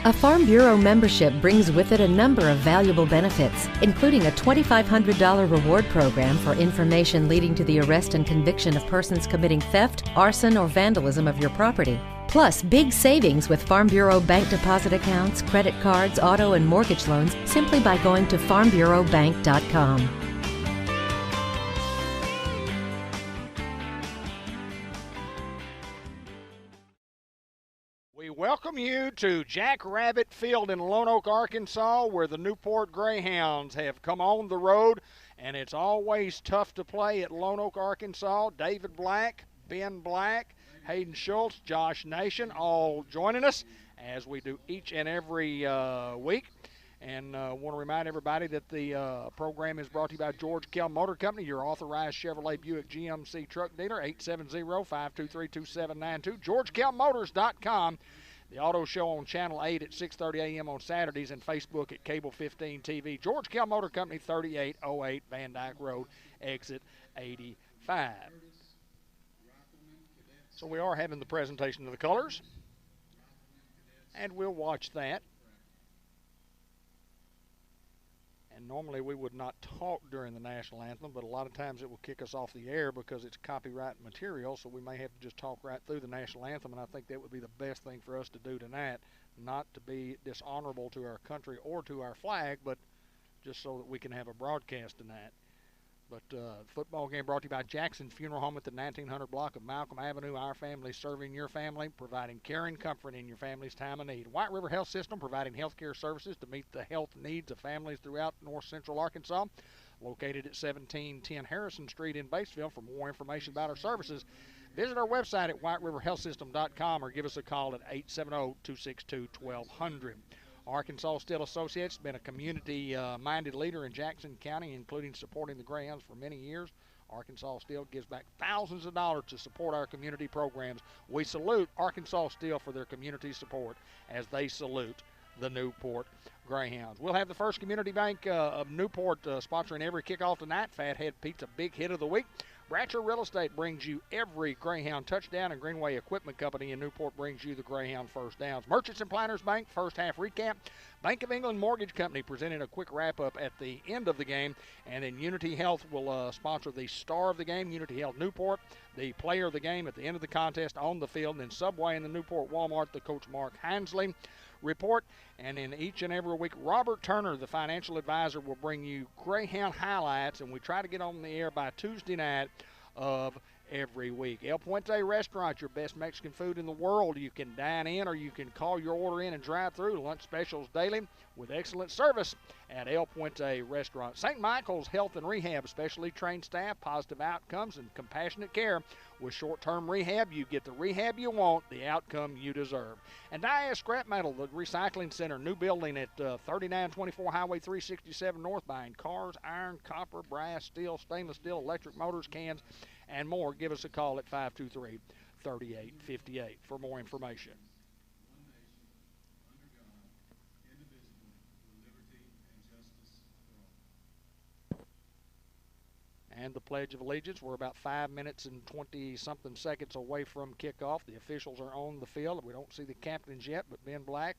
A Farm Bureau membership brings with it a number of valuable benefits, including a $2,500 reward program for information leading to the arrest and conviction of persons committing theft, arson, or vandalism of your property. Plus, big savings with Farm Bureau bank deposit accounts, credit cards, auto, and mortgage loans simply by going to farmbureaubank.com. We welcome you to Jackrabbit Field in Lonoke, Arkansas, where the Newport Greyhounds have come on the road, and it's always tough to play at Lonoke, Arkansas. David Black, Ben Black, Hayden Schultz, Josh Nation, all joining us as we do each and every week. And want to remind everybody that the program is brought to you by George Kell Motor Company, your authorized Chevrolet Buick GMC truck dealer, 870-523-2792, GeorgeKellMotors.com. The Auto Show on Channel 8 at 6:30 a.m. on Saturdays, and Facebook at Cable 15 TV. George Kell Motor Company, 3808 Van Dyke Road, exit 85. So we are having the presentation of the colors, and we'll watch that. And normally we would not talk during the national anthem, but a lot of times it will kick us off the air because it's copyright material, so we may have to just talk right through the national anthem, and I think that would be the best thing for us to do tonight, not to be dishonorable to our country or to our flag, but just so that we can have a broadcast tonight. But football game brought to you by Jackson Funeral Home at the 1900 block of Malcolm Avenue. Our family serving your family, providing care and comfort in your family's time of need. White River Health System providing health care services to meet the health needs of families throughout north central Arkansas. Located at 1710 Harrison Street in Batesville. For more information about our services, visit our website at whiteriverhealthsystem.com or give us a call at 870-262-1200. Arkansas Steel Associates has been a community-minded leader in Jackson County, including supporting the Greyhounds for many years. Arkansas Steel gives back thousands of dollars to support our community programs. We salute Arkansas Steel for their community support as they salute the Newport Greyhounds. We'll have the First Community Bank of Newport sponsoring every kickoff tonight. Fathead Pizza Big Hit of the Week. Bratcher Real Estate brings you every Greyhound touchdown, and Greenway Equipment Company in Newport brings you the Greyhound first downs. Merchants and Planters Bank, first half recap. Bank of England Mortgage Company presenting a quick wrap-up at the end of the game. And then Unity Health will sponsor the star of the game, Unity Health Newport, the player of the game at the end of the contest on the field. And then Subway in the Newport Walmart, the Coach Mark Hansley report. And in each and every week, Robert Turner, the financial advisor, will bring you Greyhound highlights, and we try to get on the air by Tuesday night of every week. El Puente Restaurant, your best Mexican food in the world. You can dine in or you can call your order in and drive through. Lunch specials daily with excellent service at El Puente Restaurant. St. Michael's Health and Rehab, specially trained staff, positive outcomes, and compassionate care. With short-term rehab, you get the rehab you want, the outcome you deserve. And Diaz Scrap Metal, the recycling center, new building at 3924 Highway 367 North, buying cars, iron, copper, brass, steel, stainless steel, electric motors, cans, and more. Give us a call at 523-3858 for more information. And the Pledge of Allegiance. We're about 5 minutes and 20-something seconds away from kickoff. The officials are on the field. We don't see the captains yet, but Ben Black,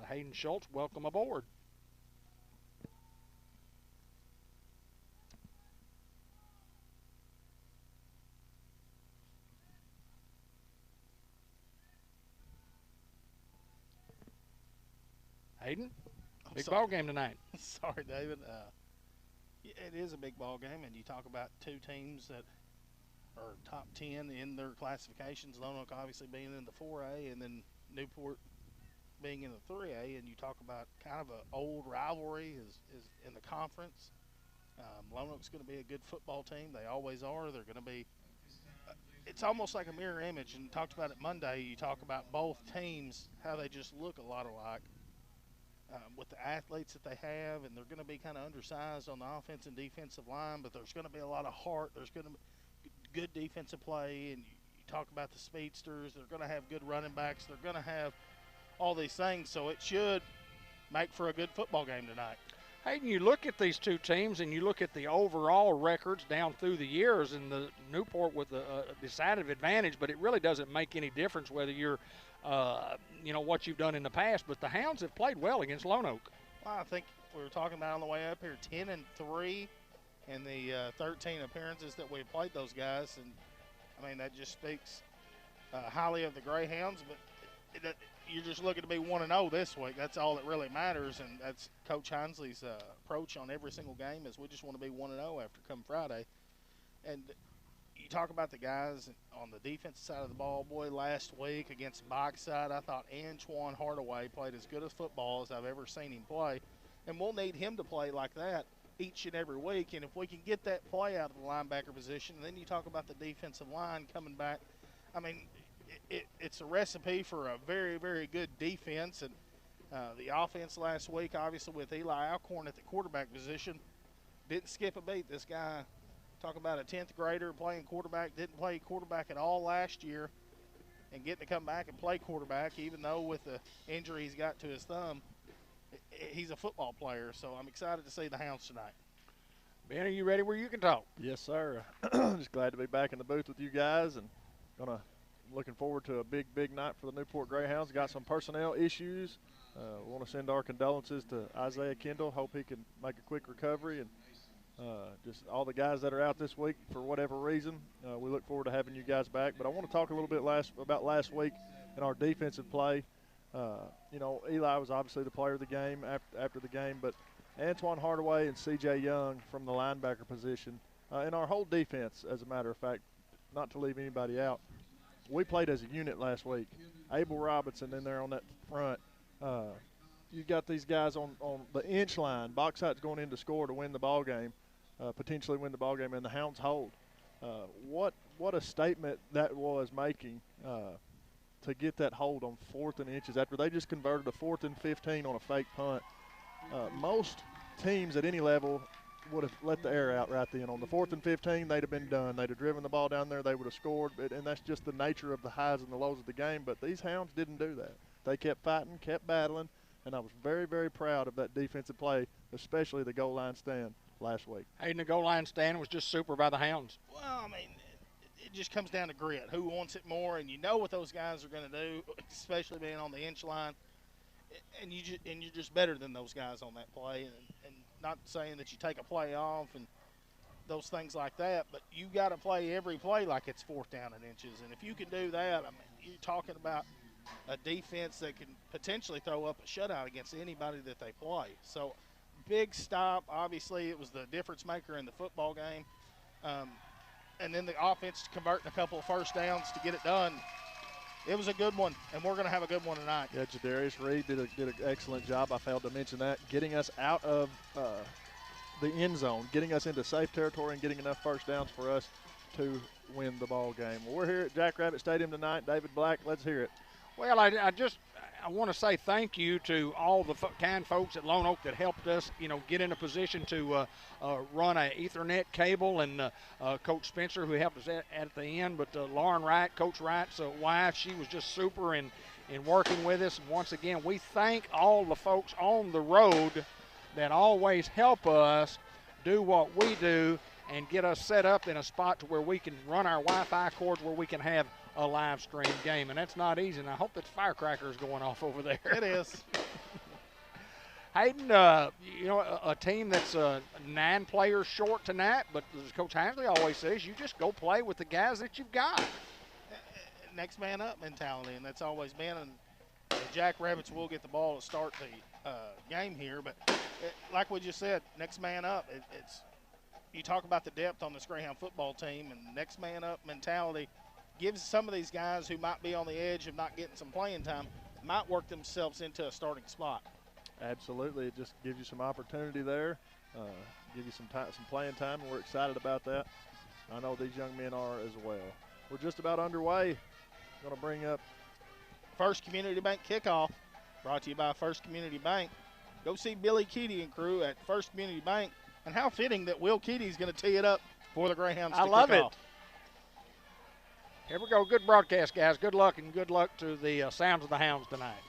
Hayden Schultz, welcome aboard. Hayden, big ball game tonight. Sorry, David. It is a big ball game, and you talk about two teams that are top 10 in their classifications. Lonoke obviously being in the 4A, and then Newport being in the 3A. And you talk about kind of an old rivalry is in the conference. Lonoke's going to be a good football team. They always are. They're going to be. It's almost like a mirror image. And talked about it Monday. You talk about both teams, how they just look a lot alike. With the athletes that they have, and they're going to be kind of undersized on the offense and defensive line, but there's going to be a lot of heart. There's going to be good defensive play, and you talk about the speedsters. They're going to have good running backs. They're going to have all these things, so it should make for a good football game tonight. Hayden, you look at these two teams and you look at the overall records down through the years, and the Newport with a decided advantage, but it really doesn't make any difference whether you're, what you've done in the past. But the Hounds have played well against Lonoke. Well, I think we were talking about on the way up here, 10-3 in the 13 appearances that we've played those guys, and I mean that just speaks highly of the Greyhounds. But you're just looking to be 1-0 this week. That's all that really matters, and that's Coach Hinsley's approach on every single game is we just want to be 1-0 after come Friday. And you talk about the guys on the defensive side of the ball. Boy, last week against Boxside, I thought Antoine Hardaway played as good a football as I've ever seen him play, and we'll need him to play like that each and every week. And if we can get that play out of the linebacker position, and then you talk about the defensive line coming back, I mean, it's a recipe for a very, very good defense. And the offense last week, obviously with Eli Alcorn at the quarterback position, didn't skip a beat. This guy, talk about a 10th grader playing quarterback, didn't play quarterback at all last year, and getting to come back and play quarterback, even though with the injury he's got to his thumb, he's a football player. So I'm excited to see the Hounds tonight. Ben, are you ready where you can talk? Yes, sir. Just glad to be back in the booth with you guys, and looking forward to a big, big night for the Newport Greyhounds. Got some personnel issues. We want to send our condolences to Isaiah Kendall. Hope he can make a quick recovery, and just all the guys that are out this week for whatever reason. We look forward to having you guys back. But I want to talk a little bit about last week in our defensive play. Eli was obviously the player of the game after the game, but Antoine Hardaway and C.J. Young from the linebacker position, and our whole defense, as a matter of fact, not to leave anybody out, we played as a unit last week. Abel Robinson in there on that front. You got these guys on the inch line. Boxside's going in to score to win the ball game, potentially win the ball game, and the Hounds hold. What a statement that was making to get that hold on 4th and inches after they just converted a 4th and 15 on a fake punt. Most teams at any level would have let the air out right then. On the 4th and 15, they'd have been done. They'd have driven the ball down there. They would have scored, and that's just the nature of the highs and the lows of the game. But these Hounds didn't do that. They kept fighting, kept battling, and I was very, very proud of that defensive play, especially the goal line stand last week. Hey, and the goal line stand was just super by the Hounds. Well, I mean, it just comes down to grit. Who wants it more? And you know what those guys are going to do, especially being on the inch line. And you're just better than those guys on that play. And not saying that you take a play off and those things like that, but you got to play every play like it's 4th down and inches. And if you can do that, I mean, you're talking about a defense that can potentially throw up a shutout against anybody that they play. So big stop. Obviously, it was the difference maker in the football game. And then the offense converting a couple of first downs to get it done. It was a good one, and we're going to have a good one tonight. Yeah, Jadarius Reed did an excellent job. I failed to mention that, getting us out of the end zone, getting us into safe territory, and getting enough first downs for us to win the ball game. Well, we're here at Jackrabbit Stadium tonight. David Black, let's hear it. Well, I want to say thank you to all the kind folks at Lonoke that helped us, get in a position to run an Ethernet cable, and Coach Spencer, who helped us at the end. But Lauren Wright, Coach Wright's wife, she was just super in working with us. And once again, we thank all the folks on the road that always help us do what we do and get us set up in a spot to where we can run our Wi-Fi cords where we can have a live stream game, and that's not easy, and I hope that firecracker is going off over there. It is. Hayden, a team that's 9 players short tonight, but as Coach Hinsley always says, you just go play with the guys that you've got. Next man up mentality, and that's always been, and the Jackrabbits will get the ball to start the game here, but like we just said, next man up. It's you talk about the depth on this Greyhound football team, and next man up mentality gives some of these guys who might be on the edge of not getting some playing time, might work themselves into a starting spot. Absolutely. It just gives you some opportunity there, give you some playing time, and we're excited about that. I know these young men are as well. We're just about underway. Going to bring up First Community Bank kickoff, brought to you by First Community Bank. Go see Billy Keaty and crew at First Community Bank, and how fitting that Will Keaty is going to tee it up for the Greyhounds to kick off. I love it. Here we go. Good broadcast, guys. Good luck, and good luck to the Sounds of the Hounds tonight.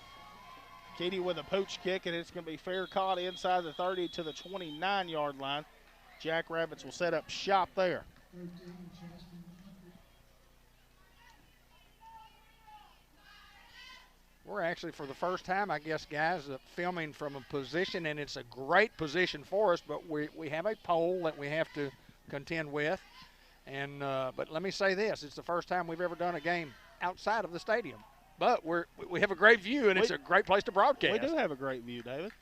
Keedy with a pooch kick, and it's going to be fair caught inside the 30 to the 29-yard line. Jackrabbits will set up shop there. We're actually, for the first time, I guess, guys, filming from a position, and it's a great position for us, but we have a pole that we have to contend with. And but let me say this, it's the first time we've ever done a game outside of the stadium. But we have a great view, and it's a great place to broadcast. We do have a great view, David.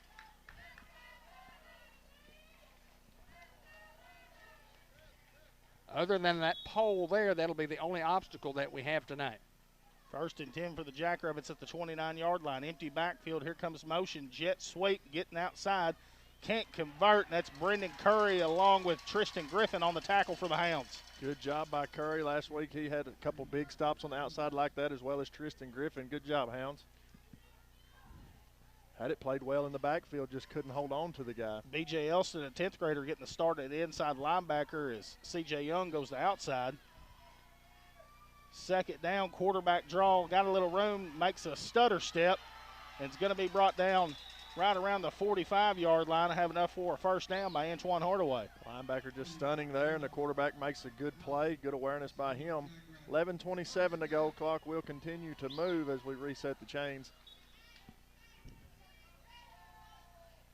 Other than that pole there, that'll be the only obstacle that we have tonight. 1st and 10 for the Jackrabbits at the 29-yard line. Empty backfield. Here comes motion. Jet sweep getting outside. Can't convert, and that's Brendan Curry along with Tristan Griffin on the tackle for the Hounds. Good job by Curry. Last week he had a couple big stops on the outside like that, as well as Tristan Griffin. Good job, Hounds. Had it played well in the backfield, just couldn't hold on to the guy. B.J. Elston, a 10th grader, getting the start at the inside linebacker as C.J. Young goes to outside. 2nd down, quarterback draw, got a little room, makes a stutter step, and it's going to be brought down right around the 45-yard line. I have enough for a 1st down by Antoine Hardaway. Linebacker just stunning there, and the quarterback makes a good play. Good awareness by him. 11:27 to go. Clock will continue to move as we reset the chains.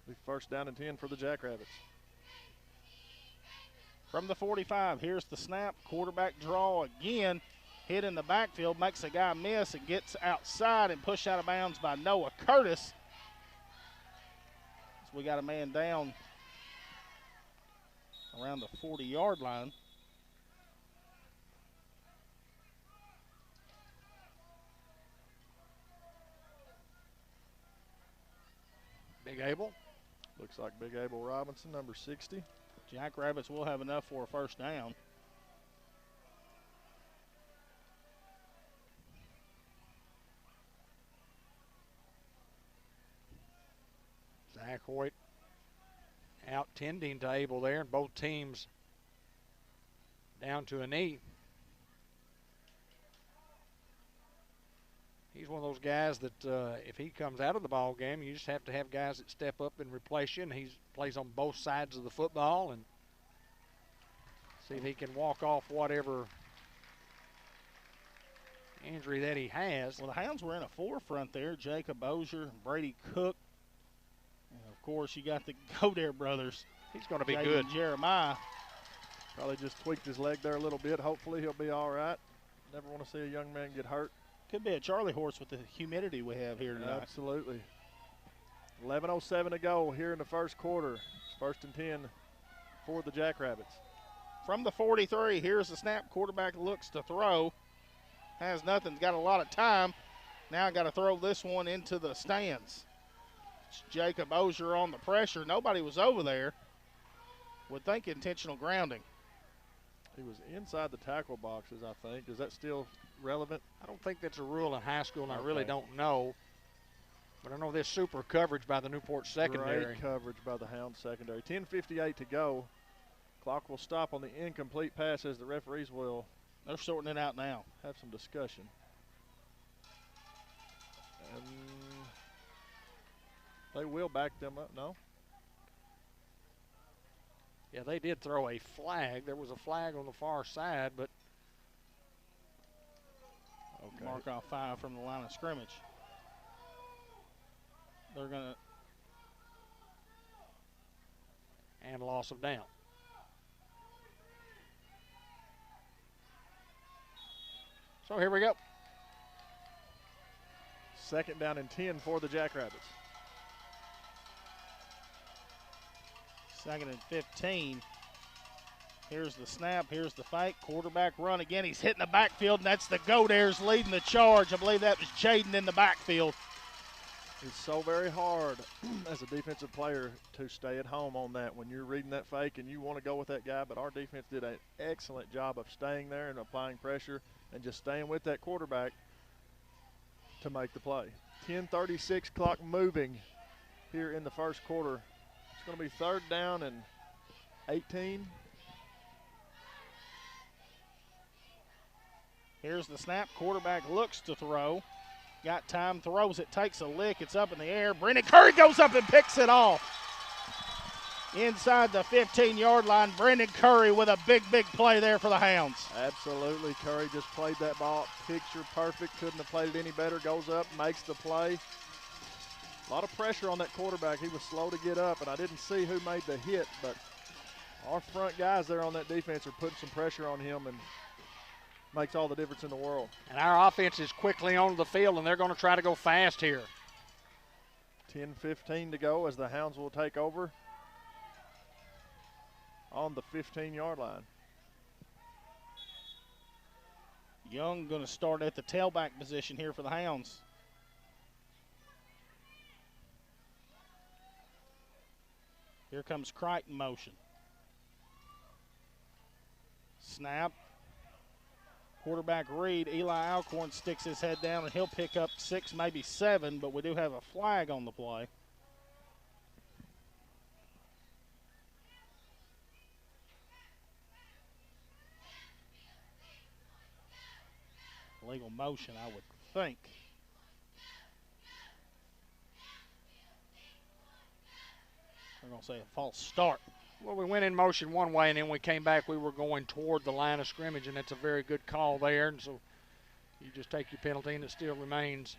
The 1st down and 10 for the Jackrabbits. From the 45, here's the snap. Quarterback draw again. Hit in the backfield, makes a guy miss and gets outside and pushed out of bounds by Noah Curtis. So we got a man down around the 40-yard line. Big Abel. Looks like Big Abel Robinson, number 60. Jackrabbits will have enough for a 1st down. Zach Hoyt out tending to Abel there, and both teams down to a knee. He's one of those guys that if he comes out of the ball game, you just have to have guys that step up and replace you, and he plays on both sides of the football and see if he can walk off whatever injury that he has. Well, the Hounds were in a forefront there. Jacob Ozier, Brady Cook. And of course, you got the Godare brothers. He's going to be Jaden good. Jeremiah. Probably just tweaked his leg there a little bit. Hopefully he'll be all right. Never want to see a young man get hurt. Could be a Charlie horse with the humidity we have here tonight. Absolutely. 11:07 to go here in the 1st quarter. It's 1st and 10 for the Jackrabbits. From the 43, here's the snap. Quarterback looks to throw. Has nothing. Got a lot of time. Now got to throw this one into the stands. It's Jacob Ozier on the pressure. Nobody was over there. Would think intentional grounding. He was inside the tackle boxes, I think. Is that still relevant? I don't think that's a rule in high school, and I really don't know. But I know there's super coverage by the Newport secondary. Great coverage by the Hounds secondary. 10:58 to go. Clock will stop on the incomplete pass as the referees will. They're sorting it out now. Have some discussion. And they will back them up. No? Yeah, they did throw a flag. There was a flag on the far side, but okay. Mark off 5 from the line of scrimmage. They're going to. And loss of down. So here we go. 2nd down and 10 for the Jackrabbits. 2nd and 15. Here's the snap. Here's the fake. Quarterback run again. He's hitting the backfield, and that's the Godares leading the charge. I believe that was Jaden in the backfield. It's so very hard as a defensive player to stay at home on that when you're reading that fake and you want to go with that guy, but our defense did an excellent job of staying there and applying pressure and just staying with that quarterback to make the play. 10:36 clock moving here in the 1st quarter. It's going to be 3rd down and 18. Here's the snap. Quarterback looks to throw. Got time, throws it, takes a lick. It's up in the air. Brendan Curry goes up and picks it off. Inside the 15-yard line, Brendan Curry with a big, big play there for the Hounds. Absolutely. Curry just played that ball picture perfect. Couldn't have played it any better. Goes up, makes the play. A lot of pressure on that quarterback. He was slow to get up, and I didn't see who made the hit, but our front guys there on that defense are putting some pressure on him, and makes all the difference in the world. And our offense is quickly onto the field, and they're going to try to go fast here. 10-15 to go as the Hounds will take over on the 15-yard line. Young going to start at the tailback position here for the Hounds. Here comes Crichton motion. Snap. Quarterback read. Eli Alcorn sticks his head down, and he'll pick up 6, maybe 7, but we do have a flag on the play. Legal motion, I would think. We're going to say a false start. Well, we went in motion one way, and then we came back. We were going toward the line of scrimmage, and that's a very good call there. And so you just take your penalty, and it still remains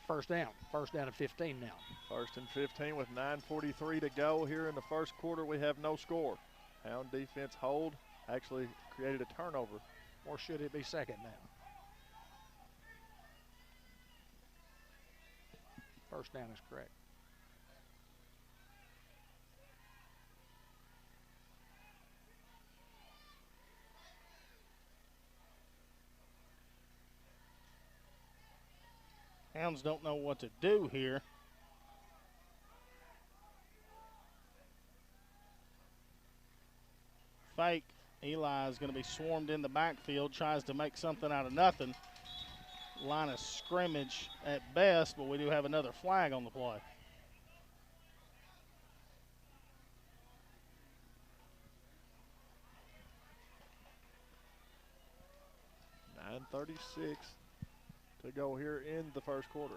first down. First down at 15 now. First and 15 with 9:43 to go here in the first quarter. We have no score. Hound defense hold. Actually created a turnover. Or should it be second down? First down is correct. Hounds don't know what to do here. Fake. Eli is going to be swarmed in the backfield, tries to make something out of nothing. Line of scrimmage at best, but we do have another flag on the play. .936 to go here in the first quarter.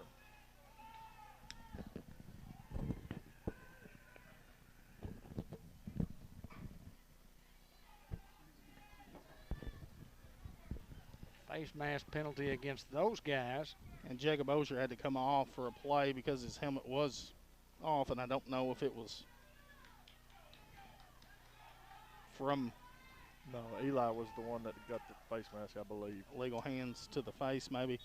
Face mask penalty against those guys. And Jacob Ozier had to come off for a play because his helmet was off, and I don't know if it was from No, Eli was the one that got the face mask, I believe. legal hands to the face, maybe.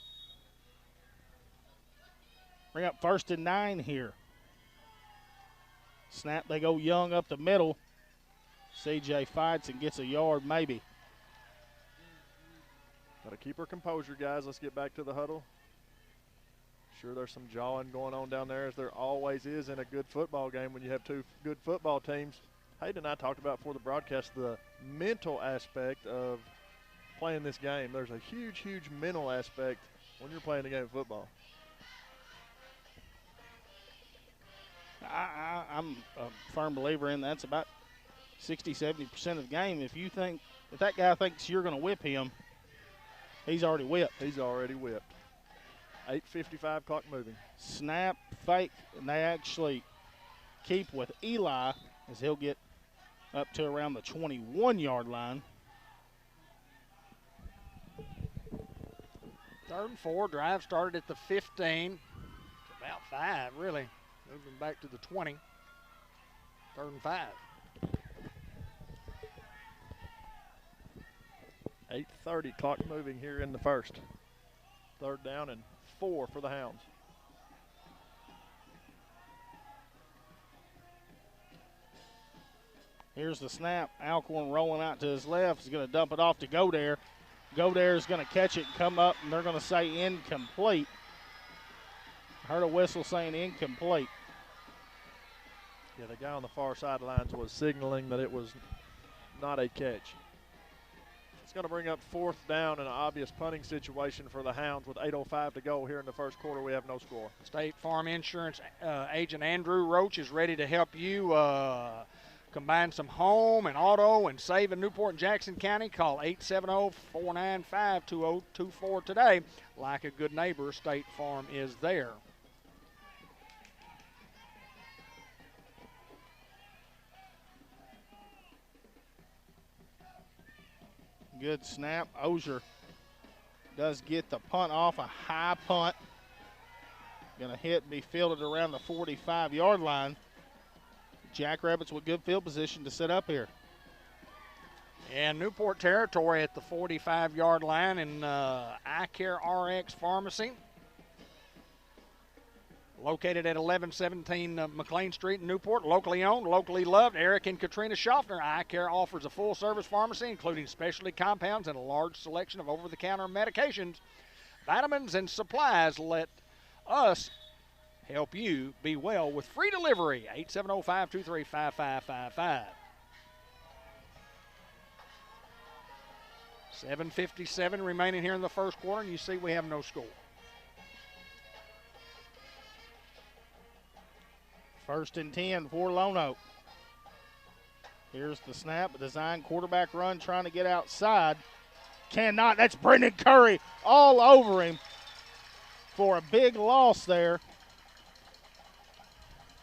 Bring up 1st and 9 here. Snap, they go Young up the middle. CJ fights and gets a yard, maybe. Got to keep our composure, guys. Let's get back to the huddle. Sure, there's some jawing going on down there, as there always is in a good football game when you have two good football teams. Hayden and I talked about before the broadcast the mental aspect of playing this game. There's a huge, huge mental aspect when you're playing the game of football. I'm a firm believer in that's about 60-70% of the game. If that guy thinks you're going to whip him, he's already whipped. He's already whipped. 8:55 clock moving. Snap, fake, and they actually keep with Eli as he'll get up to around the 21-yard line. 3rd and 4, drive started at the 15. It's about 5, really. Moving back to the 20. 3rd and 5. 8:30 clock moving here in the first. 3rd down and 4 for the Hounds. Here's the snap. Alcorn rolling out to his left. He's going to dump it off to Godare. Godare is going to catch it and come up, and they're going to say incomplete. I heard a whistle saying incomplete. Yeah, the guy on the far sidelines was signaling that it was not a catch. It's going to bring up 4th down and an obvious punting situation for the Hounds with 8:05 to go here in the first quarter. We have no score. State Farm Insurance agent Andrew Roach is ready to help you Combine some home and auto and save in Newport and Jackson County. Call 870-495-2024 today. Like a good neighbor, State Farm is there. Good snap. Ozier does get the punt off, a high punt. Going to hit and be fielded around the 45-yard line. Jackrabbits with good field position to set up here. And Newport territory at the 45-yard line in Eye Care RX Pharmacy. Located at 1117 McLean Street in Newport. Locally owned, locally loved. Eric and Katrina Schaffner. Eye Care offers a full-service pharmacy, including specialty compounds and a large selection of over-the-counter medications, vitamins, and supplies. Let us help you be well with free delivery. 870-523-5555. 7:57 remaining here in the first quarter, and you see we have no score. First and 10 for Lonoke. Here's the snap, a design quarterback run trying to get outside. Cannot. That's Brendan Curry all over him for a big loss there.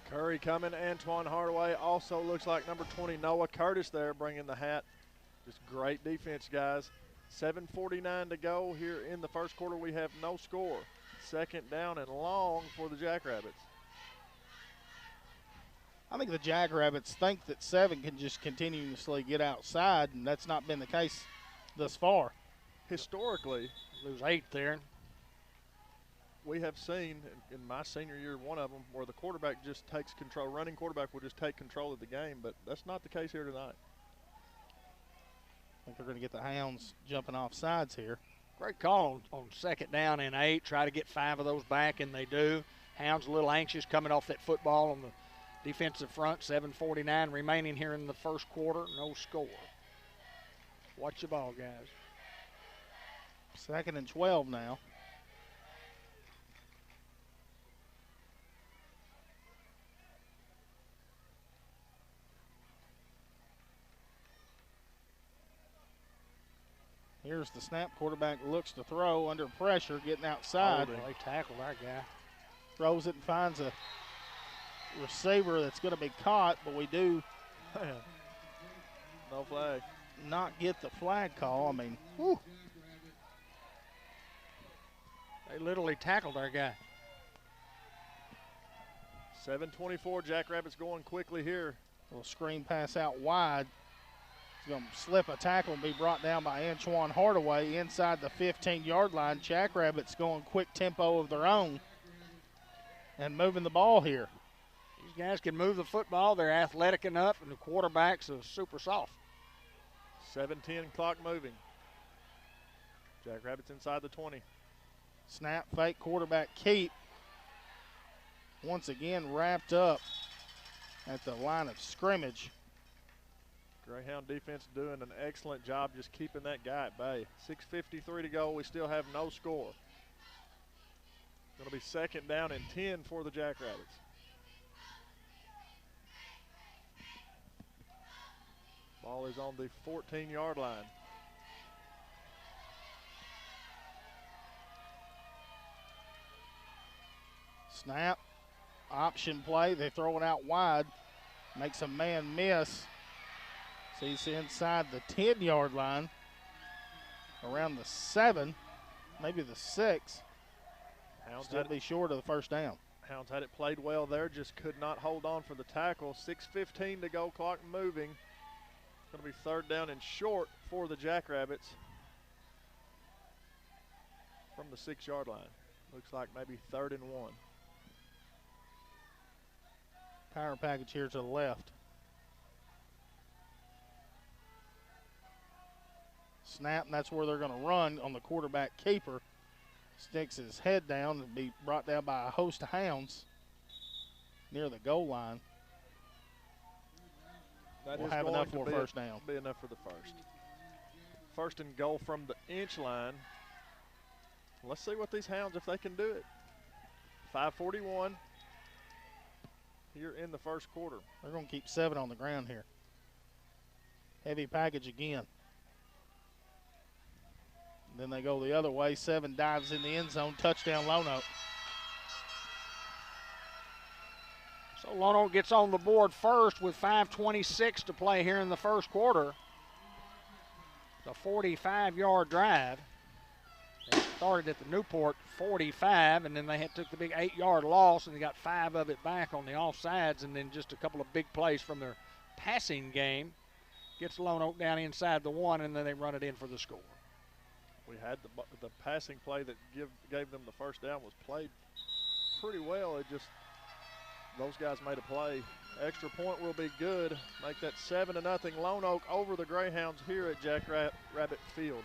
Curry coming, Antoine Hardaway. Also looks like number 20, Noah Curtis there, bringing the hat. Just great defense, guys. 7:49 to go here in the first quarter. We have no score. Second down and long for the Jackrabbits. I think the Jackrabbits think that 7 can just continuously get outside, and that's not been the case thus far. Historically, Lose 8 there. we have seen in my senior year, one of them, where the quarterback just takes control. Running quarterback will just take control of the game, but that's not the case here tonight. I think they're going to get the Hounds jumping off sides here. Great call on second down and 8. Try to get 5 of those back, and they do. Hounds a little anxious coming off that football on the defensive front. 7:49 remaining here in the first quarter. No score. Watch the ball, guys. Second and 12 now. Here's the snap. Quarterback looks to throw under pressure, getting outside. Oh, they tackled our guy. Throws it and finds a receiver that's going to be caught, but we do No flag. not get the flag call. I mean, whew. They literally tackled our guy. 7:24, Jackrabbits going quickly here. Little screen pass out wide. He's going to slip a tackle and be brought down by Antoine Hardaway inside the 15-yard line. Jackrabbits going quick tempo of their own and moving the ball here. These guys can move the football. They're athletic enough, and the quarterbacks are super soft. 7:10 clock moving. Jackrabbits inside the 20. Snap, fake, quarterback keep. Once again wrapped up at the line of scrimmage. Greyhound defense doing an excellent job just keeping that guy at bay. 6:53 to go. We still have no score. Going to be second down and 10 for the Jackrabbits. Ball is on the 14-yard line. Snap, option play. They throw it out wide. Makes a man miss. So he's inside the 10-yard line, around the 7, maybe the 6. Hounds Still be short of the first down. Hounds had it played well there, just could not hold on for the tackle. 6:15 to go, clock moving. Going to be third down and short for the Jackrabbits from the 6-yard line. Looks like maybe 3rd and 1. Power package here to the left. Snap, and that's where they're going to run on the quarterback keeper. Sticks his head down and be brought down by a host of Hounds near the goal line. That We'll is have going enough to for a first down. Be enough for the first. First and goal from the inch line. Let's see what these Hounds, if they can do it. 5:41 here in the first quarter. They're going to keep 7 on the ground here. Heavy package again. Then they go the other way. 7 dives in the end zone. Touchdown, Lonoke. So Lonoke gets on the board first with 5:26 to play here in the first quarter. It's a 45-yard drive. They started at the Newport 45, and then they took the big 8-yard loss, and they got 5 of it back on the offsides, and then just a couple of big plays from their passing game. Gets Lonoke down inside the 1, and then they run it in for the score. We had the passing play that gave them the first down was played pretty well. It just, those guys made a play. Extra point will be good. Make that 7-0 Lonoke over the Greyhounds here at Jackrabbit Field.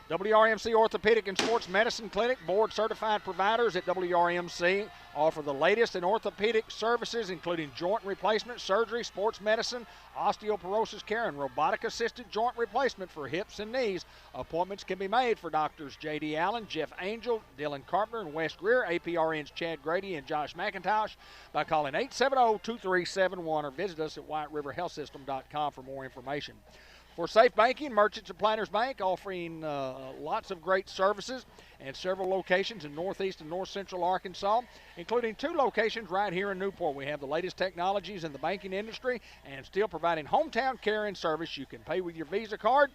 WRMC Orthopedic and Sports Medicine Clinic, board-certified providers at WRMC, offer the latest in orthopedic services, including joint replacement, surgery, sports medicine, osteoporosis care, and robotic-assisted joint replacement for hips and knees. Appointments can be made for Doctors J.D. Allen, Jeff Angel, Dylan Carpenter, and Wes Greer, APRN's Chad Grady and Josh McIntosh by calling 870-2371 or visit us at whiteriverhealthsystem.com for more information. For safe banking, Merchants and Planners Bank offering lots of great services and several locations in northeast and north central Arkansas, including 2 locations right here in Newport. We have the latest technologies in the banking industry and still providing hometown care and service. You can pay with your Visa card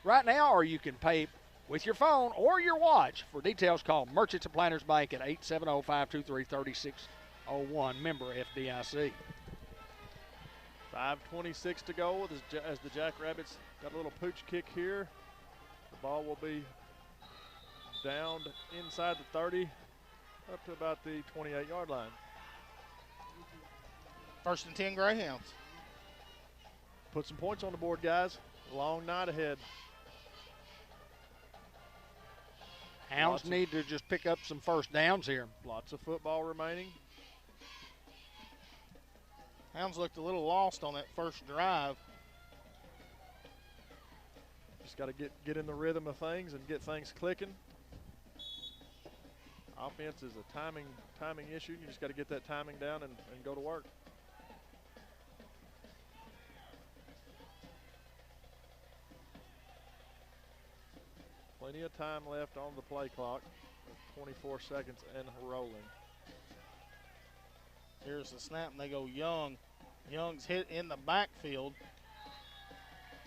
right now, or you can pay with your phone or your watch. For details, call Merchants and Planners Bank at 870-523-3601, member FDIC. 5:26 to go as the Jackrabbits got a little pooch kick here. The ball will be downed inside the 30 up to about the 28-yard line. 1st and 10 Greyhounds. Put some points on the board, guys. Long night ahead. Hounds need to just pick up some first downs here. Lots of football remaining. Hounds looked a little lost on that first drive. Just got to get in the rhythm of things and get things clicking. Offense is a timing issue. You just got to get that timing down and go to work. Plenty of time left on the play clock. 24 seconds and rolling. Here's the snap, and they go Young. Young's hit in the backfield.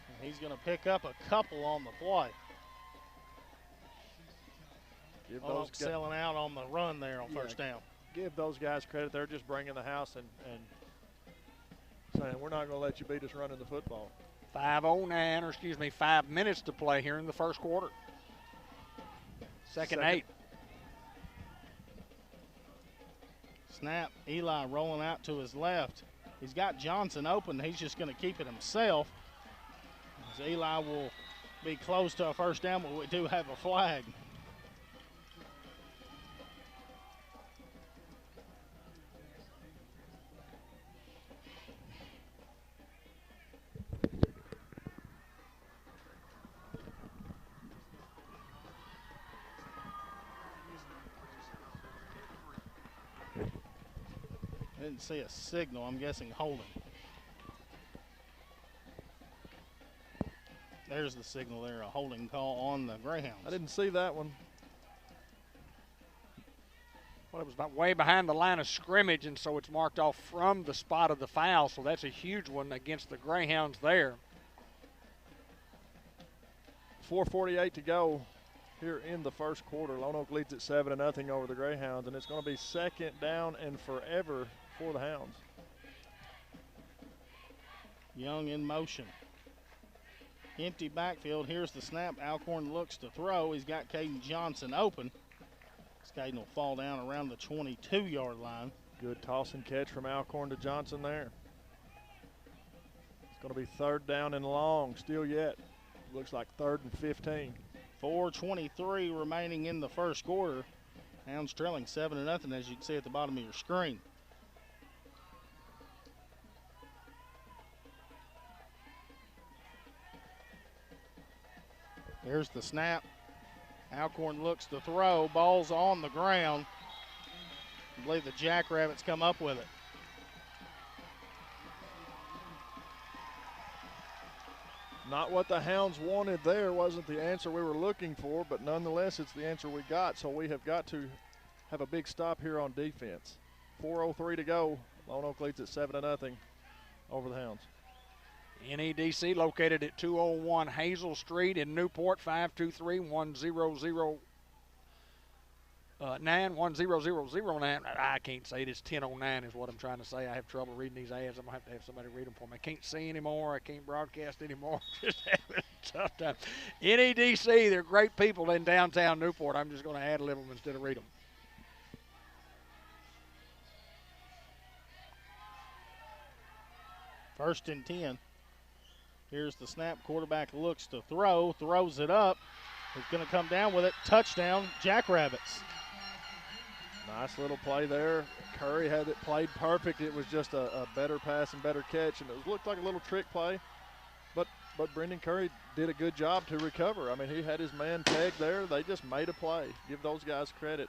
And he's going to pick up a couple on the play. Selling out on the run there on first down. Give those guys credit. They're just bringing the house and saying, we're not going to let you beat us running the football. 5 minutes to play here in the first quarter. Second 8. Snap, Eli rolling out to his left. He's got Johnson open. He's just going to keep it himself. As Eli will be close to a first down, but we do have a flag. I didn't see a signal. I'm guessing holding. There's the signal there, a holding call on the Greyhounds. I didn't see that one. Well, it was about way behind the line of scrimmage, and so it's marked off from the spot of the foul, so that's a huge one against the Greyhounds there. 4:48 to go here in the first quarter. Lonoke leads at 7-0 over the Greyhounds, and it's going to be second down and forever for the Hounds. Young in motion. Empty backfield. Here's the snap. Alcorn looks to throw. He's got Caden Johnson open. Caden will fall down around the 22-yard line. Good toss and catch from Alcorn to Johnson there. It's going to be third down and long still yet. Looks like 3rd and 15. 4:23 remaining in the first quarter. Hounds trailing 7-0, as you can see at the bottom of your screen. Here's the snap. Alcorn looks to throw. Ball's on the ground. I believe the Jackrabbits come up with it. Not what the Hounds wanted there, wasn't the answer we were looking for, but nonetheless it's the answer we got, so we have got to have a big stop here on defense. 4:03 to go. Lonoke leads at 7-0 over the Hounds. NEDC located at 201 Hazel Street in Newport, 523-1009. 10009. I can't say it. It's 1009 is what I'm trying to say. I have trouble reading these ads. I'm going to have somebody read them for me. I can't see anymore. I can't broadcast anymore. Just having a tough time. NEDC, they're great people in downtown Newport. I'm just going to ad-lib them instead of read them. First and 10. Here's the snap. Quarterback looks to throw. Throws it up. He's going to come down with it. Touchdown, Jackrabbits. Nice little play there. Curry had it played perfect. It was just a better pass and better catch, and it looked like a little trick play. But Brendan Curry did a good job to recover. I mean, he had his man pegged there. They just made a play. Give those guys credit.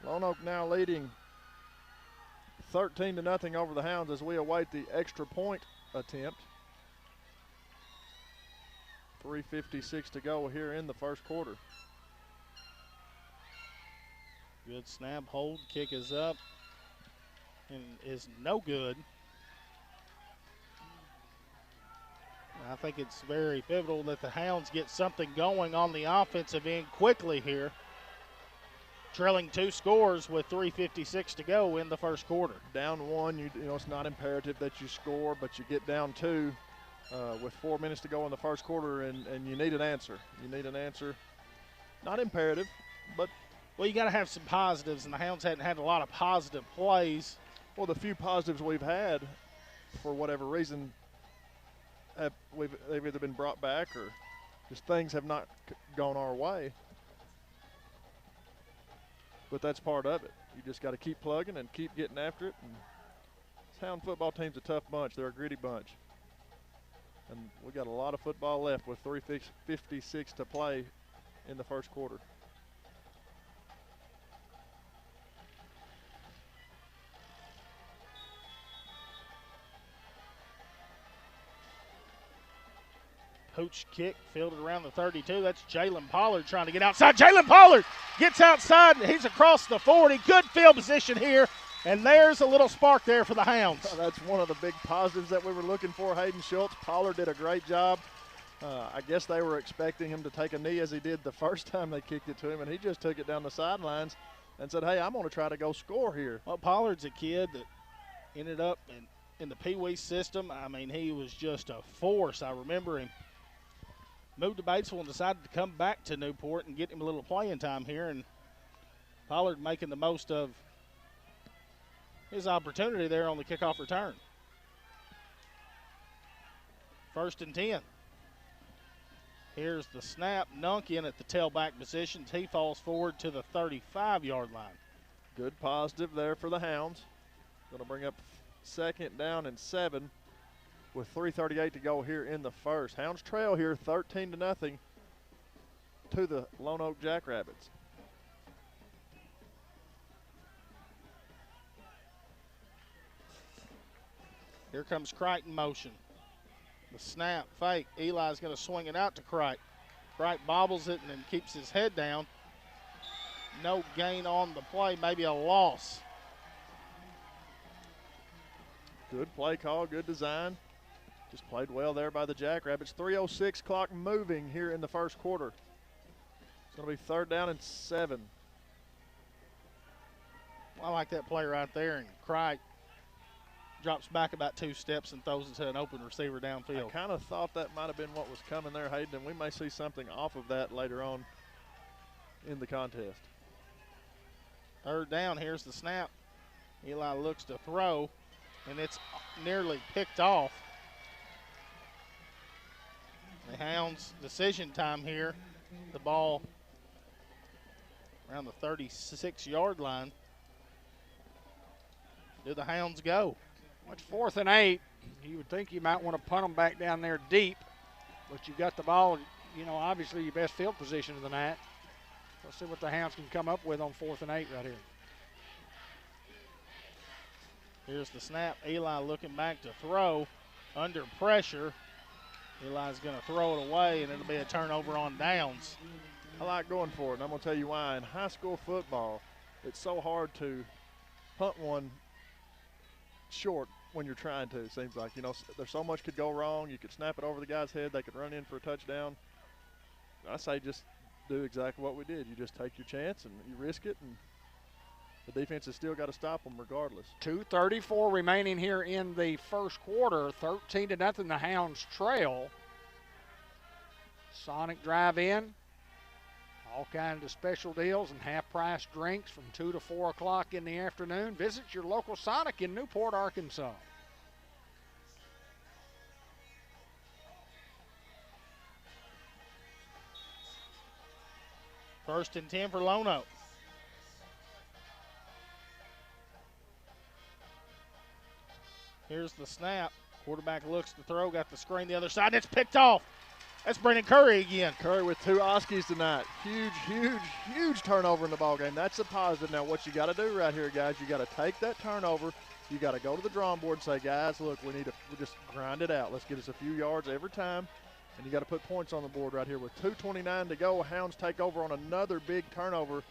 Lonoke now leading 13-0 over the Hounds as we await the extra point attempt. 3:56 to go here in the first quarter. Good snap, hold, kick is up, and is no good. I think it's very pivotal that the Hounds get something going on the offensive end quickly here. Trailing 2 scores with 3:56 to go in the first quarter. Down 1, you know, it's not imperative that you score, but you get down 2 with 4 minutes to go in the first quarter, and you need an answer. You need an answer. Not imperative, but well, you got to have some positives, and the Hounds hadn't had a lot of positive plays. Well, the few positives we've had, for whatever reason, they've either been brought back or just things have not gone our way. But that's part of it. You just got to keep plugging and keep getting after it. And this Hound football team's a tough bunch. They're a gritty bunch. And we got a lot of football left with 3:56 to play in the first quarter. Pooch kick, fielded around the 32. That's Jalen Pollard trying to get outside. Jalen Pollard gets outside. He's across the 40. Good field position here. And there's a little spark there for the Hounds. That's one of the big positives that we were looking for. Hayden Schultz. Pollard did a great job. I guess they were expecting him to take a knee as he did the first time they kicked it to him, and he just took it down the sidelines and said, hey, I'm going to try to go score here. Well, Pollard's a kid that ended up in the Pee Wee system. I mean, he was just a force. I remember him. Moved to Batesville and decided to come back to Newport and get him a little playing time here, and Pollard making the most of his opportunity there on the kickoff return. First and 10. Here's the snap. Nunk in at the tailback position. He falls forward to the 35-yard line. Good positive there for the Hounds. Going to bring up 2nd down and 7 with 3:38 to go here in the first. Hounds trail here 13-0 to the Lonoke Jackrabbits. Here comes Crichton in motion. The snap, fake. Eli's going to swing it out to Crichton. Crichton bobbles it and then keeps his head down. No gain on the play, maybe a loss. Good play call, good design. Just played well there by the Jackrabbits. 3:06 clock moving here in the first quarter. It's going to be 3rd down and 7. I like that play right there, and Crichton drops back about 2 steps and throws it to an open receiver downfield. I kind of thought that might have been what was coming there, Hayden, and we may see something off of that later on in the contest. 3rd down, here's the snap. Eli looks to throw, and it's nearly picked off. The Hounds' decision time here. The ball around the 36-yard line. Do the Hounds go? It's 4th and 8. You would think you might want to punt them back down there deep, but you got the ball, you know, obviously your best field position of the night. Let's see what the Hounds can come up with on 4th and 8 right here. Here's the snap. Eli looking back to throw under pressure. Eli's going to throw it away, and it'll be a turnover on downs. I like going for it, and I'm going to tell you why. In high school football, it's so hard to punt one short when you're trying to, it seems like. You know, there's so much could go wrong. You could snap it over the guy's head. They could run in for a touchdown. I say just do exactly what we did. You just take your chance and you risk it, and the defense has still got to stop them regardless. 2:34 remaining here in the first quarter. 13-0, the Hounds trail. Sonic drive in. All kinds of special deals and half-price drinks from 2 to 4 o'clock in the afternoon. Visit your local Sonic in Newport, Arkansas. First and 10 for Lonoke. Here's the snap. Quarterback looks to throw, got the screen the other side, and it's picked off. That's Brendan Curry again. Curry with 2 Oskies tonight. Huge turnover in the ballgame. That's a positive. Now, what you got to do right here, guys, you got to take that turnover. You got to go to the drawing board and say, guys, look, we just grind it out. Let's get us a few yards every time. And you got to put points on the board right here. With 2:29 to go, Hounds take over on another big turnover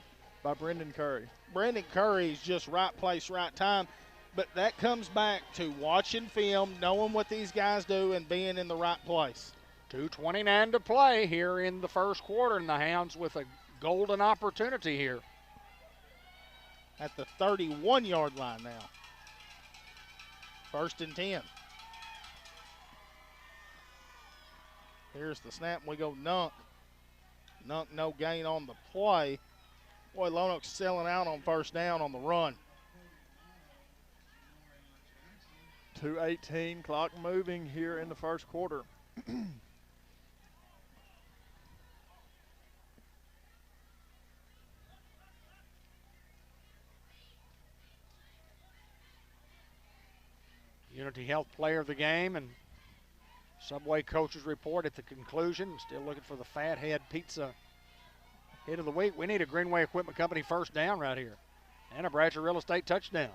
by Brendan Curry. Brendan Curry is just right place, right time. But that comes back to watching film, knowing what these guys do, and being in the right place. 2:29 to play here in the first quarter, and the Hounds with a golden opportunity here. At the 31-yard line now. First and 10. Here's the snap. We go Nunk. Nunk, no gain on the play. Boy, Lonoke's selling out on first down on the run. 2:18, clock moving here in the first quarter. Unity Health player of the game and Subway coaches report at the conclusion. Still looking for the Fathead Pizza hit of the week. We need a Greenway Equipment Company first down right here and a Bratcher Real Estate touchdown.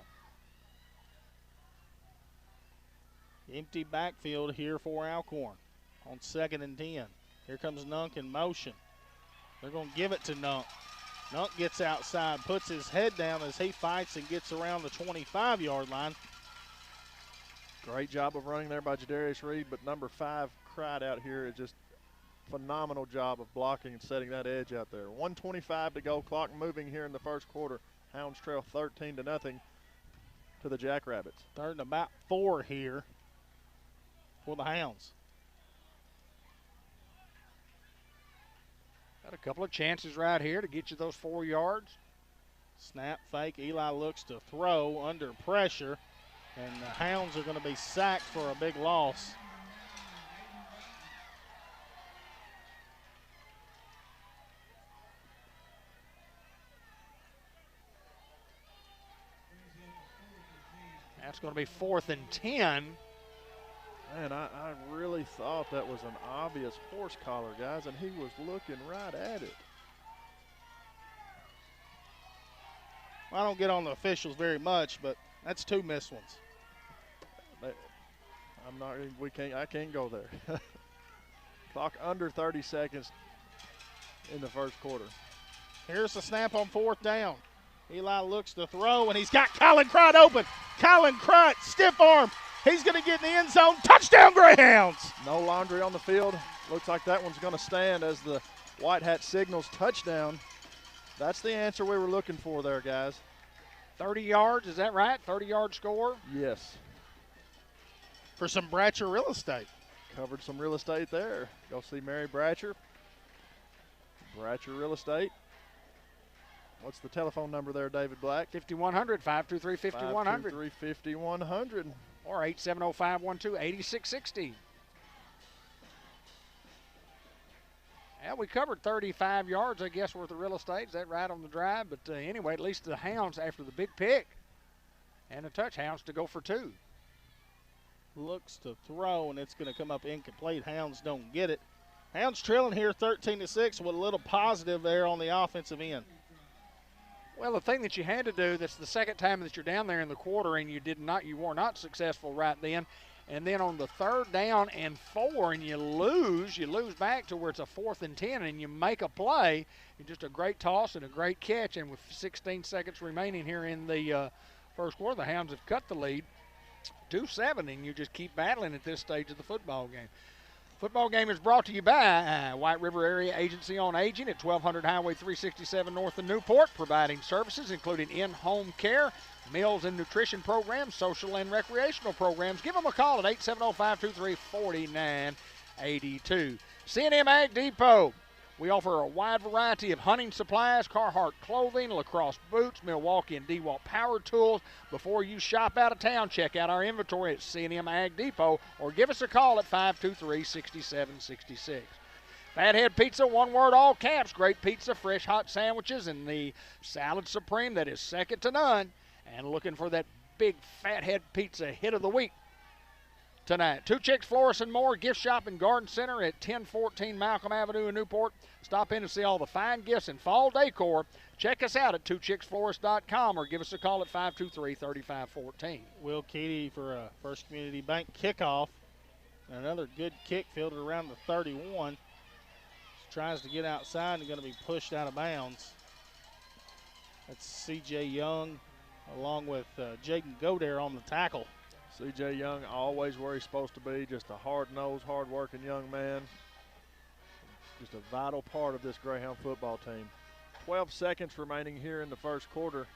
Empty backfield here for Alcorn on 2nd and 10. Here comes Nunk in motion. They're going to give it to Nunk. Nunk gets outside, puts his head down as he fights and gets around the 25-yard line. Great job of running there by Jadarius Reed, but number 5 cried out here is just phenomenal job of blocking and setting that edge out there. 1:25 to go, clock moving here in the first quarter. Hounds trail 13-0 to the Jackrabbits. 3rd and about 4 here for the Hounds. Got a couple of chances right here to get you those 4 yards. Snap fake. Eli looks to throw under pressure, and the Hounds are going to be sacked for a big loss. That's going to be 4th and 10. Man, I really thought that was an obvious horse collar, guys, and he was looking right at it. I don't get on the officials very much, but that's 2 missed ones. I can't go there. Clock under 30 seconds in the first quarter. Here's the snap on 4th down. Eli looks to throw, and he's got Colin Crott open. Colin Crott, stiff arm. He's going to get in the end zone. Touchdown, Greyhounds. No laundry on the field. Looks like that one's going to stand as the white hat signals touchdown. That's the answer we were looking for there, guys. 30 yards, is that right? 30-yard score? Yes. For some Bratcher Real Estate. Covered some real estate there. Go see Mary Bratcher. Bratcher Real Estate. What's the telephone number there, David Black? 5100, 523-5100. 523-5100. Or 870-512-8660. Yeah, we covered 35 yards, I guess, worth of real estate. Is that right on the drive? But anyway, at least the Hounds, after the big pick and a touch, Hounds to go for 2. Looks to throw, and it's going to come up incomplete. Hounds don't get it. Hounds trailing here 13-6 with a little positive there on the offensive end. Well, the thing that you had to do, that's the second time that you're down there in the quarter and you were not successful right then, And then on the 3rd down and 4, and you lose back to where it's a 4th and 10, and you make a play. And just a great toss and a great catch. And with 16 seconds remaining here in the first quarter, the Hounds have cut the lead 2-7, and you just keep battling at this stage of the football game. Football game is brought to you by White River Area Agency on Aging at 1200 Highway 367 north of Newport, providing services including in-home care, meals and nutrition programs, social and recreational programs. Give them a call at 870-523-4982. C&M Ag Depot. We offer a wide variety of hunting supplies, Carhartt clothing, lacrosse boots, Milwaukee and DeWalt power tools. Before you shop out of town, check out our inventory at C&M Ag Depot or give us a call at 523-6766. Fathead Pizza, one word, all caps. Great pizza, fresh hot sandwiches, and the salad supreme that is second to none. And looking for that big Fathead Pizza hit of the week tonight. Two Chicks Florists and More gift shop and garden center at 1014 Malcolm Avenue in Newport. Stop in to see all the fine gifts and fall decor. Check us out at twochicksflorist.com or give us a call at 523-3514. Will Keady for a First Community Bank kickoff. Another good kick fielded around the 31. Tries to get outside and going to be pushed out of bounds. That's C.J. Young along with Jaden Godare on the tackle. C.J. Young always where he's supposed to be, just a hard-nosed, hard-working young man. Just a vital part of this Greyhound football team. 12 seconds remaining here in the first quarter.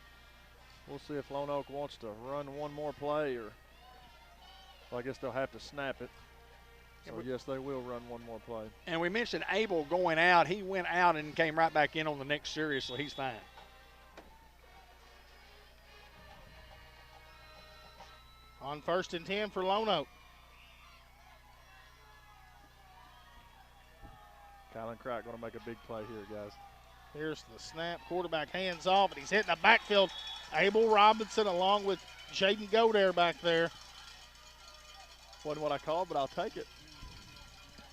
We'll see if Lonoke wants to run one more play, or well, I guess they'll have to snap it. So, yes, they will run one more play. And we mentioned Abel going out. He went out and came right back in on the next series, so he's fine. On 1st and 10 for Lonoke. Kylan Crack going to make a big play here, guys. Here's the snap. Quarterback hands off, and he's hitting the backfield. Abel Robinson along with Jaden Godare back there. Wasn't what I called, but I'll take it.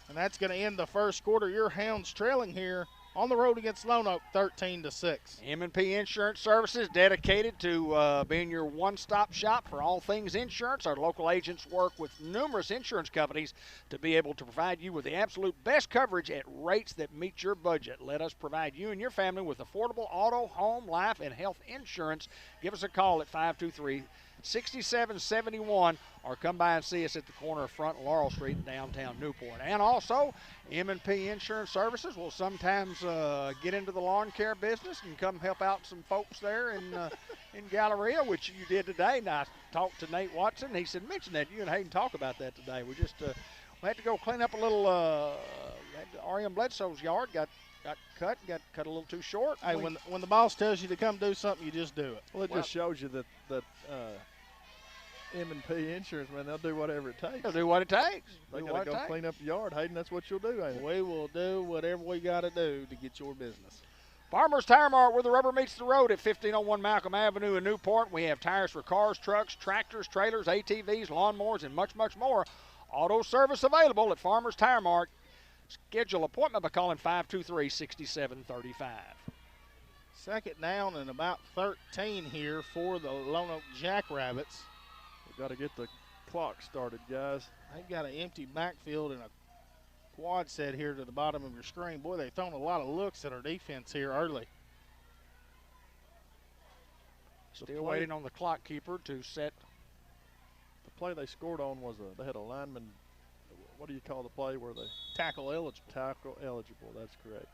And that's going to end the first quarter. Your Hounds trailing here on the road against Lonoke, 13-6. M&P Insurance Services, dedicated to being your one-stop shop for all things insurance. Our local agents work with numerous insurance companies to be able to provide you with the absolute best coverage at rates that meet your budget. Let us provide you and your family with affordable auto, home, life, and health insurance. Give us a call at 523-6771 or come by and see us at the corner of Front and Laurel Street in downtown Newport. And also, M&P Insurance Services will sometimes get into the lawn care business and come help out some folks there in Galleria, which you did today. And I talked to Nate Watson. He said, mention that. You and Hayden talk about that today. We just we had to go clean up a little R.M. Bledsoe's yard. Got cut a little too short. Hey, when the boss tells you to come do something, you just do it. Well, it just shows you that M&P Insurance, man, they'll do whatever it takes. They'll do what it takes. They got to go clean up the yard, Hayden. That's what you'll do, ain't it? We will do whatever we got to do to get your business. Farmers Tire Mart, where the rubber meets the road at 1501 Malcolm Avenue in Newport. We have tires for cars, trucks, tractors, trailers, ATVs, lawnmowers, and much, much more. Auto service available at Farmers Tire Mart. Schedule appointment by calling 523-6735. Second down and about 13 here for the Lonoke Jackrabbits. We've got to get the clock started, guys. They've got an empty backfield and a quad set here to the bottom of your screen. Boy, they've thrown a lot of looks at our defense here early. Still waiting on the clock keeper to set. The play they scored on was they had a lineman. What do you call the play where they? Tackle eligible. Tackle eligible, that's correct.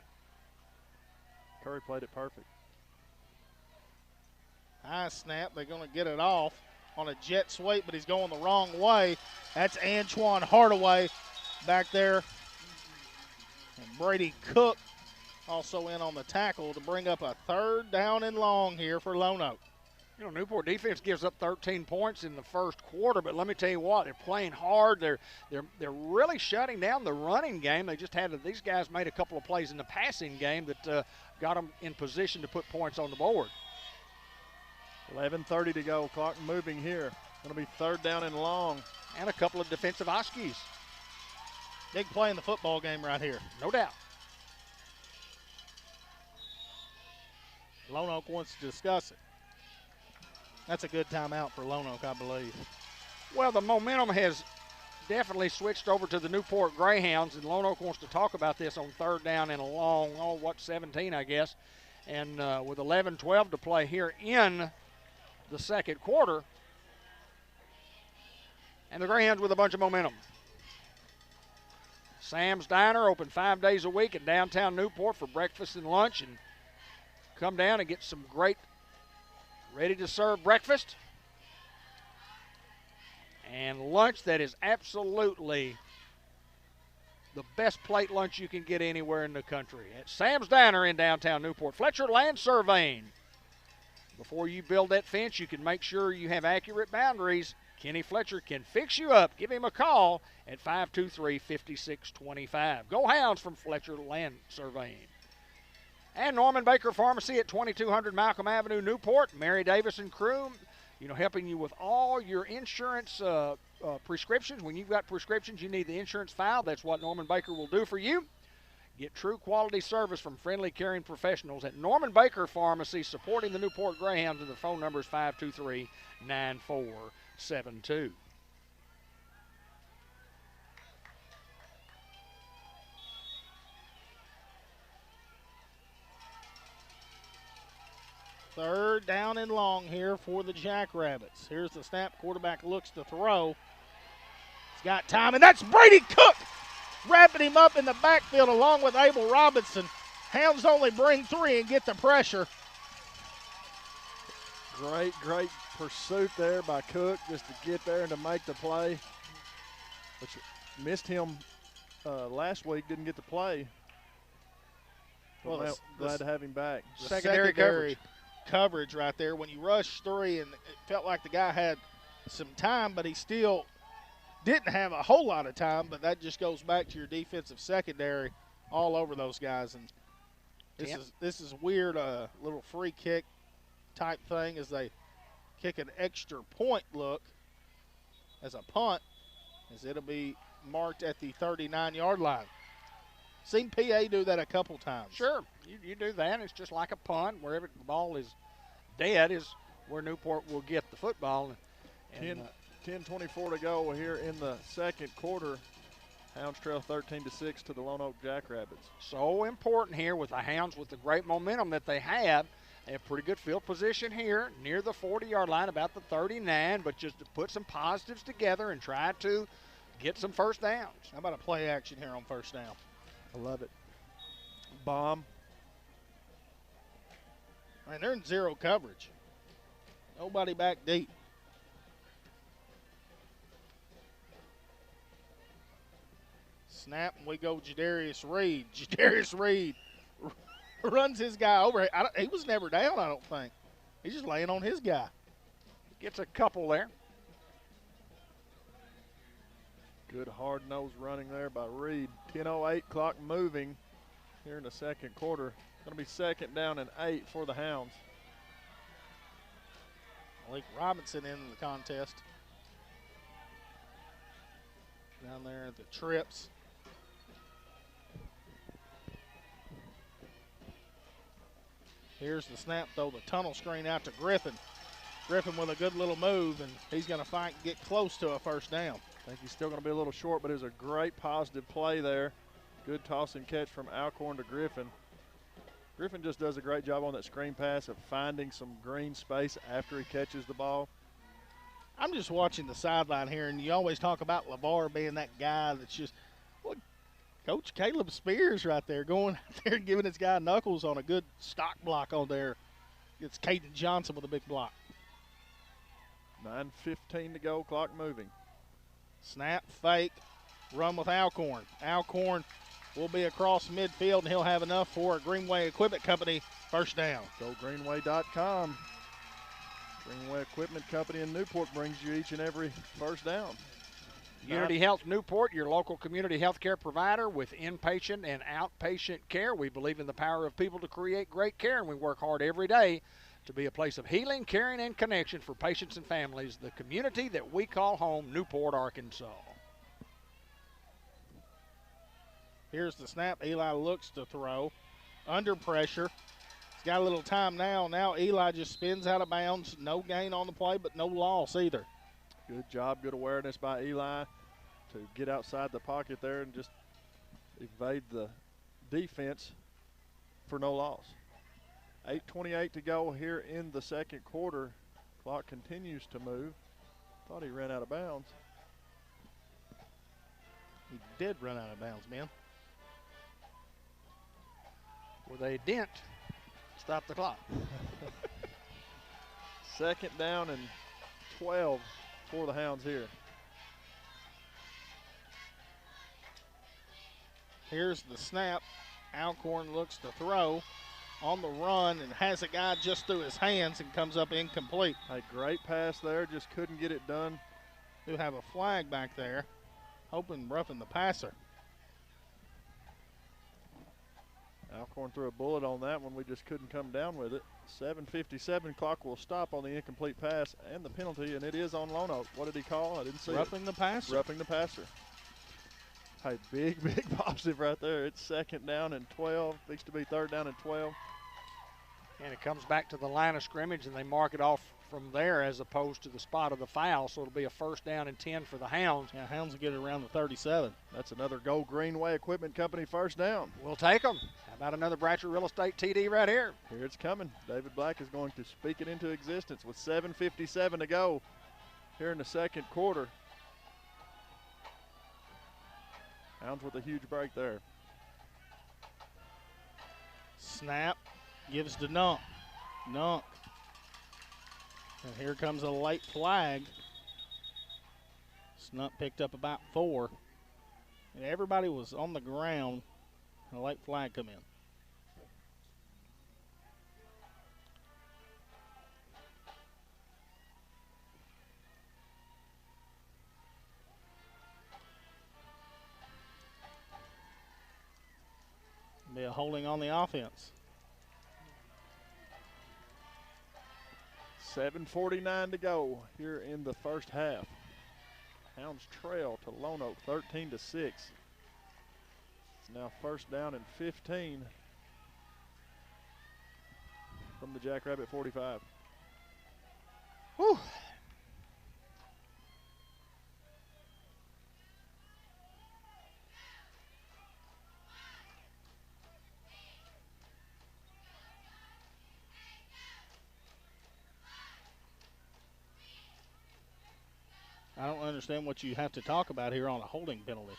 Curry played it perfect. High snap, they're going to get it off on a jet sweep, but he's going the wrong way. That's Antoine Hardaway back there. And Brady Cook also in on the tackle to bring up a 3rd down and long here for Lonoke. You know, Newport defense gives up 13 points in the first quarter, but let me tell you what, they're playing hard. They're really shutting down the running game. They just had these guys made a couple of plays in the passing game that got them in position to put points on the board. 11:30 to go. Clock moving here. Going to be 3rd down and long. And a couple of defensive Oskies. Big play in the football game right here. No doubt. Lonoke wants to discuss it. That's a good timeout for Lonoke, I believe. Well, the momentum has definitely switched over to the Newport Greyhounds, and Lonoke wants to talk about this on 3rd down and a long, 17, I guess. And with 11-12 to play here in the second quarter. And the Greyhounds with a bunch of momentum. Sam's Diner, open 5 days a week in downtown Newport for breakfast and lunch. And come down and get some great ready-to-serve breakfast. And lunch that is absolutely the best plate lunch you can get anywhere in the country. At Sam's Diner in downtown Newport. Fletcher Land Surveying. Before you build that fence, you can make sure you have accurate boundaries. Kenny Fletcher can fix you up. Give him a call at 523-5625. Go Hounds from Fletcher Land Surveying. And Norman Baker Pharmacy at 2200 Malcolm Avenue, Newport. Mary Davis and crew, helping you with all your insurance prescriptions. When you've got prescriptions, you need the insurance file. That's what Norman Baker will do for you. Get true quality service from friendly, caring professionals at Norman Baker Pharmacy, supporting the Newport Greyhounds, and the phone number is 523-9472. Third down and long here for the Jackrabbits. Here's the snap. Quarterback looks to throw. He's got time, and that's Brady Cook wrapping him up in the backfield along with Abel Robinson. Hounds only bring 3 and get the pressure. Great pursuit there by Cook just to get there and to make the play. Which missed him last week, didn't get to play. Well, glad to have him back. Secondary coverage right there. When you rush 3, and it felt like the guy had some time, but he still didn't have a whole lot of time, but that just goes back to your defensive secondary all over those guys. And this is weird, little free kick type thing as they kick an extra point look as a punt, as it'll be marked at the 39-yard line. Seen PA do that a couple times. Sure, you do that. It's just like a punt. Wherever the ball is dead is where Newport will get the football. And 10:24 to go here in the second quarter. Hounds trail 13-6 to the Lonoke Jackrabbits. So important here with the Hounds with the great momentum that they have. They have pretty good field position here near the 40-yard line, about the 39, but just to put some positives together and try to get some first downs. How about a play action here on first down? I love it. Bomb. I mean, they're in zero coverage. Nobody back deep. Snap, and we go Jadarius Reed. Jadarius Reed runs his guy over. He was never down, I don't think. He's just laying on his guy. Gets a couple there. Good hard-nosed running there by Reed. 10:08, clock moving here in the second quarter. Going to be second down and 8 for the Hounds. Malik Robinson into the contest. Down there at the trips. Here's the snap, though, the tunnel screen out to Griffin. Griffin with a good little move, and he's going to fight and get close to a first down. I think he's still going to be a little short, but it was a great positive play there. Good toss and catch from Alcorn to Griffin. Griffin just does a great job on that screen pass of finding some green space after he catches the ball. I'm just watching the sideline here, and you always talk about LeVar being that guy that's just, well, Coach Caleb Spears right there going out there and giving his guy knuckles on a good stock block on there. It's Caden Johnson with a big block. 9:15 to go, clock moving. Snap, fake, run with Alcorn. Alcorn will be across midfield, and he'll have enough for a Greenway Equipment Company first down. Go greenway.com. Greenway Equipment Company in Newport brings you each and every first down. Unity Health Newport, your local community health care provider with inpatient and outpatient care. We believe in the power of people to create great care, and we work hard every day to be a place of healing, caring, and connection for patients and families, the community that we call home, Newport, Arkansas. Here's the snap. Eli looks to throw. Under pressure. He's got a little time now. Now Eli just spins out of bounds. No gain on the play, but no loss either. Good job, good awareness by Eli. to get outside the pocket there and just evade the defense for no loss. 8:28 to go here in the second quarter. Clock continues to move. Thought he ran out of bounds. He did run out of bounds, man. With a dent, stop the clock. Second down and 12 for the Hounds here. Here's the snap. Alcorn looks to throw on the run and has a guy just through his hands and comes up incomplete. A great pass there, just couldn't get it done. Do have a flag back there, hoping roughing the passer. Alcorn threw a bullet on that one. We just couldn't come down with it. 7:57, clock will stop on the incomplete pass and the penalty, and it is on Lonoke. What did he call? I didn't see Roughing the passer. Roughing the passer. Hey, big positive right there. It's second down and 12. Fixed to be third down and 12. And it comes back to the line of scrimmage, and they mark it off from there as opposed to the spot of the foul, so it'll be a first down and 10 for the Hounds. Yeah, Hounds will get it around the 37. That's another Go Greenway Equipment Company first down. We'll take them. How about another Bratcher Real Estate TD right here? Here it's coming. David Black is going to speak it into existence with 7:57 to go here in the second quarter. Hounds with a huge break there. Snap, gives to Nunk. Nunk. And here comes a late flag. Snuck picked up about 4. And everybody was on the ground. And a late flag come in. Be a holding on the offense. 7:49 to go here in the first half. Hounds trail to Lonoke 13-6. It's now first down and 15 from the Jackrabbit 45. Whew. I don't understand what you have to talk about here on a holding penalty.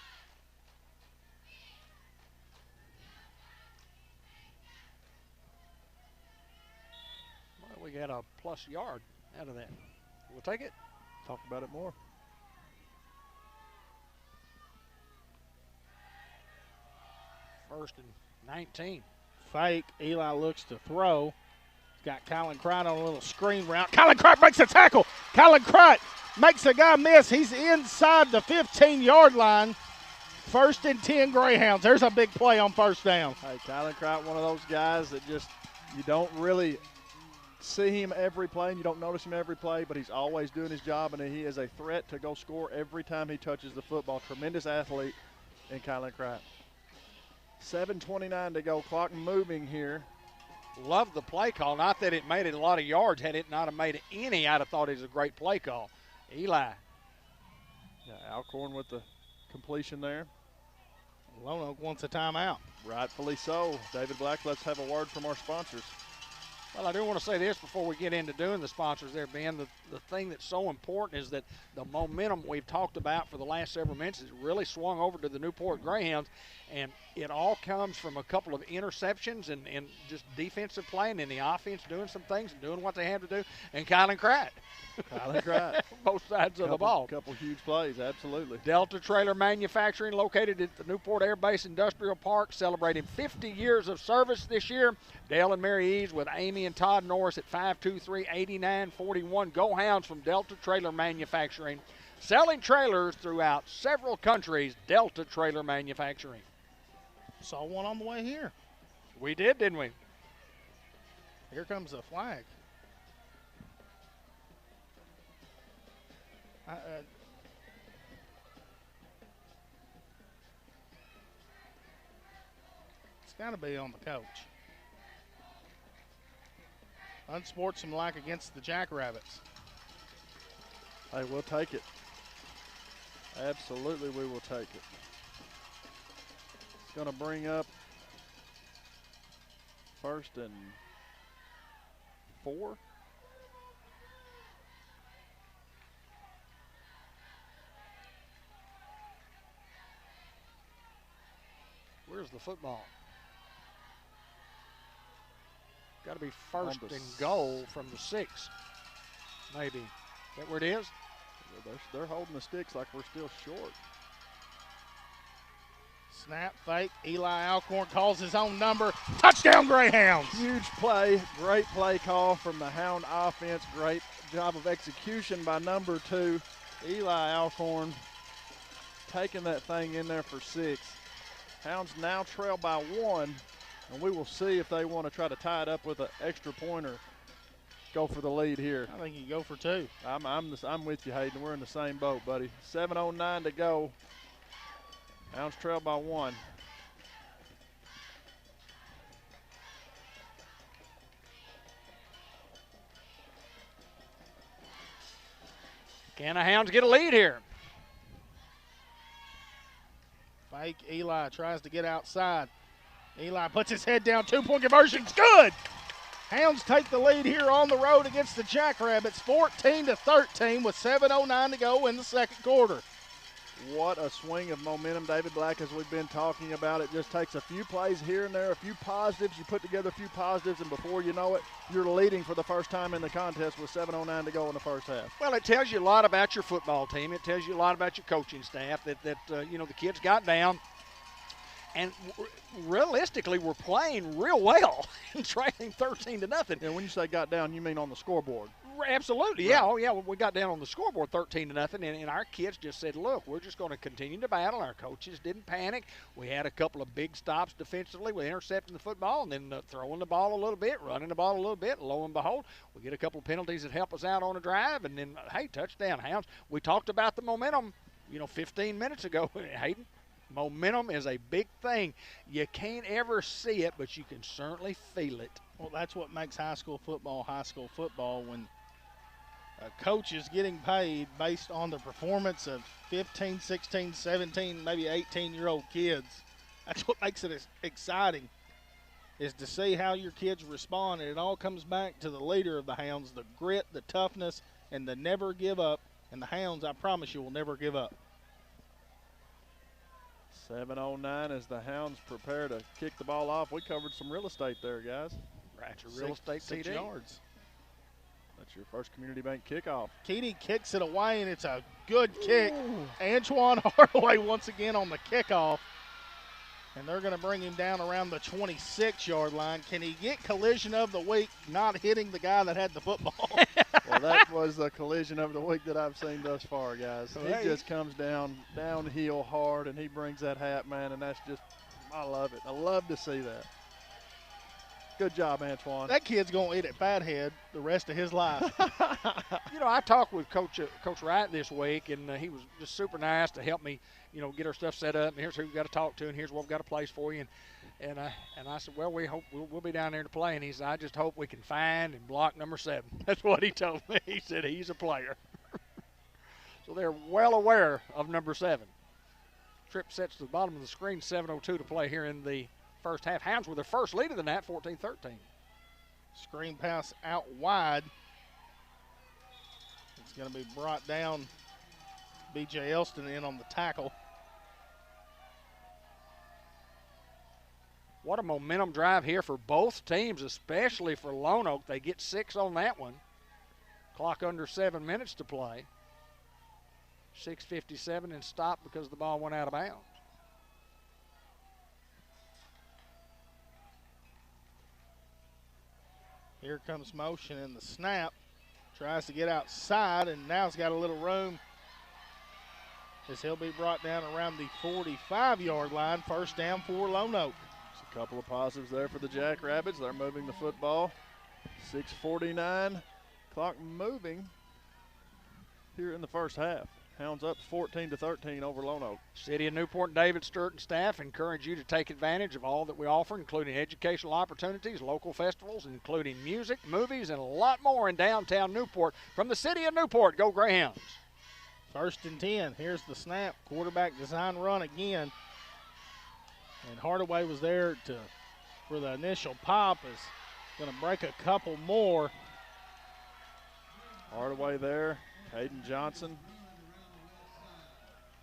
Well, we got a plus yard out of that. We'll take it. Talk about it more. First and 19. Fake. Eli looks to throw. He's got Colin Cright on a little screen route. Colin Cright breaks a tackle. Colin Cright makes a guy miss. He's inside the 15-yard line. First and 10 Greyhounds. There's a big play on first down. Hey, Kylan Cright, one of those guys that just, you don't really see him every play and you don't notice him every play, but he's always doing his job, and he is a threat to go score every time he touches the football. Tremendous athlete in Kylan Cright. 7:29 to go. Clock moving here. Love the play call. Not that it made it a lot of yards. Had it not have made any, I'd have thought it was a great play call. Eli. Yeah, Alcorn with the completion there. Lonoke wants a timeout. Rightfully so. David Black, let's have a word from our sponsors. Well, I do want to say this before we get into doing the sponsors there, Ben. The thing that's so important is that the momentum we've talked about for the last several minutes has really swung over to the Newport Greyhounds, and it all comes from a couple of interceptions and just defensive play, and then the offense doing some things and doing what they have to do, and Kylan Cright. Kylan Cright. Both sides of the ball. A couple huge plays, absolutely. Delta Trailer Manufacturing, located at the Newport Air Base Industrial Park, celebrating 50 years of service this year. Dale and Mary Eves with Amy and Todd Norris at 523-8941. Go Hounds from Delta Trailer Manufacturing. Selling trailers throughout several countries, Delta Trailer Manufacturing. Saw one on the way here. We did, didn't we? Here comes the flag. It's got to be on the coach. Unsportsmanlike against the Jackrabbits. Hey, we'll take it. Absolutely, we will take it. It's going to bring up 1st and 4. Where's the football? Got to be 1st and goal from the 6, maybe. Is that where it is? They're holding the sticks like we're still short. Snap, fake. Eli Alcorn calls his own number. Touchdown, Greyhounds. Huge play. Great play call from the Hound offense. Great job of execution by number 2, Eli Alcorn, taking that thing in there for 6. Hounds now trail by 1, and we will see if they want to try to tie it up with an extra point or go for the lead here. I think you go for 2. I'm with you, Hayden. We're in the same boat, buddy. 7:09 to go. Hounds trail by 1. Can the Hounds get a lead here? Fake. Eli tries to get outside. Eli puts his head down. 2-point conversion's good. Hounds take the lead here on the road against the Jackrabbits, 14-13 with 7:09 to go in the second quarter. What a swing of momentum, David Black, as we've been talking about. It just takes a few plays here and there, a few positives. You put together a few positives, and before you know it, you're leading for the first time in the contest with 7:09 to go in the first half. Well, it tells you a lot about your football team. It tells you a lot about your coaching staff that the kids got down. And realistically, we're playing real well and trailing 13-0. Yeah, when you say got down, you mean on the scoreboard. Absolutely, yeah. Right. Oh, yeah, we got down on the scoreboard 13-0, and our kids just said, look, we're just going to continue to battle. Our coaches didn't panic. We had a couple of big stops defensively with intercepting the football and then throwing the ball a little bit, running the ball a little bit. Lo and behold, we get a couple of penalties that help us out on a drive, and then, hey, touchdown, Hounds. We talked about the momentum, 15 minutes ago, Hayden. Momentum is a big thing. You can't ever see it, but you can certainly feel it. Well, that's what makes high school football when a coach is getting paid based on the performance of 15, 16, 17, maybe 18-year-old kids. That's what makes it exciting, is to see how your kids respond, and it all comes back to the leader of the Hounds, the grit, the toughness, and the never give up. And the Hounds, I promise you, will never give up. 7:09 as the Hounds prepare to kick the ball off. We covered some real estate there, guys. Right, your real estate 6 TD. yards. That's your first Community Bank kickoff. Keating kicks it away, and it's a good kick. Antoine Hardaway once again on the kickoff. And they're going to bring him down around the 26-yard line. Can he get collision of the week, not hitting the guy that had the football? Well, that was the collision of the week that I've seen thus far, guys. He just comes downhill hard, and he brings that hat, man, and that's just, I love it. I love to see that. Good job, Antoine. That kid's going to eat at Fathead the rest of his life. I talked with Coach Wright this week, and he was just super nice to help me, get our stuff set up. And here's who we've got to talk to, and here's what we've got a place for you. And I said, well, we hope we'll be down there to play. And he said, I just hope we can find and block number 7. That's what he told me. He said he's a player. So they're well aware of number 7. Trip sets to the bottom of the screen, 7:02 to play here in the first half. Hounds with their first lead of the night, 14-13. Screen pass out wide. It's going to be brought down. B.J. Elston in on the tackle. What a momentum drive here for both teams, especially for Lonoke. They get 6 on that one. Clock under 7 minutes to play. 6:57 and stopped because the ball went out of bounds. Here comes motion in the snap. Tries to get outside, and now he's got a little room as he'll be brought down around the 45-yard line. First down for Lonoke. A couple of positives there for the Jackrabbits. They're moving the football. 6:49. Clock moving here in the first half. Hounds up 14-13 over Lonoke. City of Newport, David Sturt and staff encourage you to take advantage of all that we offer, including educational opportunities, local festivals, including music, movies, and a lot more in downtown Newport. From the City of Newport, go Greyhounds. 1st and 10. Here's the snap. Quarterback design run again. And Hardaway was there for the initial pop. Is going to break a couple more. Hardaway there. Hayden Johnson.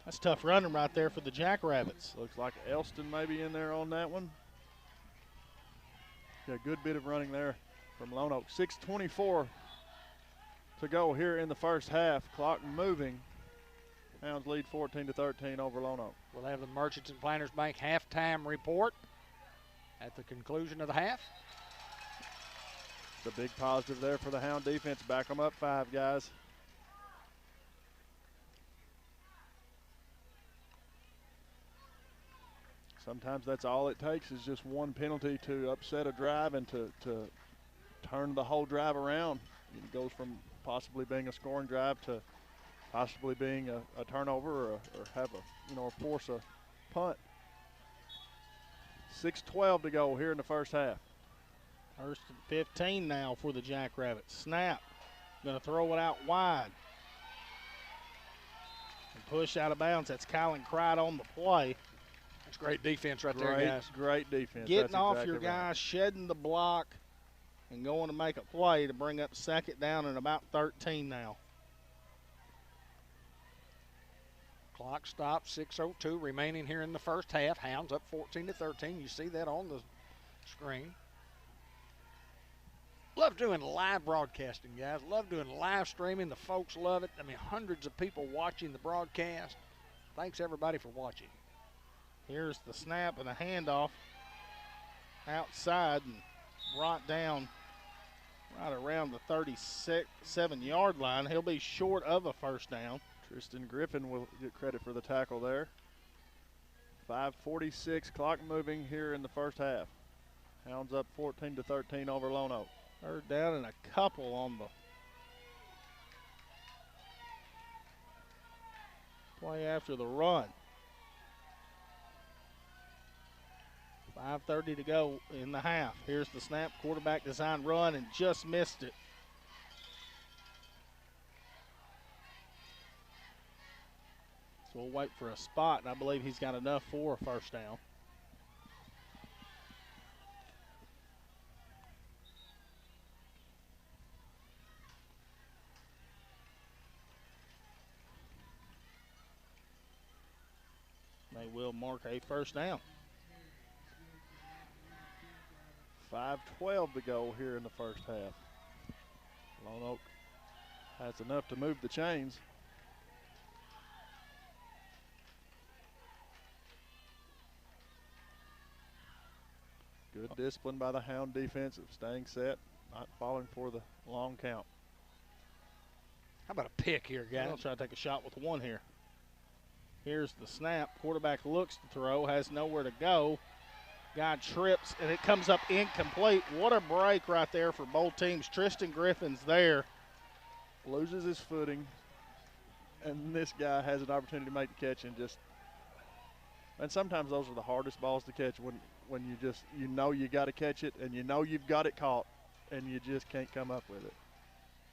That's tough running right there for the Jackrabbits. Looks like Elston maybe in there on that one. Yeah, a good bit of running there from Lonoke. 6:24 to go here in the first half. Clock moving. Hounds lead 14-13 over Lonoke. We'll have the Merchants and Planters Bank halftime report at the conclusion of the half. It's a big positive there for the Hound defense. Back them up 5, guys. Sometimes that's all it takes is just one penalty to upset a drive and to turn the whole drive around. It goes from possibly being a scoring drive to possibly being a turnover or have or force a punt. 6:12 to go here in the first half. 1st and 15 now for the Jackrabbits. Snap. Going to throw it out wide. And push out of bounds. That's Kylan Cried on the play. That's great defense right there, guys. Great defense. Getting That's off exactly your right. guy, shedding the block, and going to make a play to bring up 2nd down and about 13 now. Clock stops, 6:02 remaining here in the first half. Hounds up 14-13. You see that on the screen. Love doing live broadcasting, guys. Love doing live streaming. The folks love it. I mean, hundreds of people watching the broadcast. Thanks, everybody, for watching. Here's the snap and a handoff outside and brought down right around the 37-yard line. He'll be short of a 1st down. Tristan Griffin will get credit for the tackle there. 5:46, clock moving here in the first half. Hounds up 14-13 over Lonoke. 3rd down and a couple on the play after the run. 5:30 to go in the half. Here's the snap, quarterback design run, and just missed it. So we'll wait for a spot, and I believe he's got enough for a 1st down. They will mark a 1st down. 5:12 to go here in the first half. Lonoke has enough to move the chains. Good discipline by the Hound defense of staying set, not falling for the long count. How about a pick here, guys? I'll try to take a shot with one here. Here's the snap. Quarterback looks to throw, has nowhere to go. Guy trips, and it comes up incomplete. What a break right there for both teams. Tristan Griffin's there. Loses his footing, and this guy has an opportunity to make the catch and sometimes those are the hardest balls to catch when you know you got to catch it and you know you've got it caught and you just can't come up with it.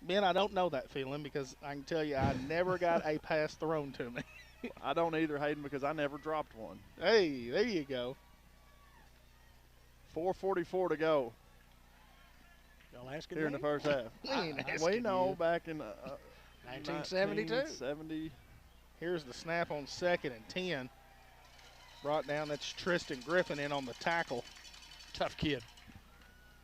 Ben, I don't know that feeling because I can tell you I never got a pass thrown to me. I don't either, Hayden, because I never dropped one. Hey, there you go. 4:44 to go Y'all asking here in me? the first half. We know back in 1972. 1970. Here's the snap on 2nd and 10. Brought down, that's Tristan Griffin in on the tackle. Tough kid.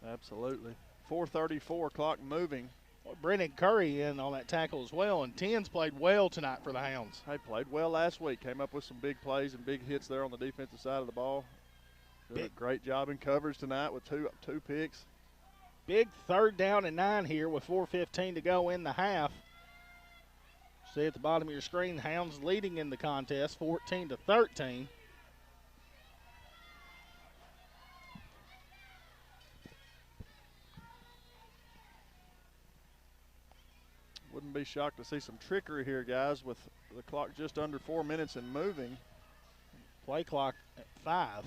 Absolutely. 4:34, clock moving. Well, Brennan Curry in on that tackle as well, and 10's played well tonight for the Hounds. Hey, played well last week. Came up with some big plays and big hits there on the defensive side of the ball. Did a great job in coverage tonight with two picks. Big 3rd down and 9 here with 4:15 to go in the half. See at the bottom of your screen, Hounds leading in the contest, 14-13. Wouldn't be shocked to see some trickery here, guys, with the clock just under 4 minutes and moving. Play clock at 5.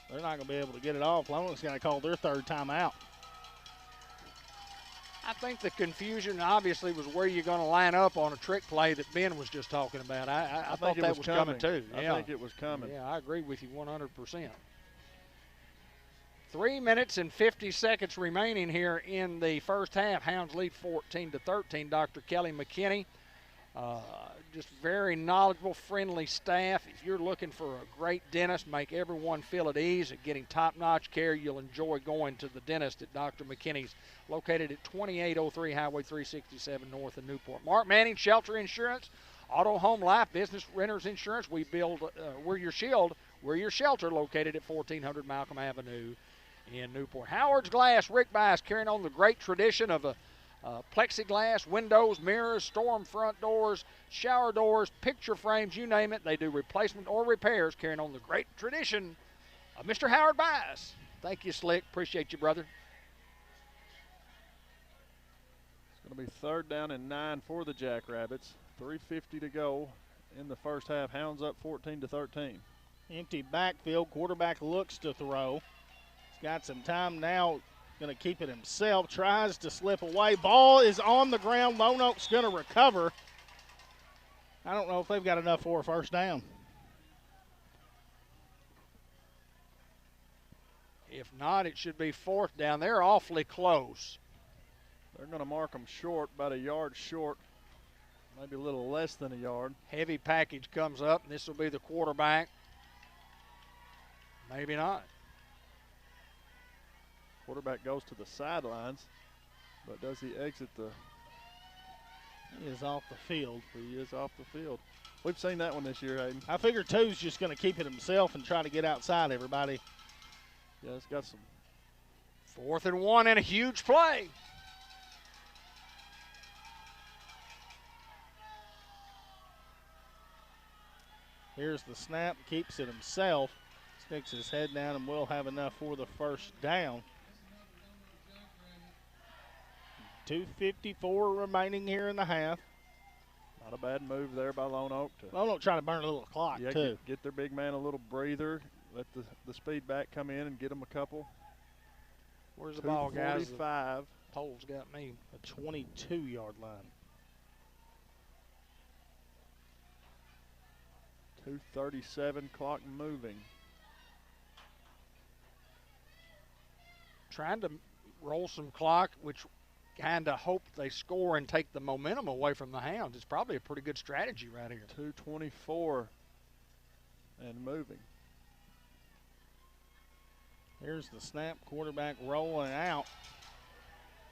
They're not going to be able to get it off. Lonoke's going to call their 3rd timeout. I think the confusion obviously was where you're going to line up on a trick play that Ben was just talking about. I thought that was coming too. I think it was coming. Yeah, I agree with you 100%. 3 minutes and 50 seconds remaining here in the first half. Hounds lead 14-13. Dr. Kelly McKinney, just very knowledgeable, friendly staff. If you're looking for a great dentist, make everyone feel at ease at getting top-notch care, you'll enjoy going to the dentist at Dr. McKinney's, located at 2803 Highway 367 north of Newport. Mark Manning, Shelter Insurance, Auto, Home, Life, Business, Renters Insurance. We're your shield. We're your shelter, located at 1400 Malcolm Avenue in Newport. Howard's Glass, Rick Bice, carrying on the great tradition of plexiglass, windows, mirrors, storm front doors, shower doors, picture frames, you name it. They do replacement or repairs, carrying on the great tradition of Mr. Howard Bice. Thank you, Slick. Appreciate you, brother. It's going to be 3rd down and 9 for the Jackrabbits. 3:50 to go in the first half. Hounds up 14-13. Empty backfield. Quarterback looks to throw. He's got some time now. Going to keep it himself. Tries to slip away. Ball is on the ground. Lonoke's going to recover. I don't know if they've got enough for a first down. If not, it should be 4th down. They're awfully close. They're going to mark them short, about a yard short, maybe a little less than a yard. Heavy package comes up, and this will be the quarterback. Maybe not. Quarterback goes to the sidelines, but does he exit the? He is off the field. He is off the field. We've seen that one this year, Hayden. I figure two's just going to keep it himself and try to get outside everybody. Yeah, it's got some. 4th and 1 and a huge play. Here's the snap, keeps it himself, sticks his head down, and will have enough for the first down. 2:54 remaining here in the half. Not a bad move there by Lonoke. Lonoke trying to burn a little clock, too. Get their big man a little breather, let the speed back come in and get them a couple. Where's the ball, guys? 2:45. Pole's got me. A 22-yard line. 2:37, clock moving. Trying to roll some clock, which kind of hope they score and take the momentum away from the Hounds. It's probably a pretty good strategy right here. 2:24 and moving. Here's the snap, quarterback rolling out.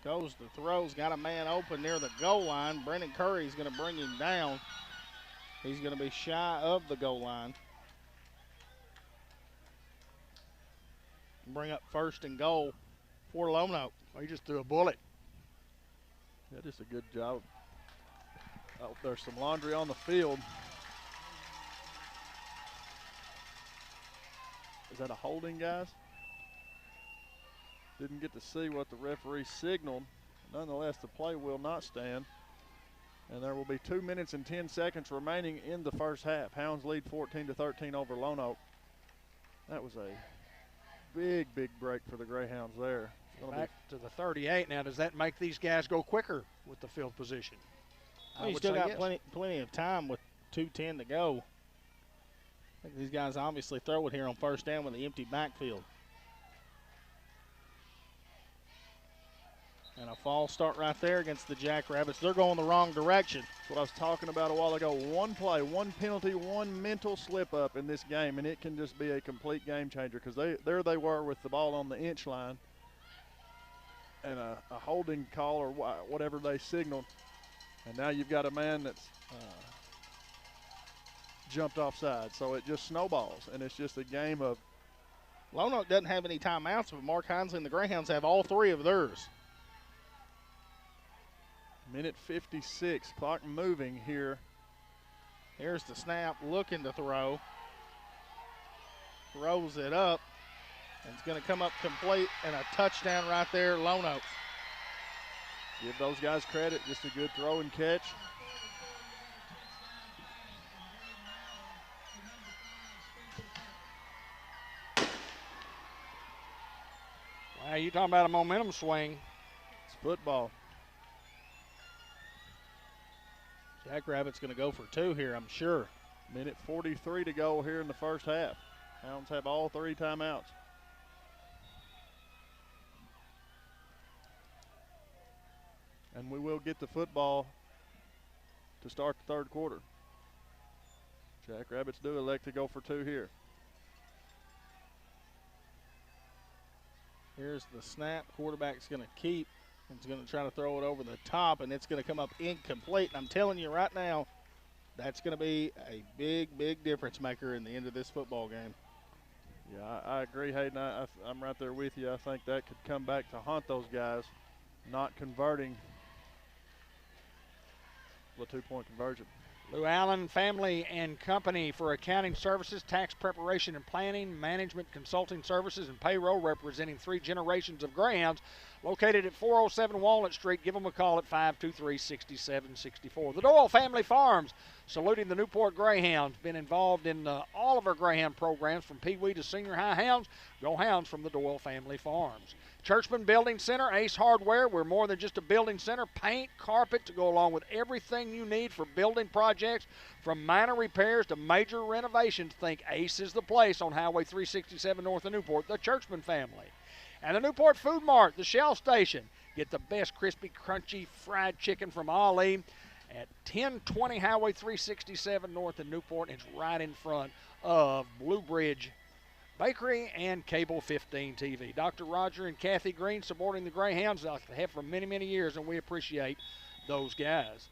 Goes to throws, got a man open near the goal line. Brendan Curry's going to bring him down. He's going to be shy of the goal line. Bring up 1st and goal for Lonoke. Well, he just threw a bullet. Yeah, just a good job. Oh, there's some laundry on the field. Is that a holding, guys? Didn't get to see what the referee signaled. Nonetheless, the play will not stand. And there will be 2 minutes and 10 seconds remaining in the first half. Hounds lead 14-13 over Lonoke. That was a big, big break for the Greyhounds there. Back to the 38 now. Does that make these guys go quicker with the field position? Well, you still got plenty of time with 2:10 to go. I think these guys obviously throw it here on first down with the empty backfield. And a false start right there against the Jackrabbits. They're going the wrong direction. That's what I was talking about a while ago. One play, one penalty, one mental slip up in this game, and it can just be a complete game changer because there they were with the ball on the inch line and a holding call or whatever they signaled. And now you've got a man that's jumped offside. So it just snowballs, and it's just a game of. Lonoke doesn't have any timeouts, but Mark Hinsley and the Greyhounds have all 3 of theirs. Minute 56, clock moving here. Here's the snap, looking to throw. Throws it up, and it's going to come up complete, and a touchdown right there, Lonoke. Give those guys credit, just a good throw and catch. Wow, you talking about a momentum swing. It's football. Jackrabbits going to go for 2 here, I'm sure. Minute 43 to go here in the first half. Hounds have all 3 timeouts. And we will get the football to start the third quarter. Jackrabbits do elect to go for 2 here. Here's the snap. Quarterback's going to keep. He's going to try to throw it over the top, and it's going to come up incomplete. And I'm telling you right now, that's going to be a big, big difference maker in the end of this football game. Yeah, I agree, Hayden. I'm right there with you. I think that could come back to haunt those guys, not converting the 2-point conversion. Lou Allen Family and Company for accounting services, tax preparation and planning, management, consulting services, and payroll, representing 3 generations of Greyhounds, located at 407 Walnut Street. Give them a call at 523-6764. The Doyle Family Farms, saluting the Newport Greyhounds. Been involved in all of our Greyhound programs from Pee Wee to Senior High Hounds. Go Hounds from the Doyle Family Farms. Churchman Building Center, Ace Hardware. We're more than just a building center. Paint, carpet to go along with everything you need for building projects. From minor repairs to major renovations, think Ace is the place on Highway 367 north of Newport. The Churchman family. And the Newport Food Mart, the Shell Station. Get the best crispy, crunchy fried chicken from Ali at 1020 Highway 367 north of Newport. It's right in front of Blue Bridge Bakery and Cable 15 TV. Dr. Roger and Kathy Green supporting the Greyhounds. They have for many, many years, and we appreciate those guys.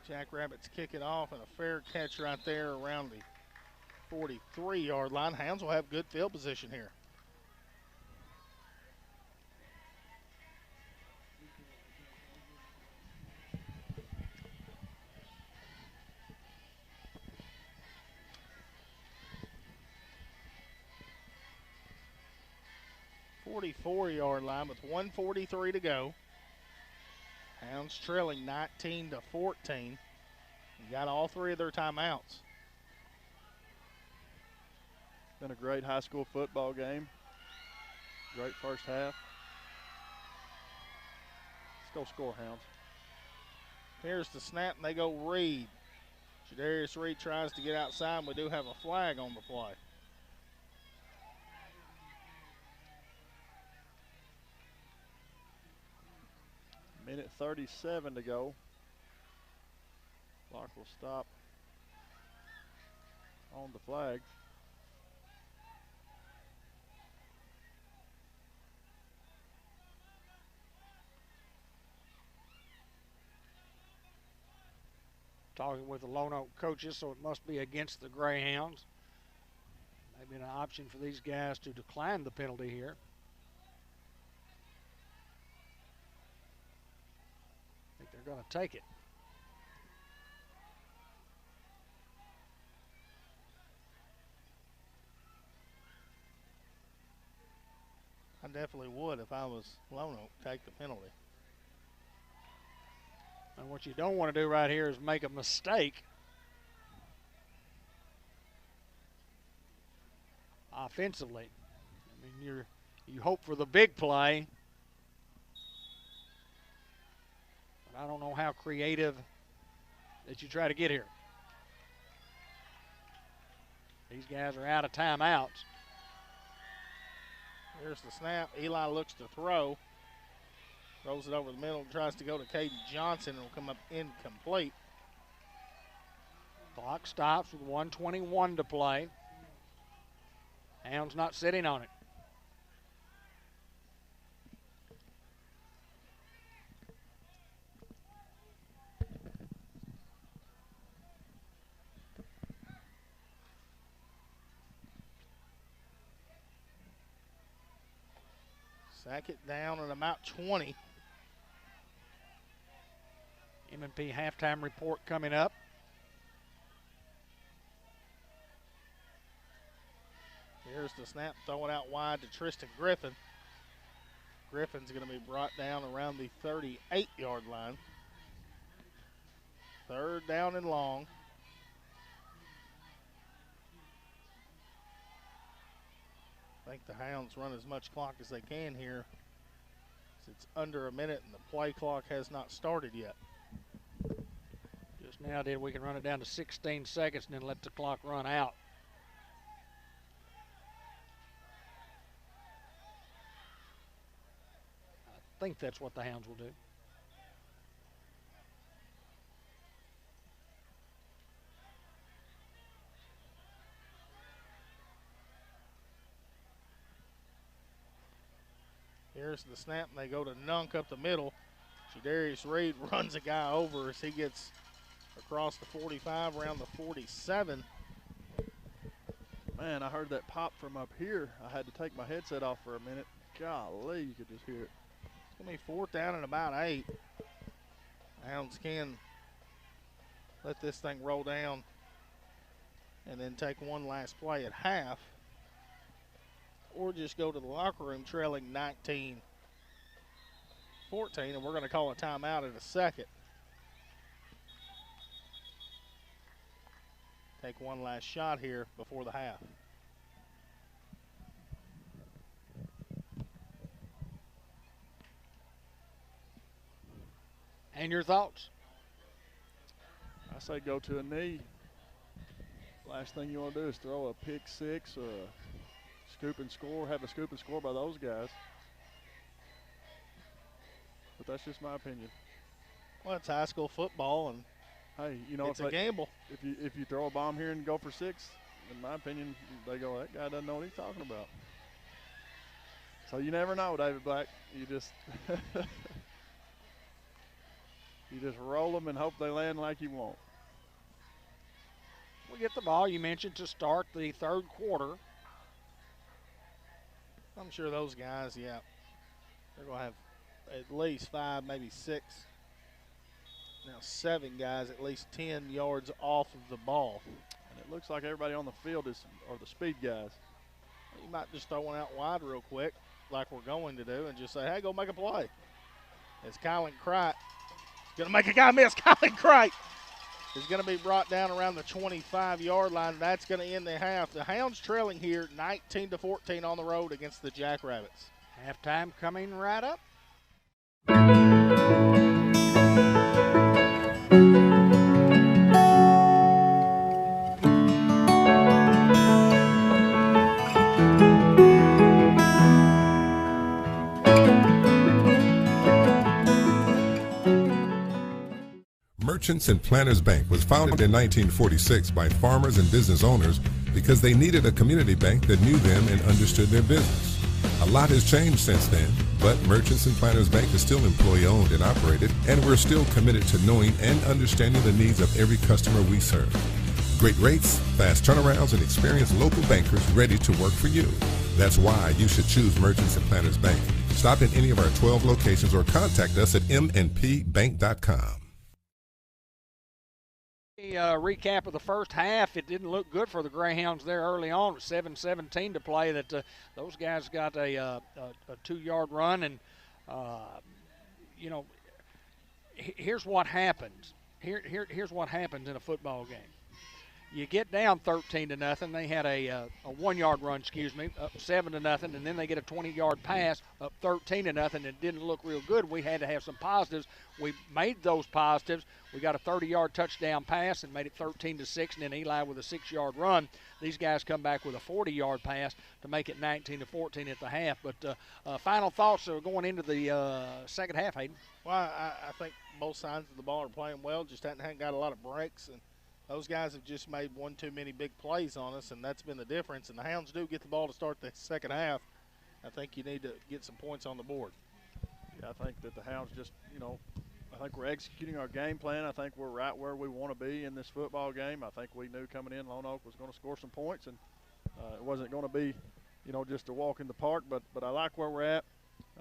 Jackrabbits kick it off, and a fair catch right there around the 43-yard line. Hounds will have good field position here. .44-yard line with 1:43 to go. Hounds trailing 19-14. You got all 3 of their timeouts. Been a great high school football game. Great first half. Let's go score, Hounds. Here's the snap, and they go Reed. Jadarius Reed tries to get outside, and we do have a flag on the play. Minute 37 to go. Clock will stop on the flag. Talking with the Lonoke coaches, so it must be against the Greyhounds. Maybe an option for these guys to decline the penalty here. I think they're going to take it. I definitely would if I was Lonoke, take the penalty. And what you don't want to do right here is make a mistake offensively. I mean, you hope for the big play, but I don't know how creative that you try to get here. These guys are out of timeouts. Here's the snap. Eli looks to throw. Throws it over the middle, tries to go to Caden Johnson, and will come up incomplete. Clock stops with 1:21 to play. Hounds not sitting on it. Sack it down at about 20. M&P halftime report coming up. Here's the snap, throw it out wide to Tristan Griffin. Griffin's going to be brought down around the 38-yard line. 3rd down and long. I think the Hounds run as much clock as they can here It's under a minute and the play clock has not started yet. Just now we can run it down to 16 seconds and then let the clock run out. I think that's what the Hounds will do. Here's the snap, and they go to Nunk up the middle. Jadarius Reed runs a guy over as he gets across the 45, around the 47. Man, I heard that pop from up here. I had to take my headset off for a minute. Golly, you could just hear it. It's going to be 4th down and about 8. Hounds can let this thing roll down and then take one last play at half, or just go to the locker room trailing 19-14, and we're going to call a timeout in a second. Take one last shot here before the half. And your thoughts? I say go to a knee. Last thing you want to do is throw a pick six or a scoop and score, have a scoop and score by those guys. But that's just my opinion. Well, it's high school football, and hey, you know, it's a gamble. If you throw a bomb here and go for 6, in my opinion, they go, that guy doesn't know what he's talking about. So you never know, David Black. You just you just roll them and hope they land like you want. We get the ball, you mentioned, to start the 3rd quarter. I'm sure those guys, yeah, they're going to have at least 5, maybe 6. Now 7 guys at least 10 yards off of the ball. And it looks like everybody on the field are the speed guys. You might just throw one out wide real quick, like we're going to do, and just say, hey, go make a play. As Kylan Cright is going to make a guy miss. Kylan Cright is going to be brought down around the 25-yard line. That's going to end the half. The Hounds trailing here 19-14 on the road against the Jackrabbits. Halftime coming right up. Merchants and Planters Bank was founded in 1946 by farmers and business owners because they needed a community bank that knew them and understood their business. A lot has changed since then, but Merchants and Planters Bank is still employee-owned and operated, and we're still committed to knowing and understanding the needs of every customer we serve. Great rates, fast turnarounds, and experienced local bankers ready to work for you. That's why you should choose Merchants and Planters Bank. Stop in any of our 12 locations or contact us at mnpbank.com. Recap of the first half. It didn't look good for the Greyhounds there early on with 7:17 to play. That those guys got a 2-yard run, and you know, here's what happens. Here's what happens in a football game. You get down 13-0. They had a 1-yard run, up 7-0, and then they get a 20-yard pass up 13-0. It didn't look real good. We had to have some positives. We made those positives. We got a 30-yard touchdown pass and made it 13-6, and then Eli with a 6-yard run. These guys come back with a 40-yard pass to make it 19-14 at the half. But final thoughts are going into the second half, Hayden. Well, I think both sides of the ball are playing well. Just hadn't got a lot of breaks, and those guys have just made one too many big plays on us, and that's been the difference. And the Hounds do get the ball to start the second half. I think you need to get some points on the board. Yeah, I think that the Hounds just, I think we're executing our game plan. I think we're right where we want to be in this football game. I think we knew coming in Lonoke was going to score some points, and it wasn't going to be, just a walk in the park. But I like where we're at.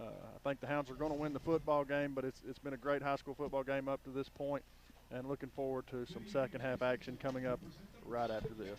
I think the Hounds are going to win the football game, but it's been a great high school football game up to this point. And looking forward to some second half action coming up right after this.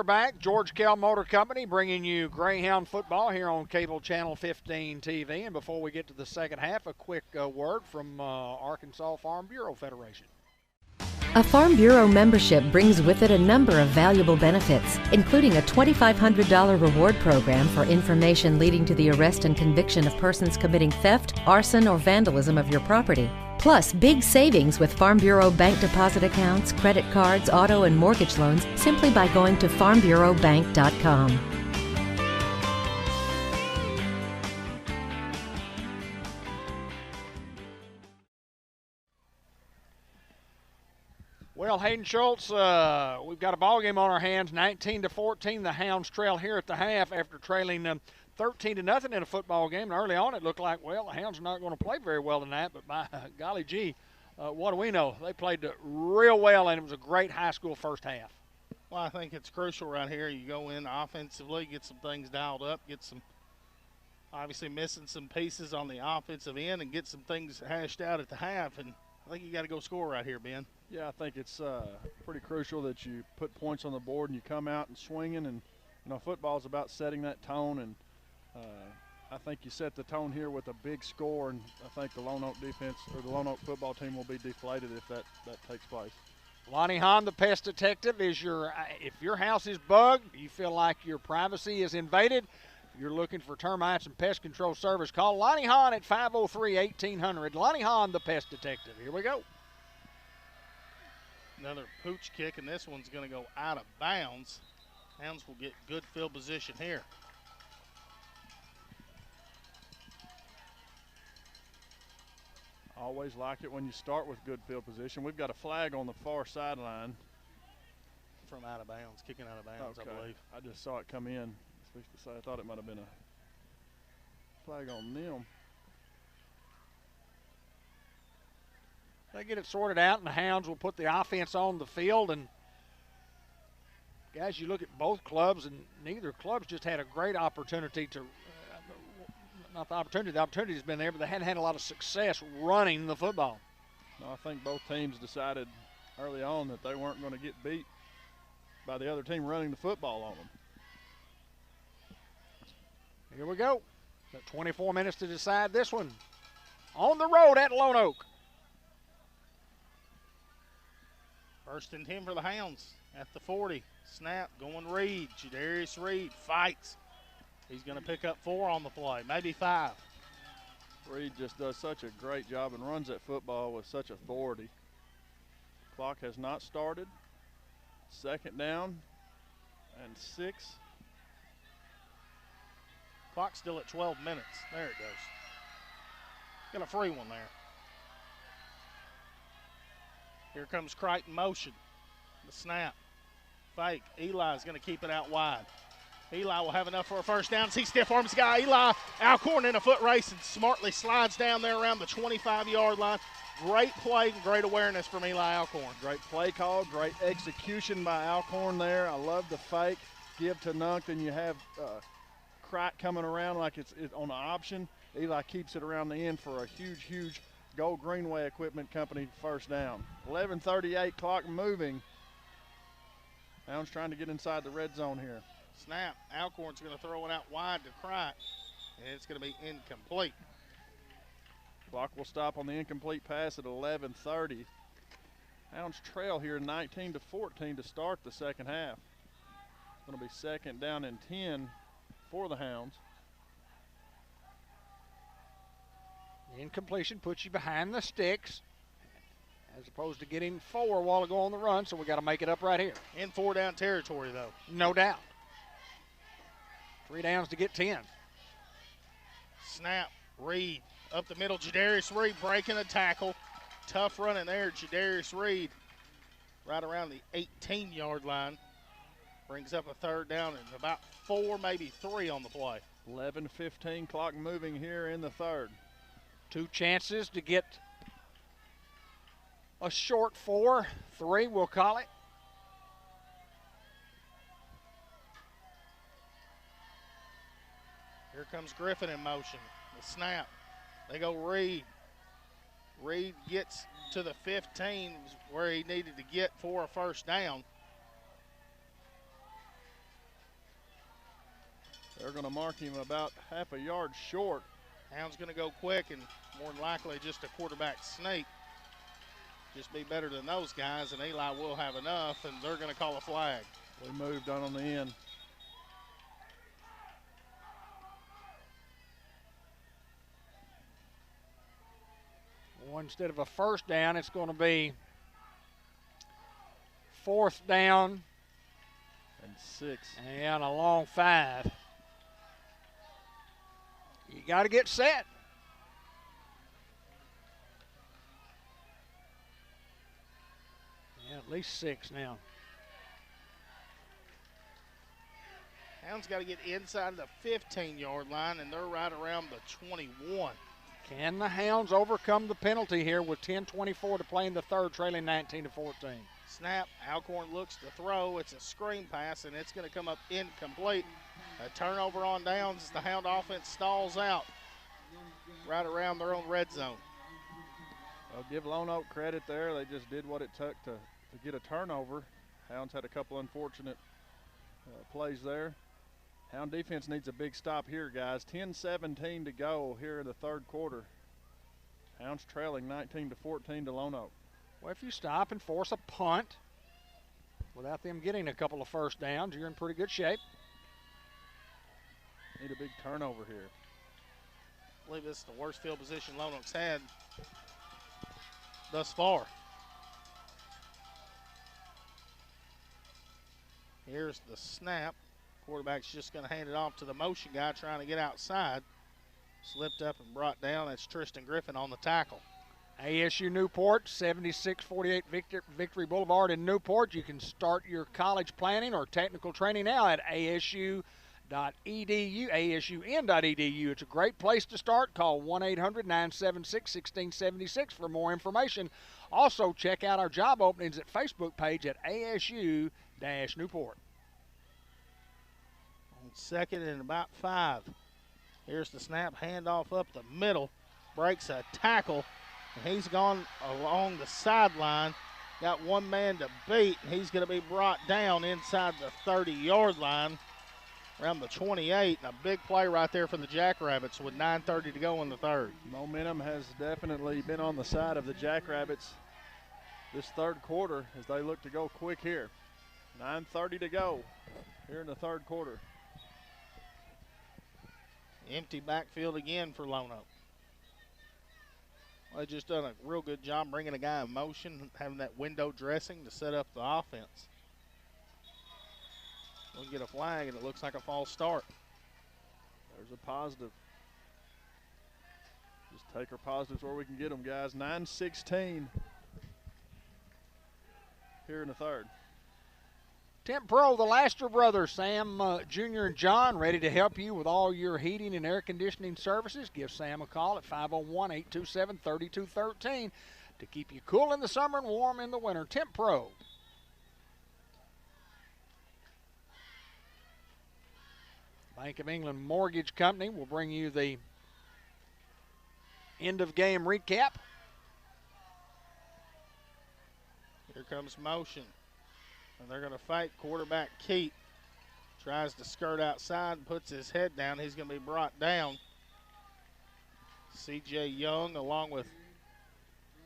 back. George Kell Motor Company bringing you Greyhound football here on Cable Channel 15 TV. And before we get to the second half, a quick word from Arkansas Farm Bureau Federation. A Farm Bureau membership brings with it a number of valuable benefits, including a $2,500 reward program for information leading to the arrest and conviction of persons committing theft, arson, or vandalism of your property. Plus, big savings with Farm Bureau bank deposit accounts, credit cards, auto, and mortgage loans simply by going to farmbureaubank.com. Well, Hayden Schultz, we've got a ball game on our hands, 19-14. The Hounds trail here at the half after trailing 13-0 in a football game. And early on, it looked like, well, the Hounds are not going to play very well tonight. But by golly gee, what do we know? They played real well, and it was a great high school first half. Well, I think it's crucial right here. You go in offensively, get some things dialed up, get some obviously missing some pieces on the offensive end, and get some things hashed out at the half. And I think you got to go score right here, Ben. Yeah, I think it's pretty crucial that you put points on the board and you come out and swinging. And, you know, football is about setting that tone. And I think you set the tone here with a big score. And I think the Lonoke defense or the Lonoke football team will be deflated if that takes place. Lonnie Hahn, the pest detective, is if your house is bugged, you feel like your privacy is invaded, you're looking for termites and pest control service, call Lonnie Hahn at 503-1800. Lonnie Hahn, the pest detective. Here we go. Another pooch kick, and this one's going to go out of bounds. Hounds will get good field position here. Always like it when you start with good field position. We've got a flag on the far sideline. From out of bounds, kicking out of bounds, okay. I believe. I just saw it come in. I thought it might have been a flag on them. They get it sorted out, and the Hounds will put the offense on the field. And, guys, you look at both clubs, and neither club's just had a great opportunity to not the opportunity's been there, but they hadn't had a lot of success running the football. No, I think both teams decided early on that they weren't going to get beat by the other team running the football on them. Here we go. Got 24 minutes to decide this one. On the road at Lonoke. First and 10 for the Hounds at the 40. Snap, going Reed. Jadarius Reed fights. He's going to pick up 4 on the play, maybe 5. Reed just does such a great job and runs that football with such authority. Clock has not started. Second down and 6. Clock's still at 12 minutes. There it goes. Got a free one there. Here comes Crichton motion. The snap. Fake. Eli's going to keep it out wide. Eli will have enough for a first down. He stiff arms the guy. Eli Alcorn in a foot race and smartly slides down there around the 25-yard line. Great play and great awareness from Eli Alcorn. Great play call, great execution by Alcorn there. I love the fake. Give to Nunk, then you have Crichton coming around like it's on an option. Eli keeps it around the end for a huge Gold Greenway Equipment Company first down. 11:38, clock moving. Hounds trying to get inside the red zone here. Snap. Alcorn's going to throw it out wide to Crichton, and it's going to be incomplete. Clock will stop on the incomplete pass at 11:30. Hounds trail here 19-14 to start the second half. It's going to be second down and 10 for the Hounds. Incompletion puts you behind the sticks as opposed to getting 4 a while ago on the run, so we got to make it up right here. In 4-down territory, though. No doubt. 3 downs to get 10. Snap. Reed up the middle. Jadarius Reed breaking a tackle. Tough running there. Jadarius Reed right around the 18-yard line. Brings up a third down and about 4, maybe 3 on the play. 11:15, clock moving here in the third. 2 chances to get a short 4, 3 we'll call it. Here comes Griffin in motion. The snap. They go Reed. Reed gets to the 15 where he needed to get for a first down. They're going to mark him about half a yard short. Hound's going to go quick and more than likely just a quarterback sneak. Just be better than those guys, and Eli will have enough, and they're going to call a flag. We moved on the end. Well, instead of a first down, it's going to be 4th down and 6. And a long 5. You got to get set. Yeah, at least 6 now. Hounds got to get inside the 15-yard line, and they're right around the 21. Can the Hounds overcome the penalty here with 10:24 to play in the third, trailing 19-14? Snap. Alcorn looks to throw. It's a screen pass, and it's going to come up incomplete. A turnover on downs as the Hound offense stalls out right around their own red zone. I'll give Lonoke credit there. They just did what it took to get a turnover. Hounds had a couple unfortunate plays there. Hound defense needs a big stop here, guys. 10:17 to go here in the third quarter. Hounds trailing 19-14 to Lonoke. Well, if you stop and force a punt without them getting a couple of first downs, you're in pretty good shape. Need a big turnover here. I believe this is the worst field position Lonoke's had thus far. Here's the snap. Quarterback's just going to hand it off to the motion guy trying to get outside. Slipped up and brought down. That's Tristan Griffin on the tackle. ASU Newport, 7648 Victory Boulevard in Newport. You can start your college planning or technical training now at asu.edu, asun.edu. It's a great place to start. Call 1-800-976-1676 for more information. Also, check out our job openings at Facebook page at ASU-Newport. On 2nd and about 5. Here's the snap, handoff up the middle. Breaks a tackle, and he's gone along the sideline. Got one man to beat, and he's going to be brought down inside the 30-yard line around the 28. And a big play right there for the Jackrabbits with 9:30 to go in the third. Momentum has definitely been on the side of the Jackrabbits this third quarter as they look to go quick here. 9:30 to go here in the third quarter. Empty backfield again for Lonoke. Well, they just done a real good job bringing a guy in motion, having that window dressing to set up the offense. We'll get a flag, and it looks like a false start. There's a positive. Just take our positives where we can get them, guys. 9:16 here in the third. Temp Pro, the Laster brothers, Sam Jr. and John, ready to help you with all your heating and air conditioning services. Give Sam a call at 501-827-3213 to keep you cool in the summer and warm in the winter. Temp Pro. Bank of England Mortgage Company will bring you the end-of-game recap. Here comes motion. And they're going to fight quarterback Keat. Tries to skirt outside and puts his head down. He's going to be brought down. C.J. Young along with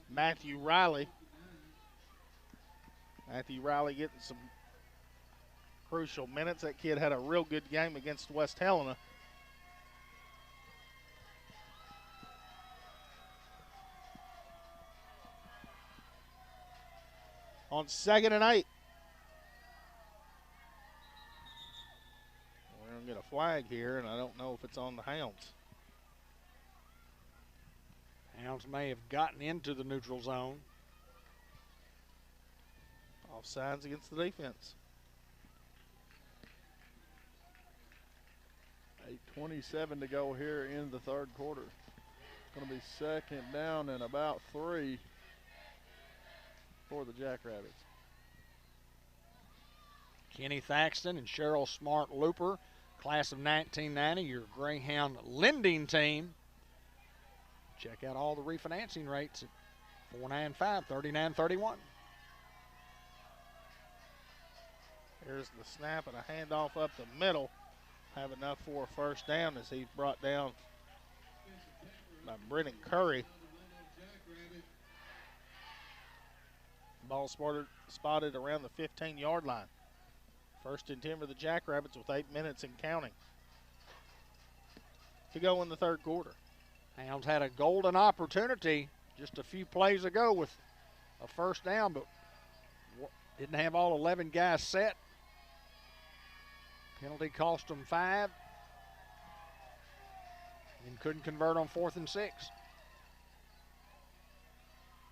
Matthew Riley. Matthew Riley getting some crucial minutes. That kid had a real good game against West Helena. On 2nd and 8. We're going to get a flag here, and I don't know if it's on the Hounds. Hounds may have gotten into the neutral zone. Offsides against the defense. 8:27 to go here in the third quarter. It's going to be 2nd down and about 3 for the Jackrabbits. Kenny Thaxton and Cheryl Smart Looper, class of 1990, your Greyhound lending team. Check out all the refinancing rates at 495-3931. Here's the snap and a handoff up the middle. have enough for a first down as he's brought down by Brennan Curry. Ball spotted around the 15-yard line. 1st and 10 for the Jackrabbits with 8 minutes and counting to go in the third quarter. Hounds had a golden opportunity just a few plays ago with a first down, but didn't have all 11 guys set. Penalty cost them 5 and couldn't convert on 4th and 6.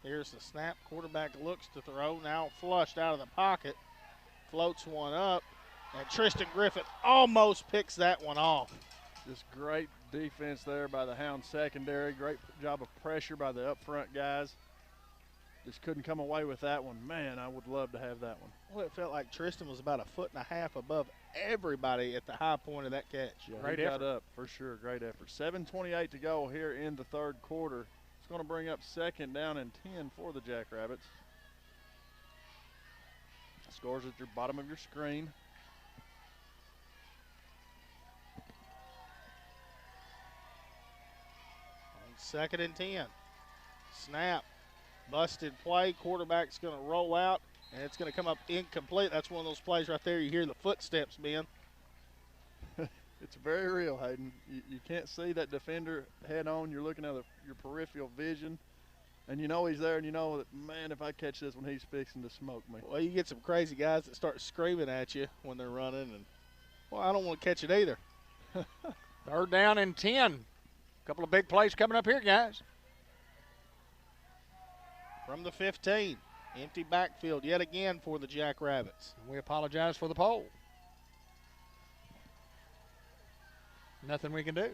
Here's the snap. Quarterback looks to throw. Now flushed out of the pocket. Floats one up. And Tristan Griffin almost picks that one off. Just great defense there by the Hound secondary. Great job of pressure by the up front guys. Just couldn't come away with that one. Man, I would love to have that one. Well, it felt like Tristan was about 1.5 feet above everybody at the high point of that catch. Yeah, great he effort. got up for sure. Great effort. 7:28 to go here in the third quarter. It's going to bring up 2nd down and 10 for the Jackrabbits. Scores at your bottom of your screen. On 2nd and 10. Snap. Busted play. Quarterback's going to roll out, and it's going to come up incomplete. That's one of those plays right there. You hear the footsteps, Ben. It's very real, Hayden. You can't see that defender head on. You're looking at your peripheral vision, and you know he's there, and you know that, man, if I catch this one, he's fixing to smoke me. Well, you get some crazy guys that start screaming at you when they're running, and, well, I don't want to catch it either. 3rd down and 10. A couple of big plays coming up here, guys. From the 15. Empty backfield yet again for the Jackrabbits. We apologize for the poll. Nothing we can do.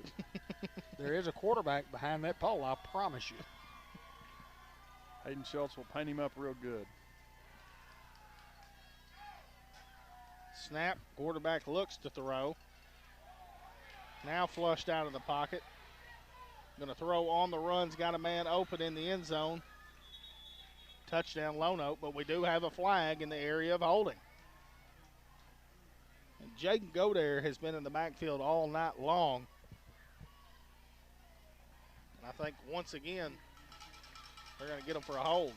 There is a quarterback behind that pole, I promise you. Hayden Schultz will paint him up real good. Snap. Quarterback looks to throw. Now flushed out of the pocket. Going to throw on the runs. Got a man open in the end zone. Touchdown Lonoke, but we do have a flag in the area of holding. And Jaden Godare has been in the backfield all night long. And I think once again, they're going to get him for a hold.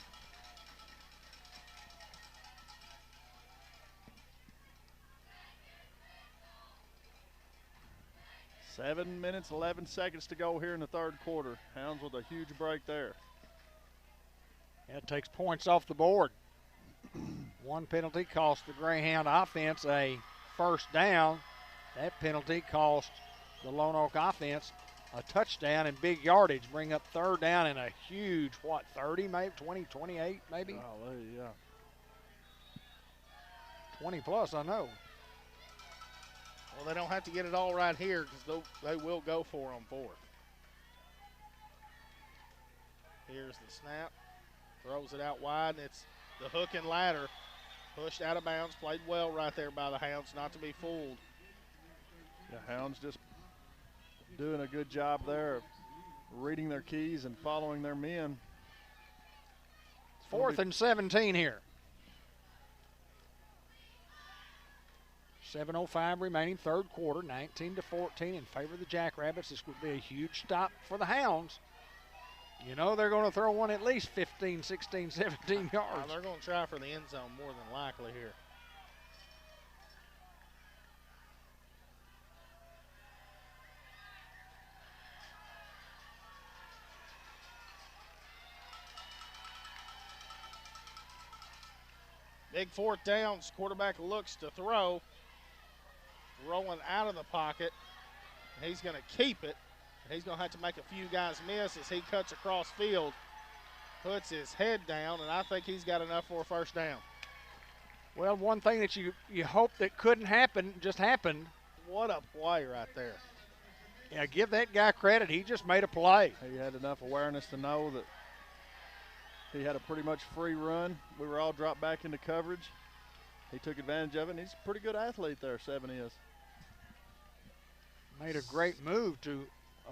Seven minutes, 11 seconds to go here in the third quarter. Hounds with a huge break there. That takes points off the board. One penalty cost the Greyhound offense a first down. That penalty cost the Lonoke offense a touchdown and big yardage. Bring up 3rd down and a huge, 30 maybe, 20, 28 maybe? Golly, yeah. 20 plus, I know. Well, they don't have to get it all right here because they will go for on 4th. Here's the snap. Throws it out wide, and it's the hook and ladder. Pushed out of bounds. Played well right there by the Hounds, not to be fooled. The Hounds just doing a good job there of reading their keys and following their men. 4th and 17 here. 7:05 remaining, third quarter, 19-14 in favor of the Jackrabbits. This would be a huge stop for the Hounds. You know they're going to throw one at least 15, 16, 17 yards. They're going to try for the end zone more than likely here. Big 4th downs. Quarterback looks to throw. Rolling out of the pocket. He's going to keep it. He's going to have to make a few guys miss as he cuts across field, puts his head down, and I think he's got enough for a first down. Well, one thing that you hope that couldn't happen just happened. What a play right there. Yeah, give that guy credit. He just made a play. He had enough awareness to know that he had a pretty much free run. We were all dropped back into coverage. He took advantage of it, and he's a pretty good athlete there, 7 is. Made a great move to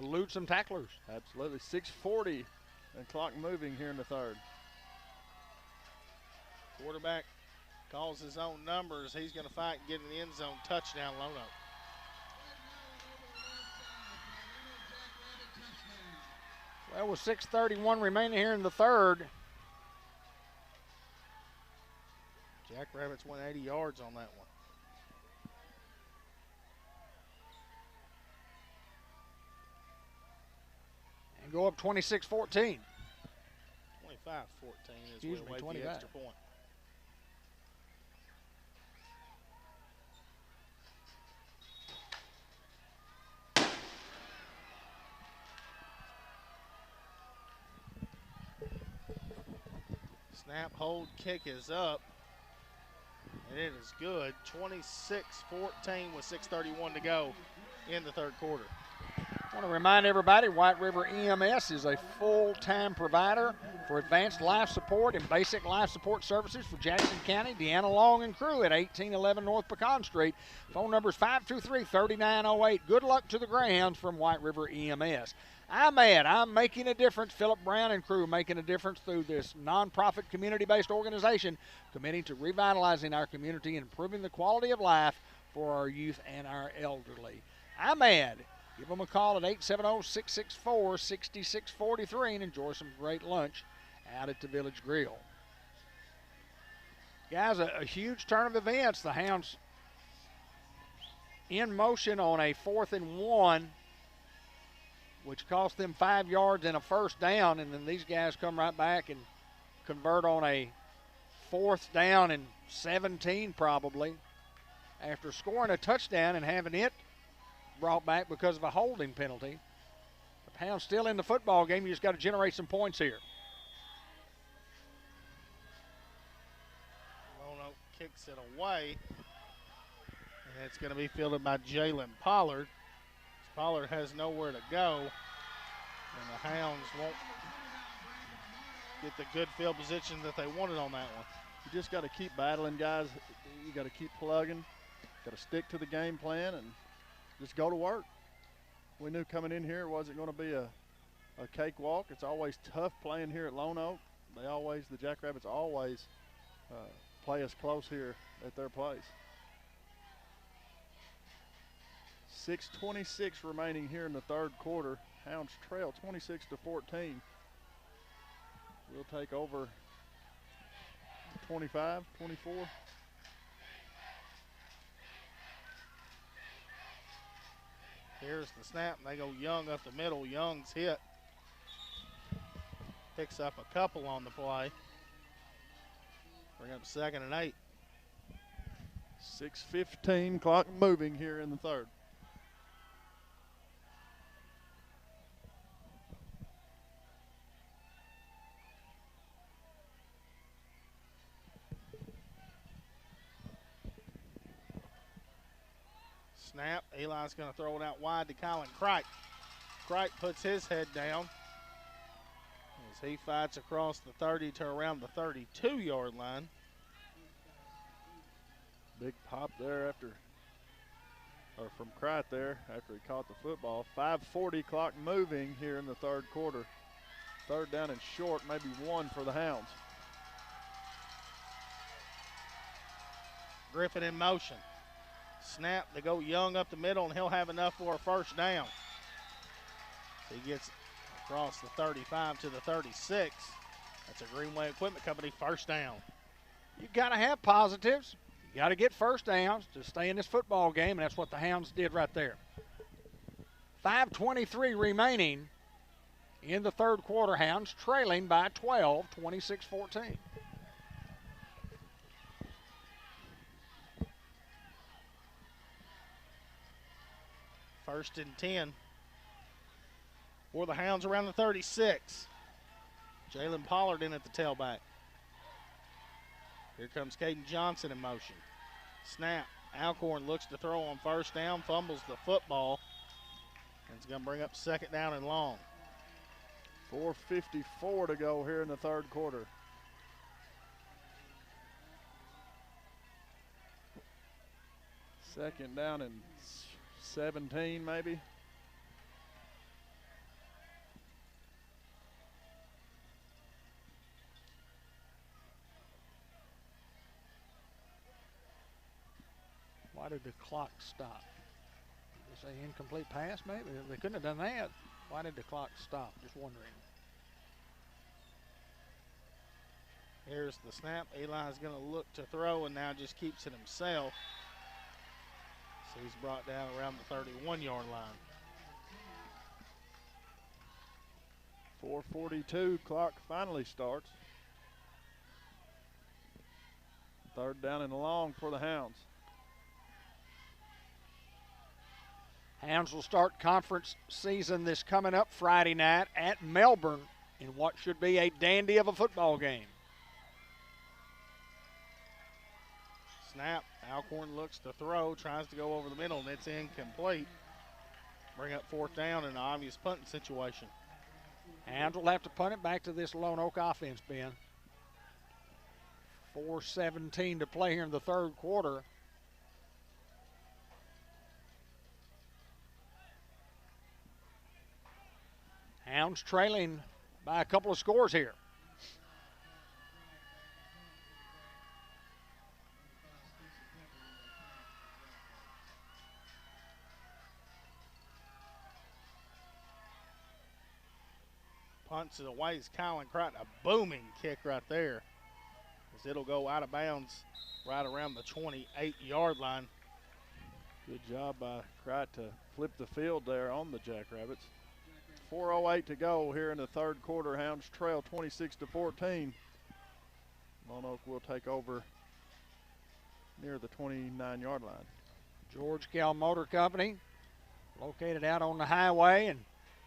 elude some tacklers. Absolutely. 6:40 and clock moving here in the third. Quarterback calls his own numbers. He's going to fight and get in the end zone. Touchdown, Lonoke. Well, with 6:31 remaining here in the third. Jackrabbits went 80 yards on that one. And go up 26-14. 25-14 is Excuse where me, away 25. the extra point. Snap, hold, kick is up. And it is good. 26-14 with 6:31 to go in the third quarter. I want to remind everybody, White River EMS is a full-time provider for advanced life support and basic life support services for Jackson County. Deanna Long and crew at 1811 North Pecan Street. Phone number is 523-3908. Good luck to the Greyhounds from White River EMS. I'm Ed. I'm making a difference. Philip Brown and crew making a difference through this nonprofit community-based organization committing to revitalizing our community and improving the quality of life for our youth and our elderly. I'm Ed. Give them a call at 870-664-6643 and enjoy some great lunch out at the Village Grill. Guys, a huge turn of events. The Hounds in motion on a 4th and 1, which cost them 5 yards and a first down, and then these guys come right back and convert on a 4th down and 17 probably after scoring a touchdown and having it brought back because of a holding penalty. The Hounds still in the football game. You just got to generate some points here. Lonoke kicks it away. And it's going to be fielded by Jalen Pollard. Pollard has nowhere to go. And the Hounds won't get the good field position that they wanted on that one. You just got to keep battling, guys. You got to keep plugging. Got to stick to the game plan and just go to work. We knew coming in here it wasn't going to be a cakewalk. It's always tough playing here at Lonoke. The Jackrabbits always play us close here at their place. 6:26 remaining here in the third quarter. Hounds trail 26-14. We'll take over 25, 24. Here's the snap, and they go Young up the middle. Young's hit. Picks up a couple on the play. Bring up 2nd and 8. 6:15, clock moving here in the third. Snap. Eli's going to throw it out wide to Colin Crike. Crike puts his head down as he fights across the 30 to around the 32-yard line. Big pop there from Crite there after he caught the football. 5:40, clock moving here in the third quarter. 3rd down and short, maybe 1 for the Hounds. Griffin in motion. Snap, they go Young up the middle, and he'll have enough for a first down. He gets across the 35 to the 36. That's a Greenway Equipment Company first down. You got to have positives. You got to get first downs to stay in this football game, and that's what the Hounds did right there. 5:23 remaining in the third quarter. Hounds trailing by 12, 26-14. First and 10 for the Hounds around the 36. Jalen Pollard in at the tailback. Here comes Caden Johnson in motion. Snap. Alcorn looks to throw on first down, fumbles the football, and it's going to bring up 2nd down and long. 4:54 to go here in the third quarter. Second down and 17 maybe. Why did the clock stop? Did they say incomplete pass maybe? They couldn't have done that. Why did the clock stop? Just wondering. Here's the snap. Eli's going to look to throw and now just keeps it himself. So he's brought down around the 31-yard line. 4:42, clock finally starts. 3rd down and long for the Hounds. Hounds will start conference season this coming up Friday night at Melbourne in what should be a dandy of a football game. Snap. Alcorn looks to throw, tries to go over the middle, and it's incomplete. Bring up 4th down in an obvious punting situation. Hounds will have to punt it back to this Lonoke offense, Ben. 4:17 to play here in the 3rd quarter. Hounds trailing by a couple of scores here. Punts it away is Kylan Crichton. A booming kick right there, as it'll go out of bounds right around the 28-yard line. Good job by Crichton to flip the field there on the Jackrabbits. 4:08 to go here in the 3rd quarter. Hounds trail 26-14. Lonoke will take over near the 29-yard line. George Kell Motor Company, located out on the highway, and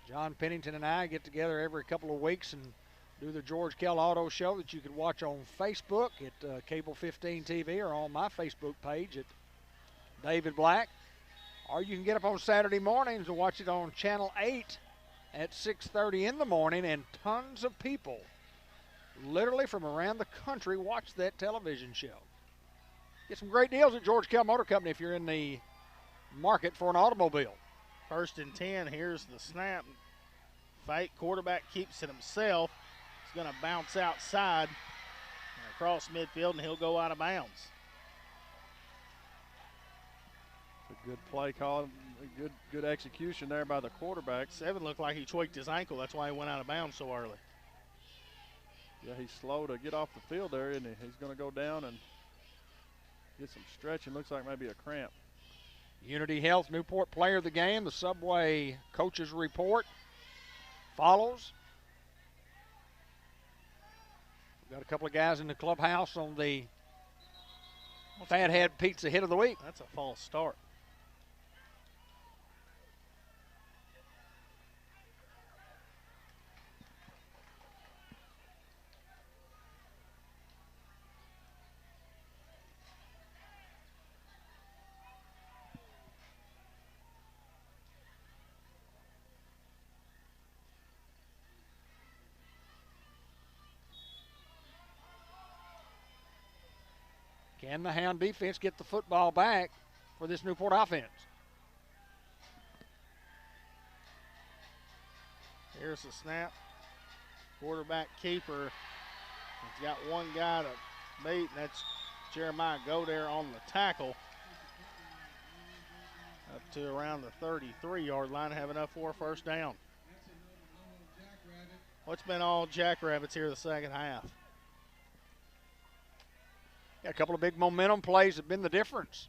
John Pennington and I get together every couple of weeks and do the George Kell Auto Show that you can watch on Facebook at Cable 15 TV or on my Facebook page at David Black. Or you can get up on Saturday mornings and watch it on Channel 8 at 6:30 in the morning, and tons of people literally from around the country watch that television show. Get some great deals at George Kell Motor Company if you're in the market for an automobile. 1st and 10. Here's the snap. Fake. Quarterback keeps it himself. He's going to bounce outside and across midfield, and he'll go out of bounds. It's a good play call. Good execution there by the quarterback. 7 looked like he tweaked his ankle. That's why he went out of bounds so early. Yeah, he's slow to get off the field there, and he's going to go down and get some stretching. Looks like maybe a cramp. Unity Health Newport player of the game. The Subway coaches report follows. We've got a couple of guys in the clubhouse on the Fathead Pizza Hit of the Week. That's a false start. Can the Hound defense get the football back for this Newport offense? Here's the snap. Quarterback keeper. He's got one guy to beat, and that's Jeremiah Godare on the tackle. Up to around the 33-yard line, have enough for a 1st down. What's been all Jackrabbits here the 2nd half? Got a couple of big momentum plays have been the difference.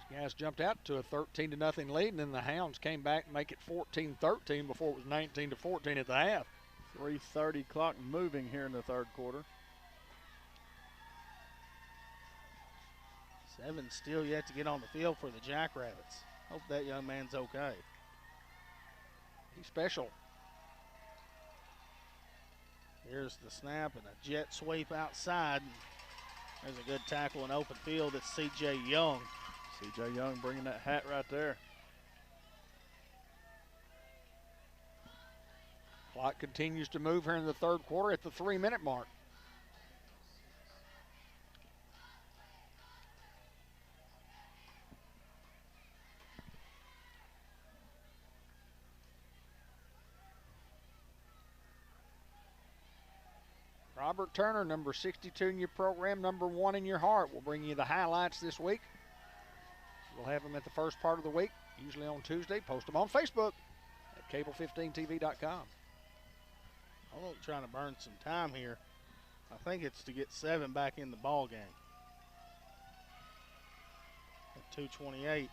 These guys jumped out to a 13-0 lead, and then the Hounds came back and make it 14-13 before it was 19-14 at the half. 3:30 clock moving here in the 3rd quarter. 7 still yet to get on the field for the Jackrabbits. Hope that young man's okay. He's special. Here's the snap and a jet sweep outside. There's a good tackle in open field. It's C.J. Young. C.J. Young bringing that hat right there. Clock continues to move here in the 3rd quarter at the 3-minute mark. Robert Turner, number 62 in your program, number 1 in your heart, will bring you the highlights this week. We'll have them at the first part of the week, usually on Tuesday. Post them on Facebook at cable15tv.com. I'm trying to burn some time here. I think it's to get 7 back in the ball game. At 2:28.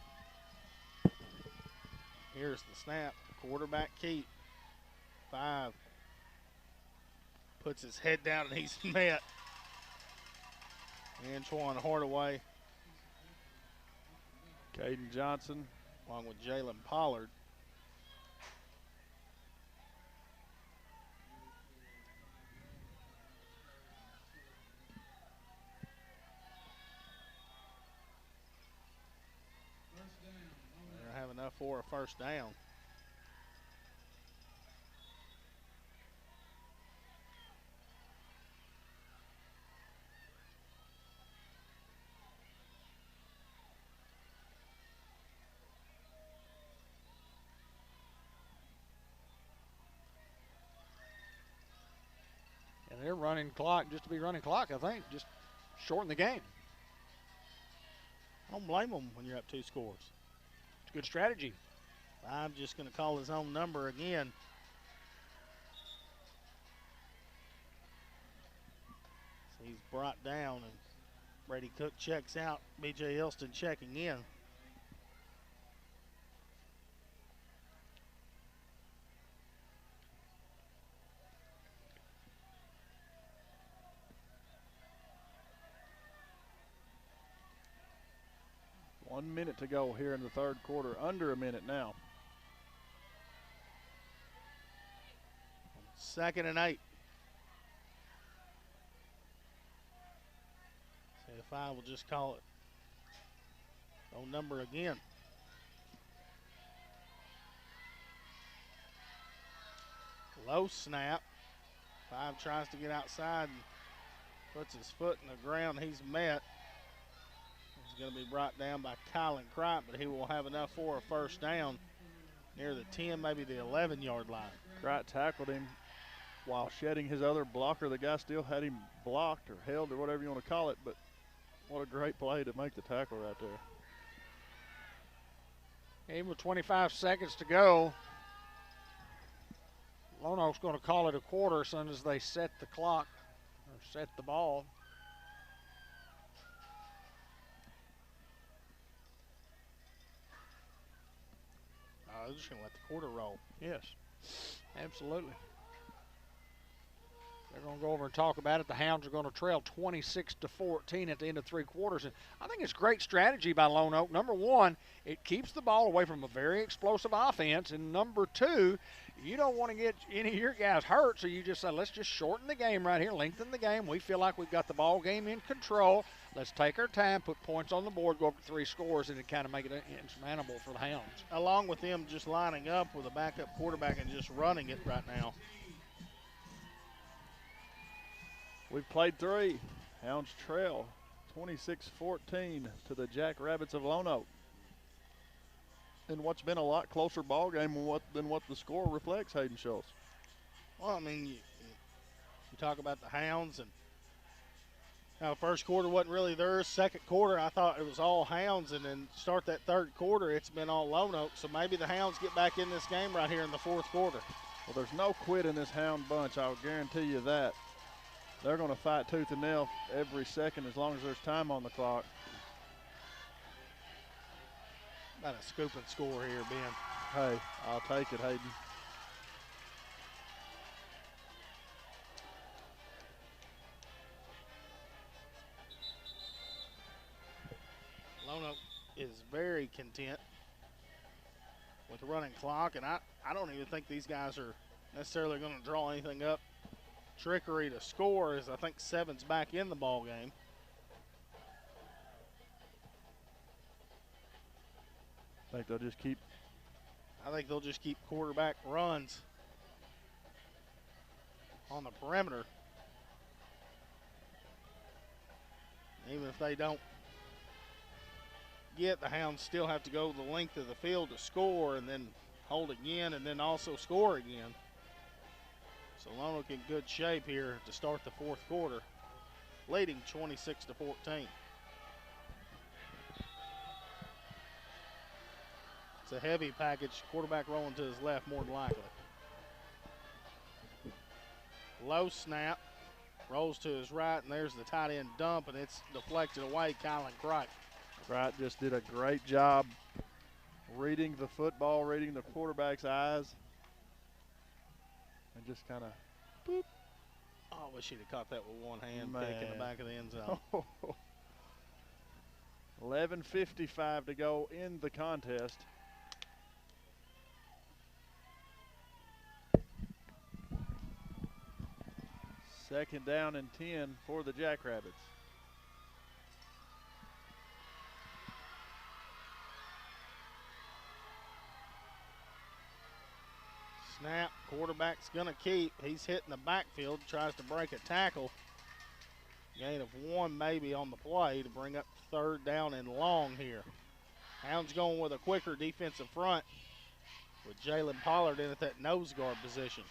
Here's the snap. Quarterback keep. 5. Puts his head down and he's met. Antoine Hardaway. Caden Johnson. Along with Jalen Pollard. They'll have enough for a first down. And they're running clock just to be running clock, I think. Just shorten the game. I don't blame them when you're up 2 scores. It's a good strategy. I'm just going to call his own number again. So he's brought down, and Brady Cook checks out. B.J. Elston checking in. One minute to go here in the third quarter. Under a minute now. 2nd and 8. So if I will just call it own number again. Low snap. 5 tries to get outside and puts his foot in the ground. He's met. He's going to be brought down by Kylan Cripe, but he will have enough for a first down near the 10, maybe the 11-yard line. Cripe tackled him while shedding his other blocker. The guy still had him blocked or held or whatever you want to call it, but what a great play to make the tackle right there. Even with 25 seconds to go, Lonoke's going to call it a quarter as soon as they set the clock or set the ball. They're just going to let the quarter roll. Yes, absolutely. They're going to go over and talk about it. The Hounds are going to trail 26-14 at the end of 3 quarters. And I think it's great strategy by Lonoke. Number 1, it keeps the ball away from a very explosive offense. And number 2, you don't want to get any of your guys hurt, so you just say, let's just shorten the game right here, lengthen the game. We feel like we've got the ball game in control. Let's take our time, put points on the board, go up to 3 scores, and it kind of make it insurmountable for the Hounds. Along with them just lining up with a backup quarterback and just running it right now. We've played 3. Hounds trail 26-14 to the Jackrabbits of Lonoke. In what's been a lot closer ball game than what the score reflects, Hayden Schultz. Well, I mean, you talk about the Hounds, and now first quarter wasn't really theirs. Second quarter, I thought it was all Hounds, and then start that third quarter, it's been all Lonoke. So maybe the Hounds get back in this game right here in the 4th quarter. Well, there's no quit in this Hound bunch, I'll guarantee you that. They're going to fight tooth and nail every second as long as there's time on the clock. About a scoop and score here, Ben. Hey, I'll take it, Hayden. Lonoke is very content with the running clock, and I don't even think these guys are necessarily going to draw anything up. Trickery to score is, I think, 7's back in the ball game. I think they'll just keep Quarterback runs on the perimeter. Even if they don't get, the Hounds still have to go the length of the field to score and then hold again and then also score again. So Lonoke in good shape here to start the fourth quarter, leading 26-14. It's a heavy package. Quarterback rolling to his left more than likely. Low snap. Rolls to his right, and there's the tight end dump, and it's deflected away. Kylan Crichton. Wright just did a great job reading the football, reading the quarterback's eyes, and just kind of boop. Oh, I wish he'd have caught that with one hand, pick in the back of the end zone. 11:55 to go in the contest. Second down and 10 for the Jackrabbits. Snap, quarterback's gonna keep. He's hitting the backfield, tries to break a tackle. Gain of one maybe on the play to bring up third down and long here. Hounds going with a quicker defensive front with Jalen Pollard in at that nose guard position.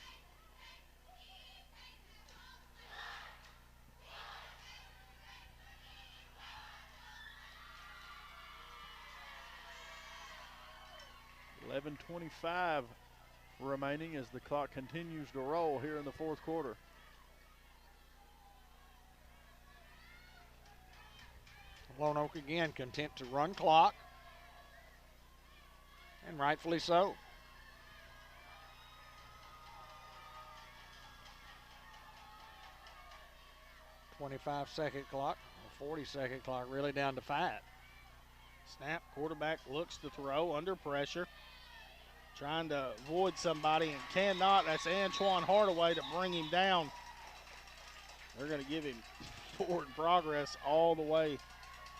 .25 remaining as the clock continues to roll here in the fourth quarter. Lonoke again content to run clock, and rightfully so. .25-second clock, 40-second clock, really down to 5. Snap, quarterback looks to throw under pressure. Trying to avoid somebody and cannot. That's Antoine Hardaway to bring him down. They're going to give him forward progress all the way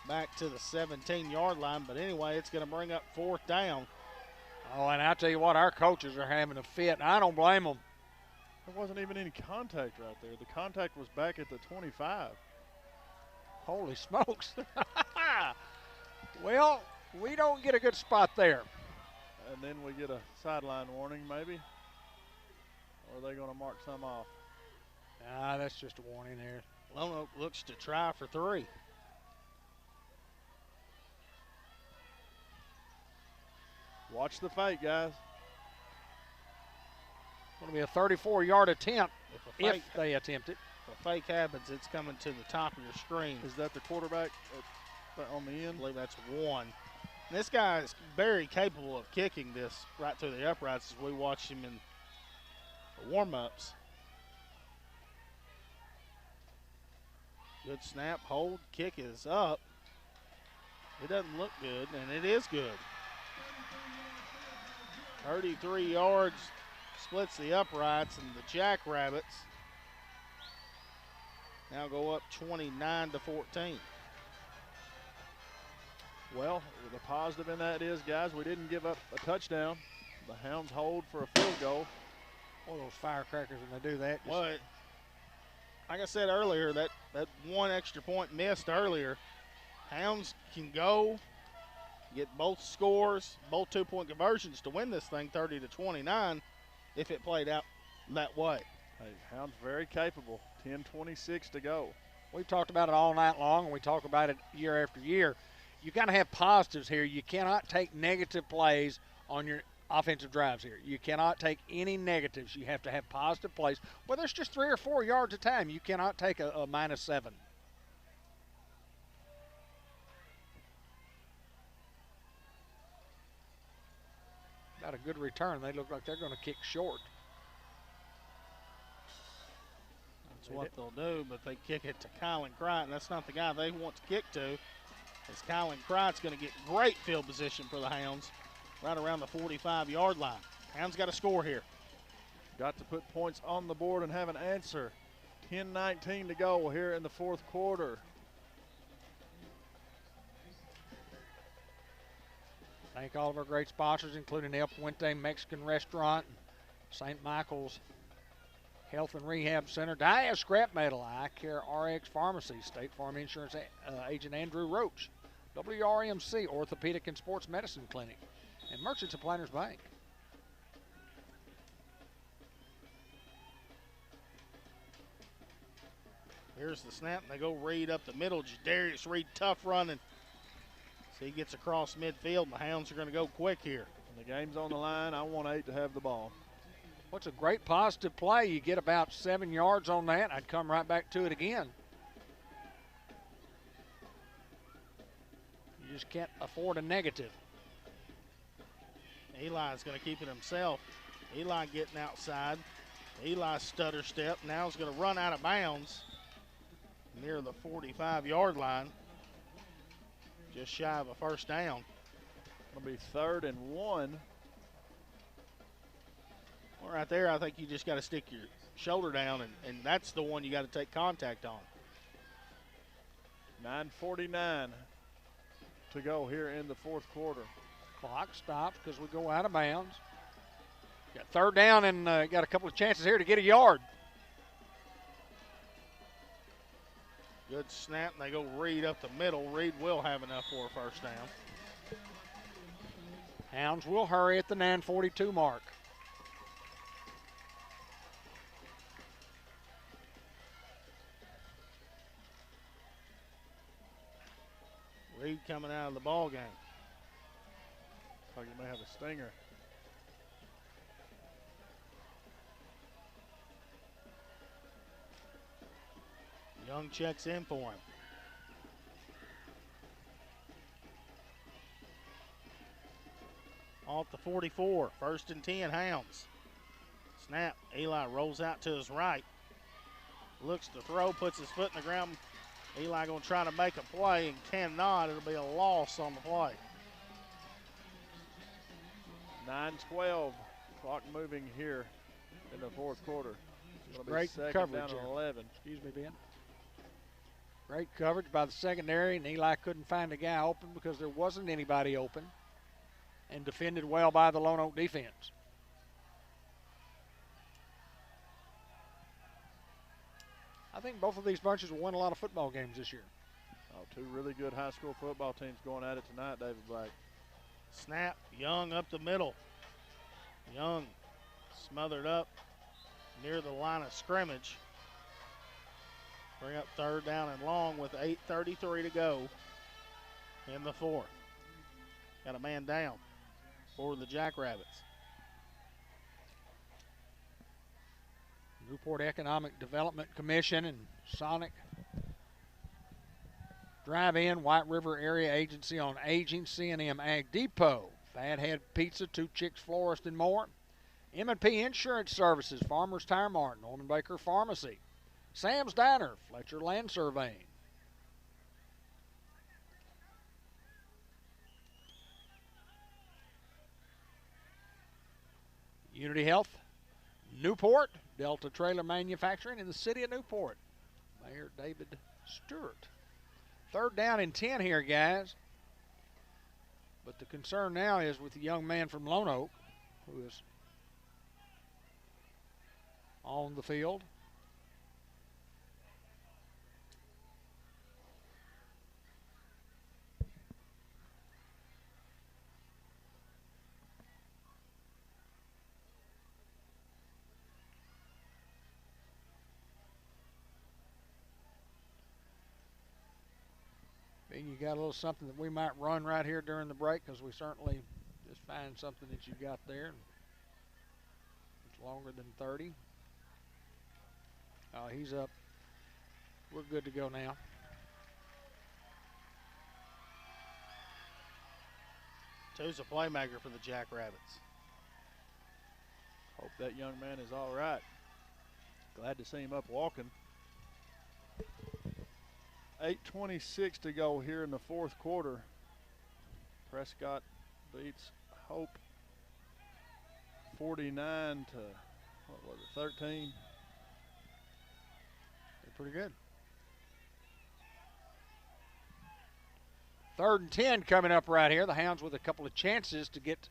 back to the 17-yard line. But anyway, it's going to bring up fourth down. Oh, and I'll tell you what, our coaches are having a fit, and I don't blame them. There wasn't even any contact right there. The contact was back at the 25. Holy smokes. Well, we don't get a good spot there. And then we get a sideline warning maybe. Or are they going to mark some off? Nah, that's just a warning there. Lonoke looks to try for 3. Watch the fake, guys. Going to be a 34-yard attempt if they attempt it. If a fake happens, it's coming to the top of your screen. Is that the quarterback on the end? I believe that's 1. And this guy is very capable of kicking this right through the uprights as we watched him in the warm-ups. Good snap, hold, kick is up. It doesn't look good, and it is good. 33 yards, splits the uprights, and the Jackrabbits now go up 29-14. Well, the positive in that is, guys, we didn't give up a touchdown. The Hounds hold for a field goal. Boy, those firecrackers when they do that. Well, like I said earlier, that one extra point missed earlier. Hounds can go, get both scores, both 2-point conversions to win this thing 30-29 if it played out that way. Hey, Hounds very capable. 10:26 to go. We've talked about it all night long, and we talk about it year after year. You got to have positives here. You cannot take negative plays on your offensive drives here. You cannot take any negatives. You have to have positive plays. Whether it's just 3 or 4 yards a time, you cannot take a -7. Got a good return. They look like they're going to kick short. That's what they'll do, but they kick it to Kylan Crichton. That's not the guy they want to kick to. As Kylan Crichton's going to get great field position for the Hounds right around the 45-yard line. Hounds got to score here. Got to put points on the board and have an answer. 10:19 to go here in the fourth quarter. Thank all of our great sponsors, including El Puente Mexican Restaurant, St. Michael's Health and Rehab Center, Dia Scrap Metal, Eye Care RX Pharmacy, State Farm Insurance Agent Andrew Roach, WRMC Orthopedic and Sports Medicine Clinic, and Merchants of Planters Bank. Here's the snap, and they go Reed up the middle. Darius Reed, tough running. So he gets across midfield, and the Hounds are going to go quick here. When the game's on the line, I want 8 to have the ball. What's a great positive play. You get about 7 yards on that. I'd come right back to it again. You just can't afford a negative. Eli's going to keep it himself. Eli getting outside. Eli stutter step. Now he's going to run out of bounds near the 45-yard line. Just shy of a first down. It'll be 3rd and 1. Well, right there, I think you just got to stick your shoulder down, and that's the one you got to take contact on. 9:49 to go here in the 4th quarter. Clock stops because we go out of bounds. Got 3rd down and got a couple of chances here to get a yard. Good snap, and they go Reed up the middle. Reed will have enough for a first down. Hounds will hurry at the 9:42 mark. Reed coming out of the ball game. Like you may have a stinger. Young checks in for him. Off the 44, 1st and 10, Hounds. Snap, Eli rolls out to his right. Looks to throw, puts his foot in the ground. Eli gonna try to make a play and cannot. It'll be a loss on the play. 9:12, clock moving here in the 4th quarter. Great coverage down there. 11. Excuse me, Ben. Great coverage by the secondary, and Eli couldn't find a guy open because there wasn't anybody open, and defended well by the Lonoke defense. I think both of these bunches will win a lot of football games this year. Oh, 2 really good high school football teams going at it tonight, David Black. Snap, Young up the middle. Young smothered up near the line of scrimmage. Bring up 3rd down and long with 8:33 to go in the 4th. Got a man down for the Jackrabbits. Newport Economic Development Commission and Sonic Drive-In, White River Area Agency on Aging, C&M Ag Depot, Fathead Pizza, Two Chicks Florist, and more. M&P Insurance Services, Farmers Tire Mart, Norman Baker Pharmacy, Sam's Diner, Fletcher Land Surveying. Unity Health, Newport, Delta Trailer Manufacturing in the city of Newport. Mayor David Stewart. 3rd down and 10 here, guys. But the concern now is with the young man from Lonoke who is on the field. You got a little something that we might run right here during the break, because we certainly just find something that you got there. It's longer than 30. Oh, he's up. We're good to go now. Two's a playmaker for the Jackrabbits. Hope that young man is all right. Glad to see him up walking. 8:26 to go here in the 4th quarter. Prescott beats Hope 49 to, what was it, 13. They're pretty good. 3rd and 10 coming up right here. The Hounds with a couple of chances to get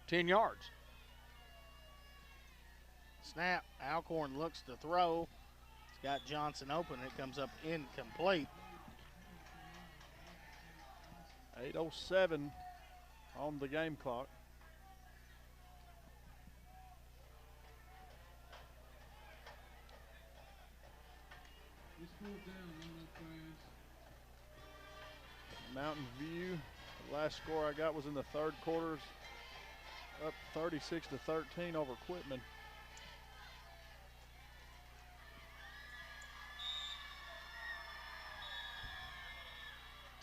10 yards. Snap, Alcorn looks to throw. Got Johnson open. It comes up incomplete. 8:07 on the game clock. Mountain View, the last score I got was in the third quarters, up 36-13 over Quitman.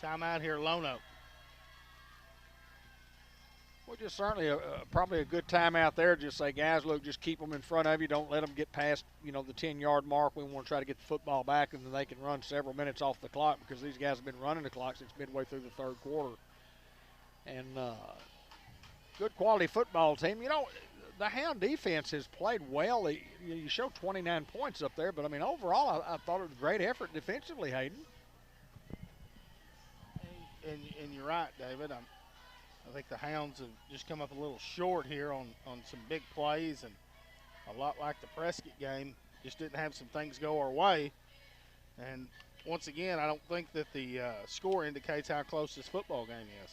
Timeout here, Lonoke. Well, just certainly probably a good time out there. Just say, guys, look, just keep them in front of you. Don't let them get past, the 10-yard mark. We want to try to get the football back, and then they can run several minutes off the clock because these guys have been running the clock since midway through the third quarter. And good quality football team. The Hound defense has played well. You show 29 points up there, but, overall I thought it was a great effort defensively, Hayden. And you're right, David. I think the Hounds have just come up a little short here on some big plays, and a lot like the Prescott game, just didn't have some things go our way. And once again, I don't think that the score indicates how close this football game is.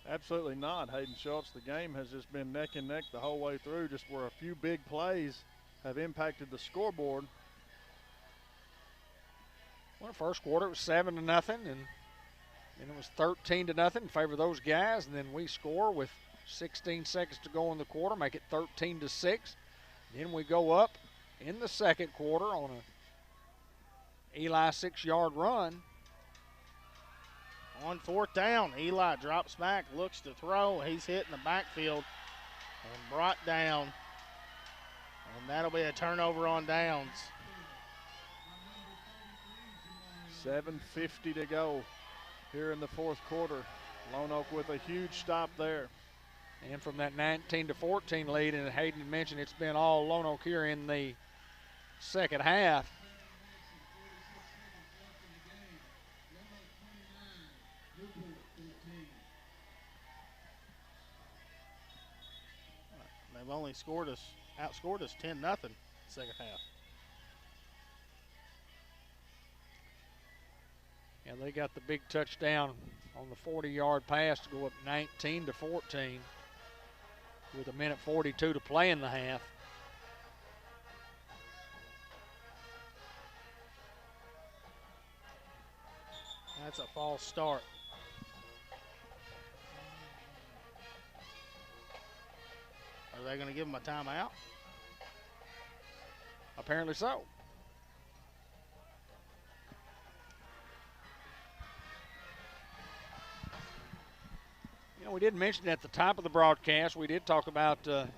Absolutely not, Hayden Schultz. The game has just been neck and neck the whole way through, just where a few big plays have impacted the scoreboard. Well, first quarter it was 7-0, and it was 13-0 in favor of those guys, and then we score with 16 seconds to go in the quarter, make it 13-6. Then we go up in the second quarter on a Eli 6-yard run. On fourth down, Eli drops back, looks to throw. He's hit in the backfield and brought down, and that'll be a turnover on downs. 7:50 to go here in the fourth quarter. Lonoke with a huge stop there. And from that 19-14 lead, and Hayden mentioned it's been all Lonoke here in the second half. They've only outscored us 10-0 second half. And they got the big touchdown on the 40-yard pass to go up 19-14 with 1:42 to play in the half. That's a false start. Are they going to give him a timeout? Apparently so. We did mention at the top of the broadcast, we did talk about, one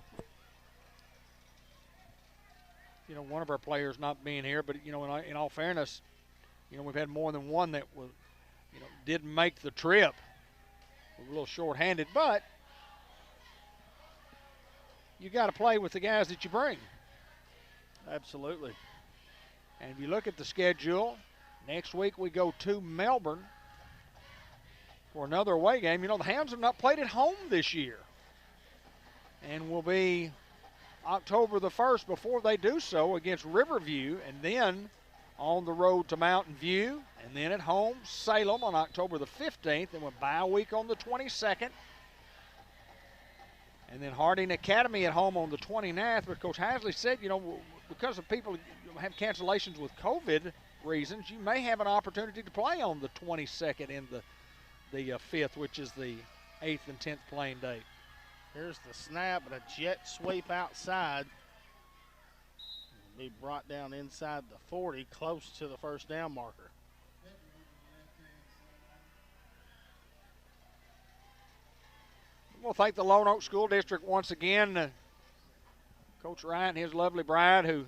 of our players not being here. But, in all fairness, we've had more than one that was, didn't make the trip. We're a little short-handed, but you got to play with the guys that you bring. Absolutely. And if you look at the schedule, next week we go to Melbourne for another away game. The Hounds have not played at home this year. And will be October the 1st before they do so against Riverview, and then on the road to Mountain View, and then at home, Salem on October the 15th, and we'll bye week on the 22nd. And then Harding Academy at home on the 29th. But Coach Hasley said, because of people have cancellations with COVID reasons, you may have an opportunity to play on the 22nd and the 5th, which is the 8th and 10th playing date. Here's the snap and a jet sweep outside. Will be brought down inside the 40, close to the first down marker. We'll thank the Lonoke School District once again. Coach Ryan and his lovely bride, who,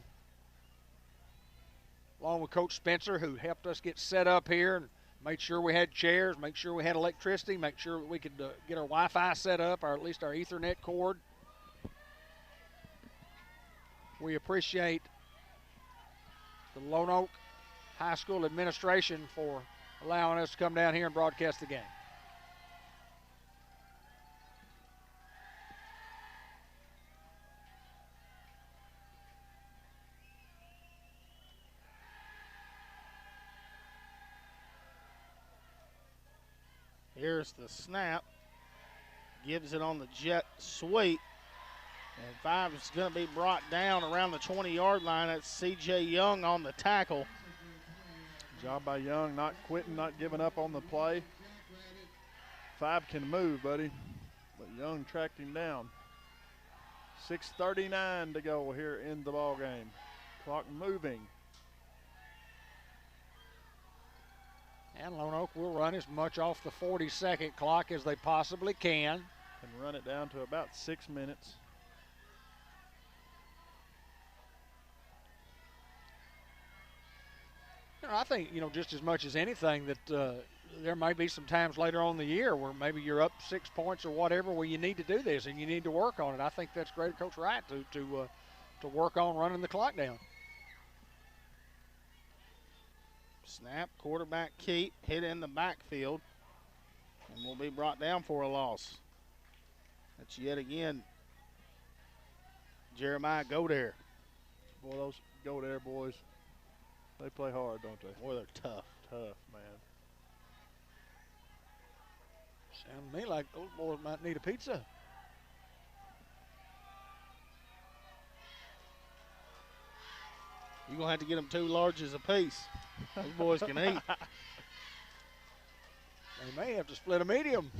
along with Coach Spencer, who helped us get set up here and made sure we had chairs, make sure we had electricity, make sure we could get our Wi-Fi set up, or at least our Ethernet cord. We appreciate the Lonoke High School administration for allowing us to come down here and broadcast the game. Here's the snap. Gives it on the jet sweep. And 5 is going to be brought down around the 20-yard line. That's C.J. Young on the tackle. Job by Young, not quitting, not giving up on the play. 5 can move, buddy, but Young tracked him down. 6:39 to go here in the ball game. Clock moving. And Lonoke will run as much off the 40-second clock as they possibly can. And run it down to about 6 minutes. I think, just as much as anything that there may be some times later on in the year where maybe you're up 6 points or whatever where you need to do this and you need to work on it. I think that's great of Coach Wright to work on running the clock down. Snap, quarterback keep, hit in the backfield, and will be brought down for a loss. That's yet again Jeremiah Godare. Boy, those Godare boys, they play hard, don't they? Boy, they're tough. Tough, man. Sounds to me like those boys might need a pizza. You're going to have to get them 2 larges apiece. Those boys can eat. They may have to split a medium.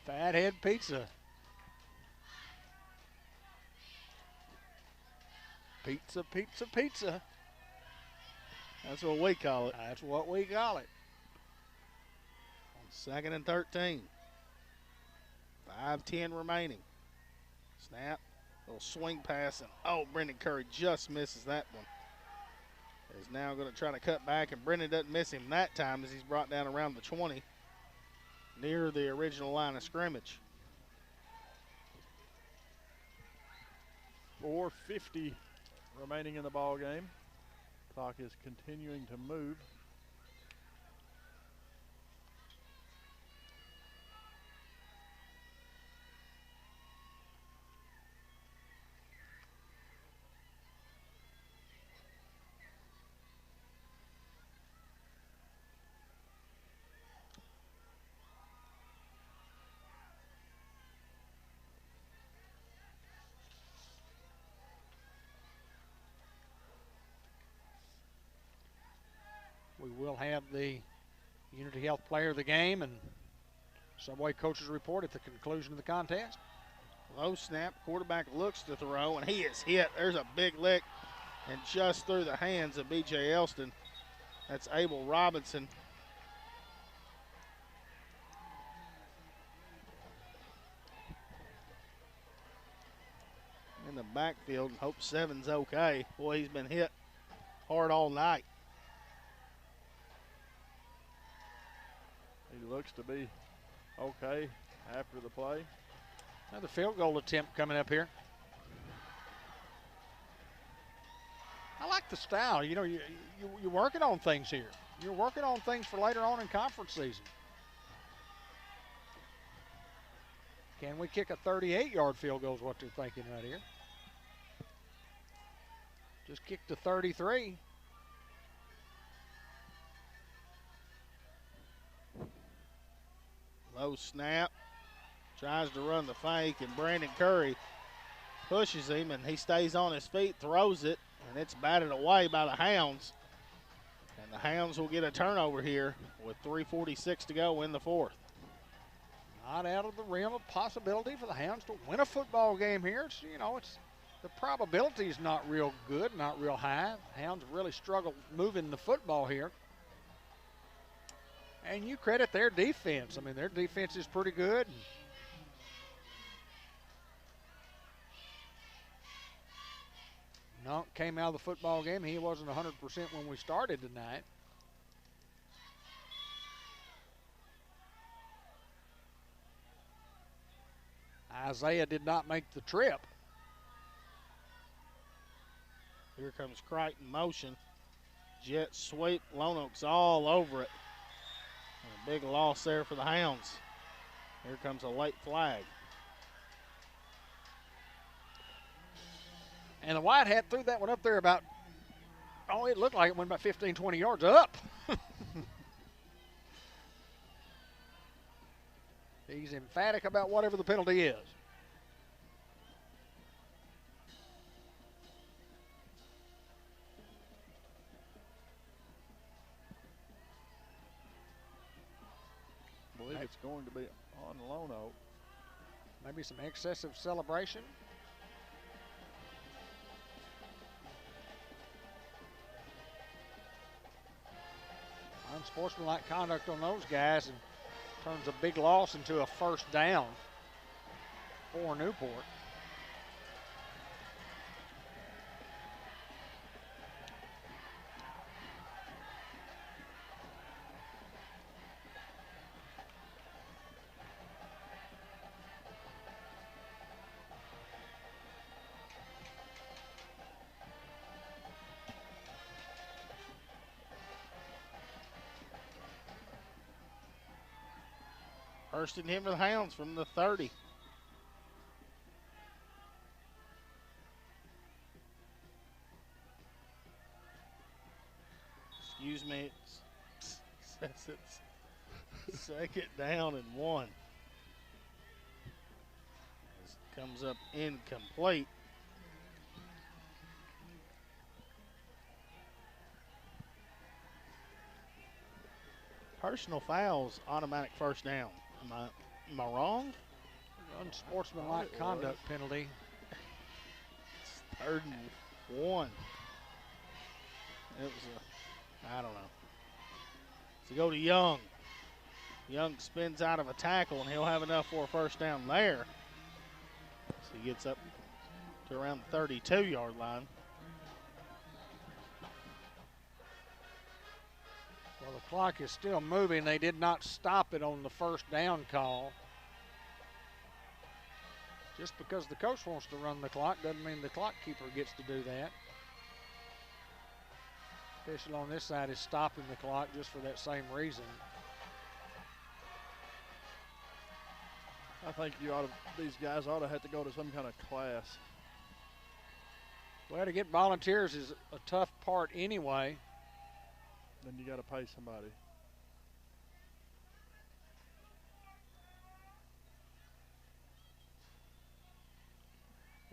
Fathead pizza. Pizza, pizza, pizza. That's what we call it. That's what we call it. On 2nd and 13. 5:10 remaining. Snap. Little swing pass. And, Brendan Curry just misses that one. Is now going to try to cut back, and Brendan doesn't miss him that time as he's brought down around the 20, near the original line of scrimmage. 4:50 remaining in the ball game. Clock is continuing to move. We will have the Unity Health Player of the Game and Subway Coaches Report at the conclusion of the contest. Low snap, quarterback looks to throw, and he is hit. There's a big lick, and just through the hands of B.J. Elston. That's Abel Robinson. In the backfield, hope 7's okay. Boy, he's been hit hard all night. He looks to be okay after the play. Another field goal attempt coming up here. I like the style. You're working on things here. You're working on things for later on in conference season. Can we kick a 38-yard field goal is what they're thinking right here. Just kicked to 33. Low snap, tries to run the fake, and Brandon Curry pushes him, and he stays on his feet, throws it, and it's batted away by the Hounds. And the Hounds will get a turnover here with 3:46 to go in the 4th. Not out of the realm of possibility for the Hounds to win a football game here. It's the probability is not real good, not real high. Hounds really struggle moving the football here. And you credit their defense. I mean, their defense is pretty good. No, came out of the football game. He wasn't 100% when we started tonight. Isaiah did not make the trip. Here comes Crichton motion. Jet sweep. Lonoke's all over it. And a big loss there for the Hounds. Here comes a late flag. And the White Hat threw that one up there about, it looked like it went about 15, 20 yards up. He's emphatic about whatever the penalty is. it's going to be on Lonoke. Maybe some excessive celebration. Unsportsmanlike conduct on those guys and turns a big loss into a first down for Newport. First and 10 for the Hounds from the 30. Excuse me, it says it's second down and 1. This comes up incomplete. Personal fouls, automatic first down. Am I wrong? Unsportsmanlike conduct penalty. It's 3rd and 1. It was I don't know. So go to Young. Young spins out of a tackle, and he'll have enough for a first down there. So he gets up to around the 32-yard line. Well, the clock is still moving. They did not stop it on the first down call. Just because the coach wants to run the clock doesn't mean the clock keeper gets to do that. Official on this side is stopping the clock just for that same reason. I think these guys ought to have to go to some kind of class. Well, to get volunteers is a tough part anyway. Then you got to pay somebody.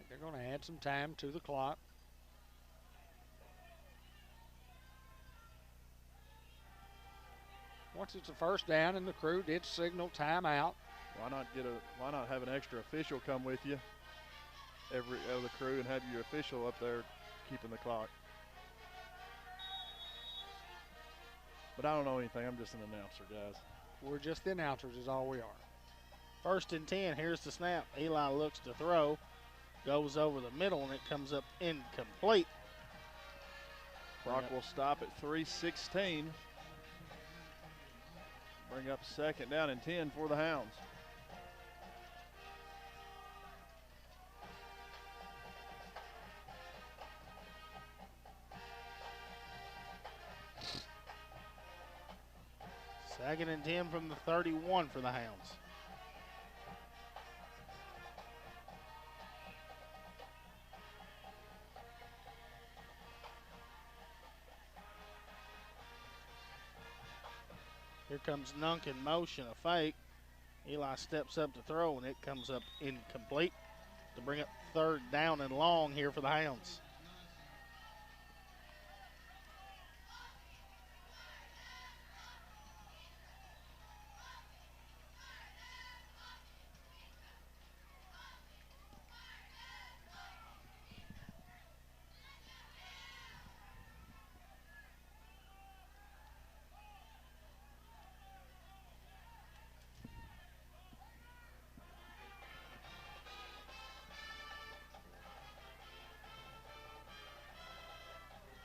They're going to add some time to the clock. Once it's a first down, and the crew did signal timeout. Why not have an extra official come with you, every other crew, and have your official up there keeping the clock? But I don't know anything. I'm just an announcer, guys. We're just the announcers is all we are. First and 10. Here's the snap. Eli looks to throw. Goes over the middle, and it comes up incomplete. Clock will stop at 3:16. Bring up second down and 10 for the Hounds. Second and 10 from the 31 for the Hounds. Here comes Nunk in motion, a fake. Eli steps up to throw, and it comes up incomplete to bring up third down and long here for the Hounds.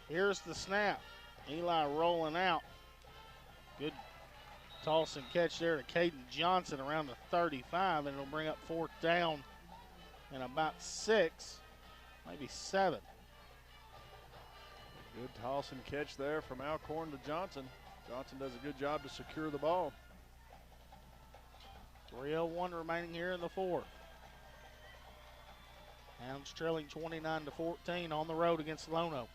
Here's the snap. Eli rolling out. Good toss and catch there to Caden Johnson around the 35, and it'll bring up fourth down and about 6, maybe 7. Good toss and catch there from Alcorn to Johnson. Johnson does a good job to secure the ball. 3:01 remaining here in the fourth. Hounds trailing 29-14 on the road against Lonoke.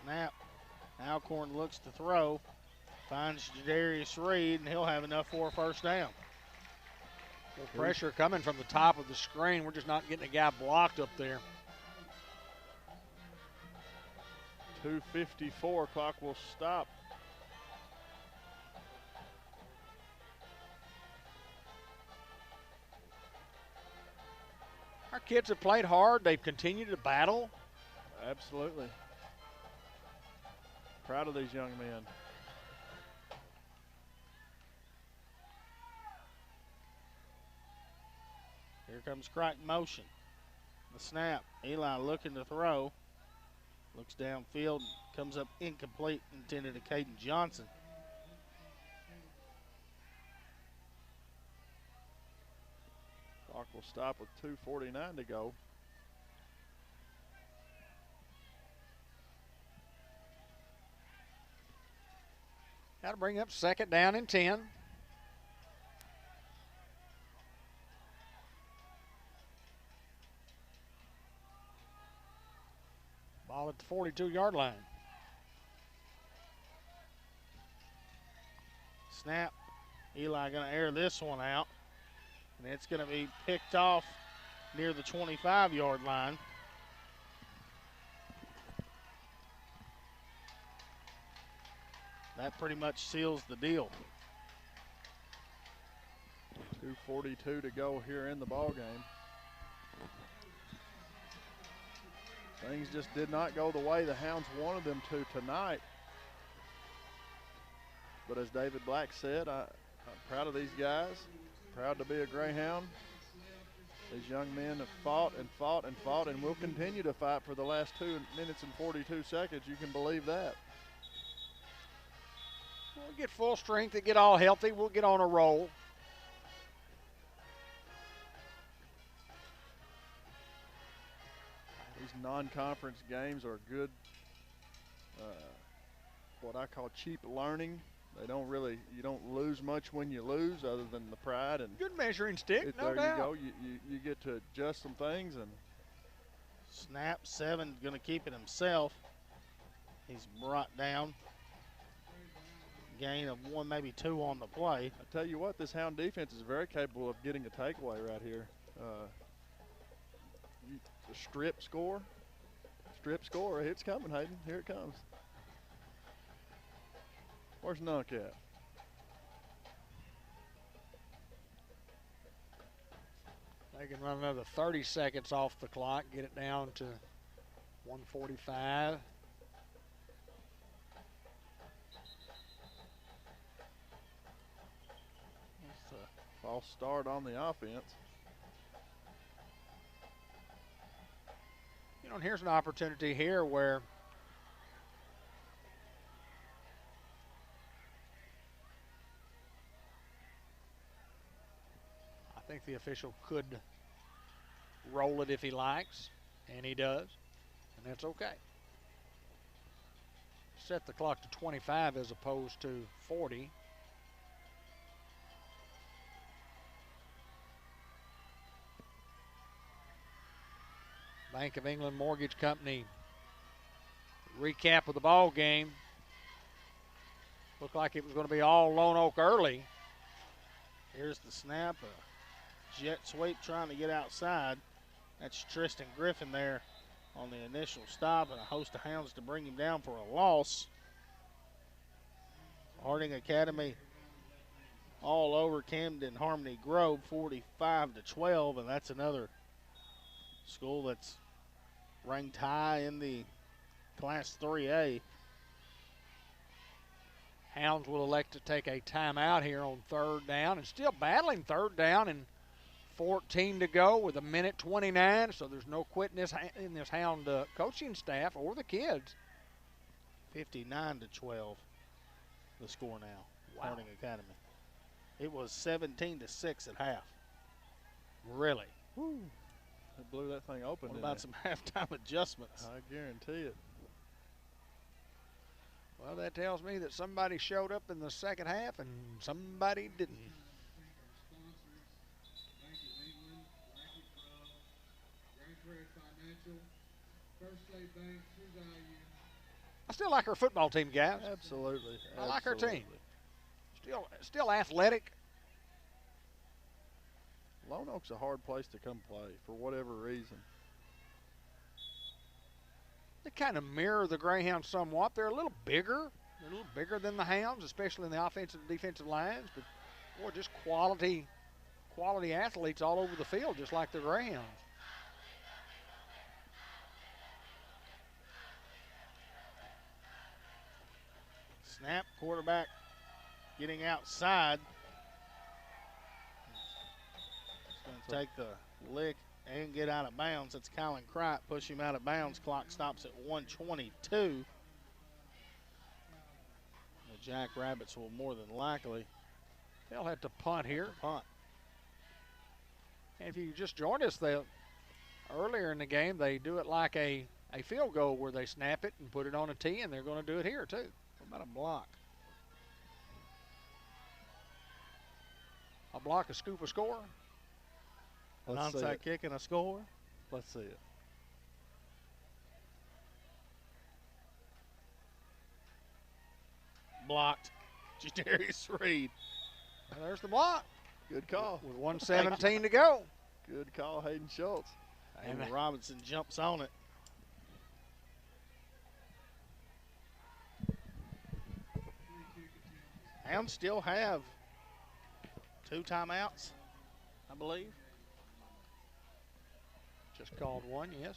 Snap. Alcorn looks to throw. Finds Jadarius Reed, and he'll have enough for a first down. Pressure coming from the top of the screen. We're just not getting a guy blocked up there. 2:54, clock will stop. Our kids have played hard. They've continued to battle. Absolutely. Proud of these young men. Here comes Crichton motion. The snap. Eli looking to throw. Looks downfield, comes up incomplete, intended to Caden Johnson. Clock will stop with 2:49 to go. Got to bring up 2nd down and 10. Ball at the 42-yard line. Snap. Eli going to air this one out. And it's going to be picked off near the 25-yard line. That pretty much seals the deal. 2:42 to go here in the ball game. Things just did not go the way the Hounds wanted them to tonight. But as David Black said, I'm proud of these guys. Proud to be a Greyhound. These young men have fought and fought and fought and will continue to fight for the last 2 minutes and 42 seconds. You can believe that. We'll get full strength and get all healthy. We'll get on a roll. These non-conference games are good, what I call cheap learning. They don't really, you don't lose much when you lose other than the pride. And good measuring stick, no doubt. There you go. You get to adjust some things. And snap. 7 going to keep it himself. He's brought down. Gain of 1, maybe 2 on the play. I tell you what, this Hound defense is very capable of getting a takeaway right here. The strip score. It's coming, Hayden. Here it comes. Where's Lonoke at? They can run another 30 seconds off the clock, get it down to 1:45. That's a false start on the offense. You know, and here's an opportunity here where I think the official could roll it if he likes, and he does, and that's okay. Set the clock to 25 as opposed to 40. Bank of England Mortgage Company recap of the ball game. Looked like it was going to be all Lonoke early. Here's the snap. A jet sweep trying to get outside. That's Tristan Griffin there on the initial stop, and a host of Hounds to bring him down for a loss. Harding Academy all over Camden Harmony Grove, 45-12, and that's another school that's ranked high in the Class 3A. Hounds will elect to take a timeout here on 3rd down, and still battling 3rd down and 14 to go with 1:29, so there's no quitting in this Hound coaching staff or the kids. 59-12, the score now. Wow. Harding Academy. It was 17-6 at half. Really? Woo. They blew that thing open. What about some halftime adjustments? I guarantee it. Well, that tells me that somebody showed up in the second half and somebody didn't. I still like our football team, guys. Absolutely. I like our team. Still athletic. Lonoke's a hard place to come play for whatever reason. They kind of mirror the Greyhounds somewhat. They're a little bigger. They're a little bigger than the Hounds, especially in the offensive and defensive lines. But, boy, just quality athletes all over the field, just like the Greyhounds. Snap, quarterback getting outside. He's going to take the lick and get out of bounds. It's Colin Cripe. Push him out of bounds. Clock stops at 1:22. The Jackrabbits will more than likely. They'll have to punt here. Punt. And if you just joined us, earlier in the game, they do it like a field goal where they snap it and put it on a tee, and they're going to do it here too. What about a block? A block, a scoop, a score. An Let's see onside it. kick and a score. Let's see it. Blocked. Jadarius Reed. And there's the block Good call. with 1:17 to go. Good call, Hayden Schultz. And Robinson jumps on it. Hounds still have 2 timeouts, I believe. Just called one, yes.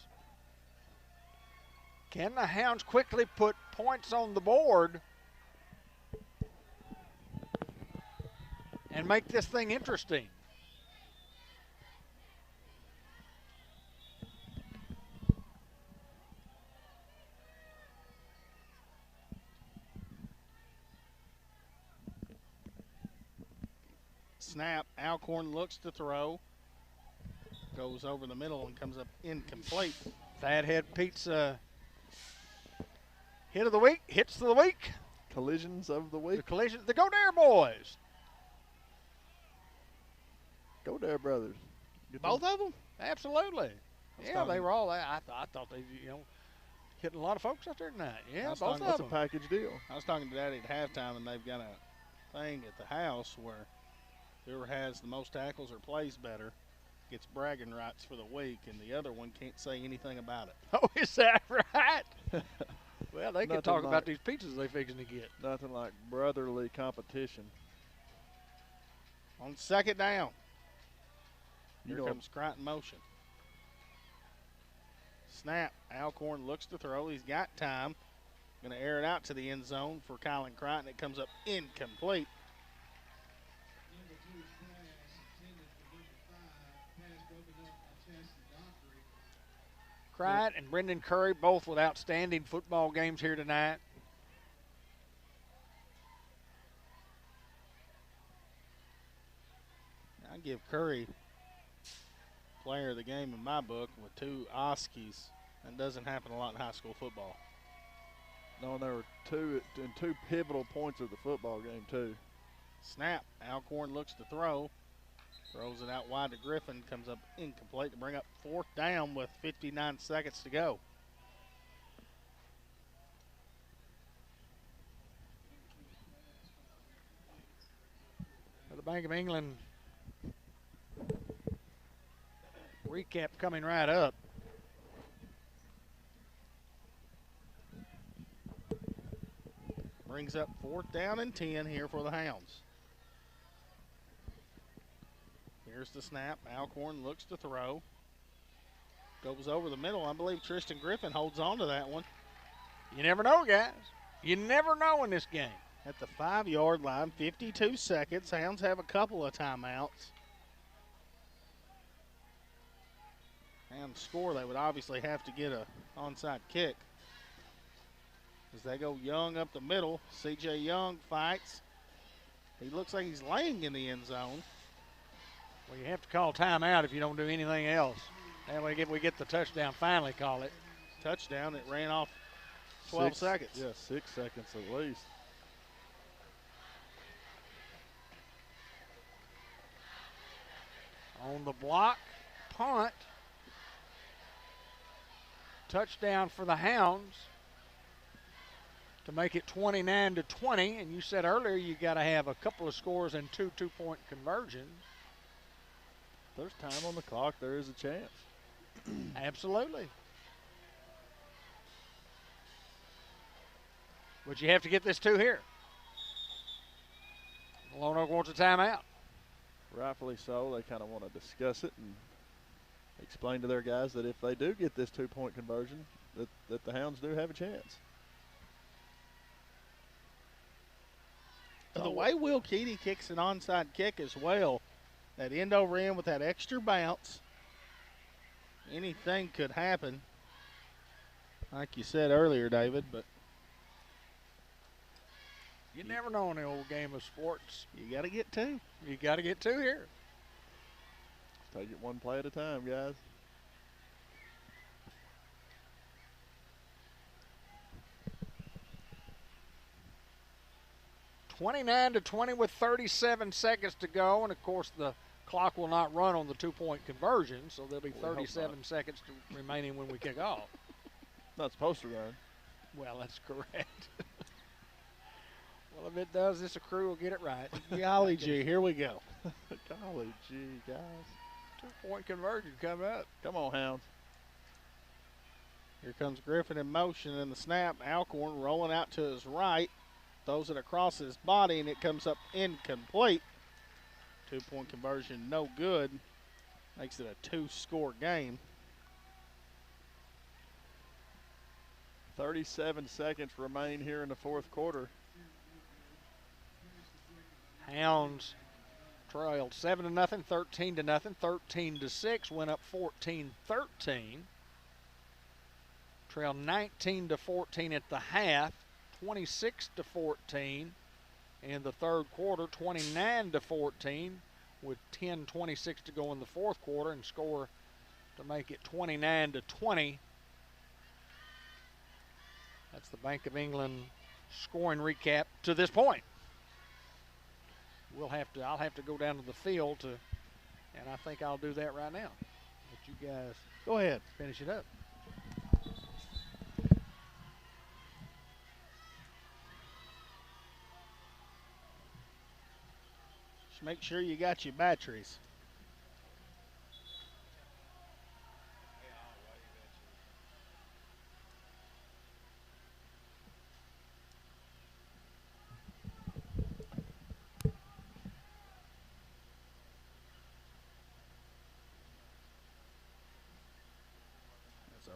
Can the Hounds quickly put points on the board and make this thing interesting? Snap. Alcorn looks to throw. Goes over the middle and comes up incomplete. Fathead Pete's hit of the week, hits of the week. Collisions of the The week. collision, the Go Dare boys. Go there, brothers. Both of them? Absolutely. Yeah, talking- they were all. I thought they, hitting a lot of folks out there tonight. Yeah, was both talking- of That's a them. package deal. I was talking to Daddy at halftime, and they've got a thing at the house where whoever has the most tackles or plays better gets bragging rights for the week, and the other one can't say anything about it. Oh, is that right? Well, they can Nothing talk about like- these pizzas they fixing to get. Nothing like brotherly competition. On second down, You here know, comes Crichton motion. Snap. Alcorn looks to throw. He's got time. Going to air it out to the end zone for Colin Crichton. It comes up incomplete. Crichton and Brendan Curry both with outstanding football games here tonight. I give Curry player of the game in my book with 2 Oskies. That doesn't happen a lot in high school football. no, there were two pivotal points of the football game, too. Snap. Alcorn looks to throw. Throws it out wide to Griffin. Comes up incomplete to bring up 4th down with 59 seconds to go. The Bank of England recap coming right up. Brings up 4th down and 10 here for the Hounds. Here's the snap. Alcorn looks to throw. Goes over the middle. I believe Tristan Griffin holds on to that one. You never know, guys. You never know in this game. At the 5-yard line, 52 seconds. Hounds have a couple of timeouts. And score, they would obviously have to get a onside kick. As they go Young up the middle, C.J. Young fights. He looks like he's laying in the end zone. Well, you have to call timeout if you don't do anything else. That way we get the touchdown, finally call it. Touchdown, it ran off 12 seconds. Yeah, 6 seconds at least. On the block, punt. Touchdown for the Hounds to make it 29-20. And you said earlier you got to have a couple of scores and 2 two-point conversions. There's time on the clock. There is a chance. Absolutely. But you have to get this 2 here. Lonoke wants a timeout. Rightfully so. They kind of want to discuss it and explain to their guys that if they do get this 2-point conversion, that the Hounds do have a chance. The way Will Keady kicks an onside kick as well, that end over end with that extra bounce, anything could happen. Like you said earlier, David, but you never know in the old game of sports. You got to get 2. You got to get 2 here. Take it one play at a time, guys. (29-20) with 37 seconds to go, and of course the clock will not run on the 2-point conversion, so there'll be 37 seconds remaining when we kick off. Not supposed to run. Well, that's correct. Well, if it does, this crew will get it right. Golly gee, here we go. Golly gee, guys. 2-point conversion coming up. Come on, Hounds. Here comes Griffin in motion, and the snap. Alcorn rolling out to his right. Throws it across his body, and it comes up incomplete. 2-point conversion, no good. Makes it a 2-score game. 37 seconds remain here in the fourth quarter. Hounds trailed 7-0, 13-0, 13-6, went up 14-13. Trailed 19-14 at the half, 26-14 in the third quarter, 29-14 with 10:26 to go in the fourth quarter, and score to make it 29-20. That's the Bank of England scoring recap to this point. I'll have to go down to the field and I think I'll do that right now. Let you guys go ahead, finish it up. Just make sure you got your batteries.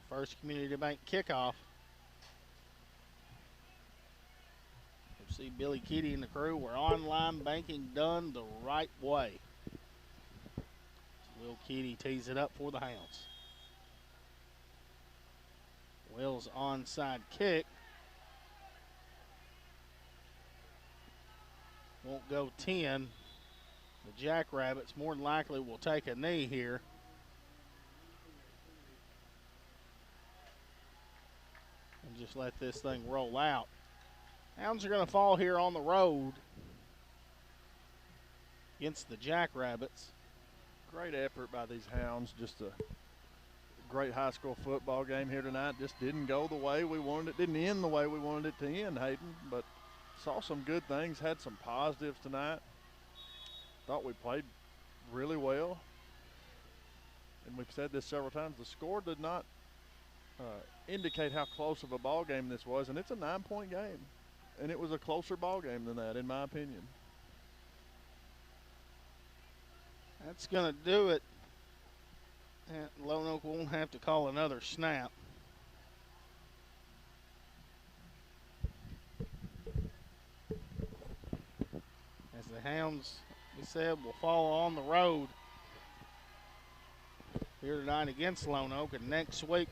First Community Bank kickoff. You'll see Billy Keady and the crew were online banking done the right way. Will Keady tees it up for the Hounds. Will's onside kick. Won't go 10. The Jackrabbits more than likely will take a knee here. Just let this thing roll out. Hounds are going to fall here on the road against the Jackrabbits. Great effort by these Hounds. Just a great high school football game here tonight. Just didn't go the way we wanted it. Didn't end the way we wanted it to end, Hayden. But saw some good things. Had some positives tonight. Thought we played really well. And we've said this several times. The score did not indicate how close of a ball game this was, and it's a 9-point game, and it was a closer ball game than that, in my opinion. That's going to do it. And Lonoke won't have to call another snap. As the Hounds, we said, will fall on the road here tonight against Lonoke, and next week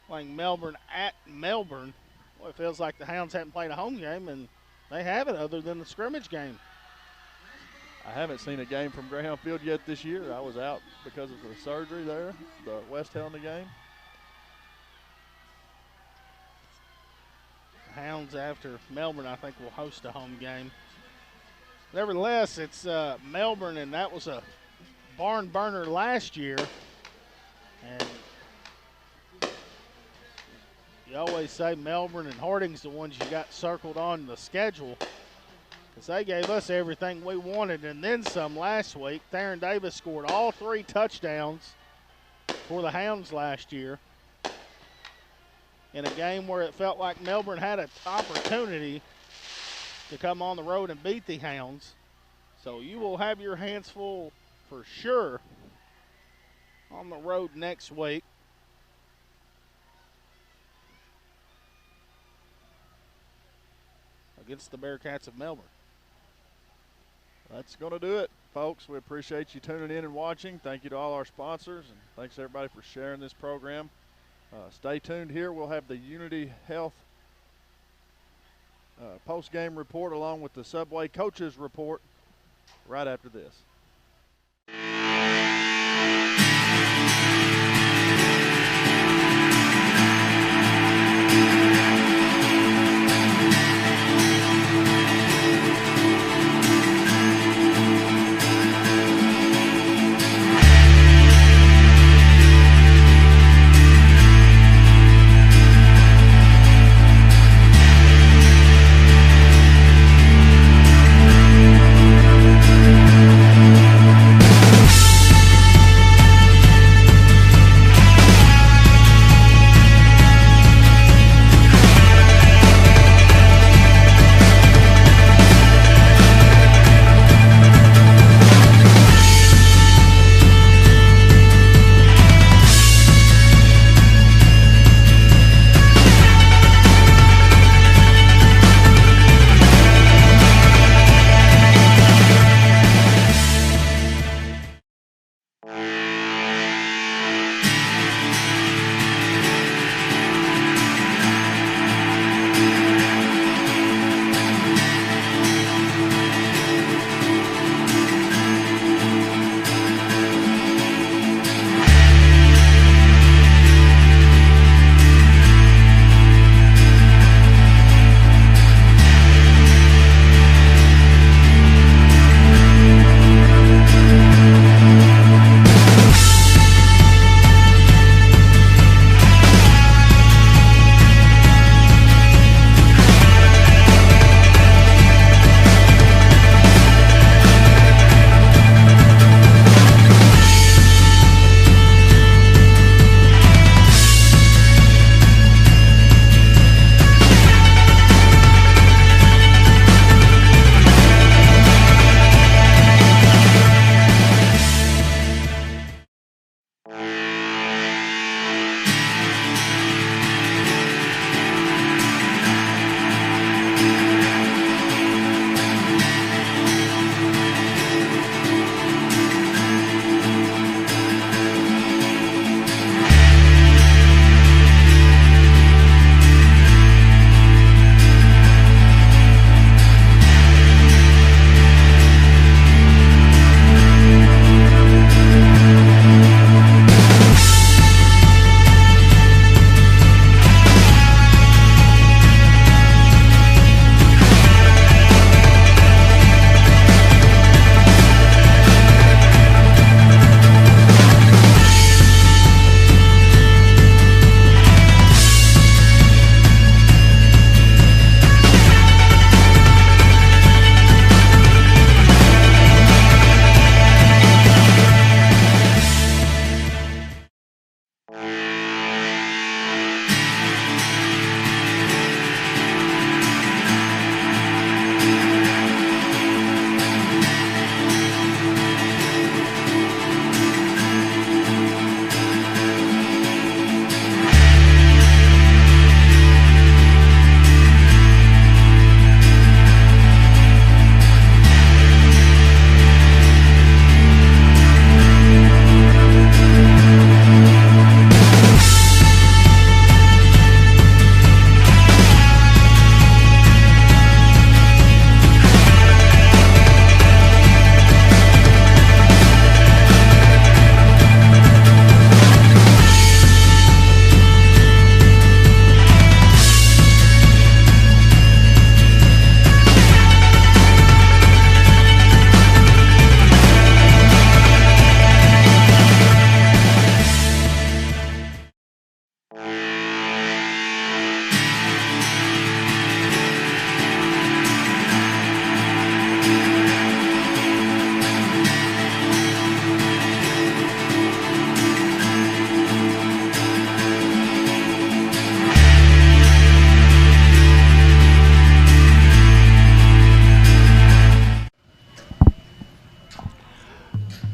playing Melbourne at Melbourne. Well, it feels like the Hounds haven't played a home game, and they haven't other than the scrimmage game. I haven't seen a game from Greyhound Field yet this year. I was out because of the surgery there, the West Helena game. The Hounds, after Melbourne, I think, will host a home game. Nevertheless, it's Melbourne, and that was a barn burner last year. And you always say Melbourne and Harding's the ones you got circled on the schedule. because they gave us everything we wanted and then some last week. Theron Davis scored all 3 touchdowns for the Hounds last year in a game where it felt like Melbourne had an opportunity to come on the road and beat the Hounds. So you will have your hands full for sure on the road next week. Against the Bearcats of Melbourne. That's going to do it, folks. We appreciate you tuning in and watching. Thank you to all our sponsors, and thanks everybody for sharing this program. Stay tuned here. We'll have the Unity Health post-game report along with the Subway coaches report right after this.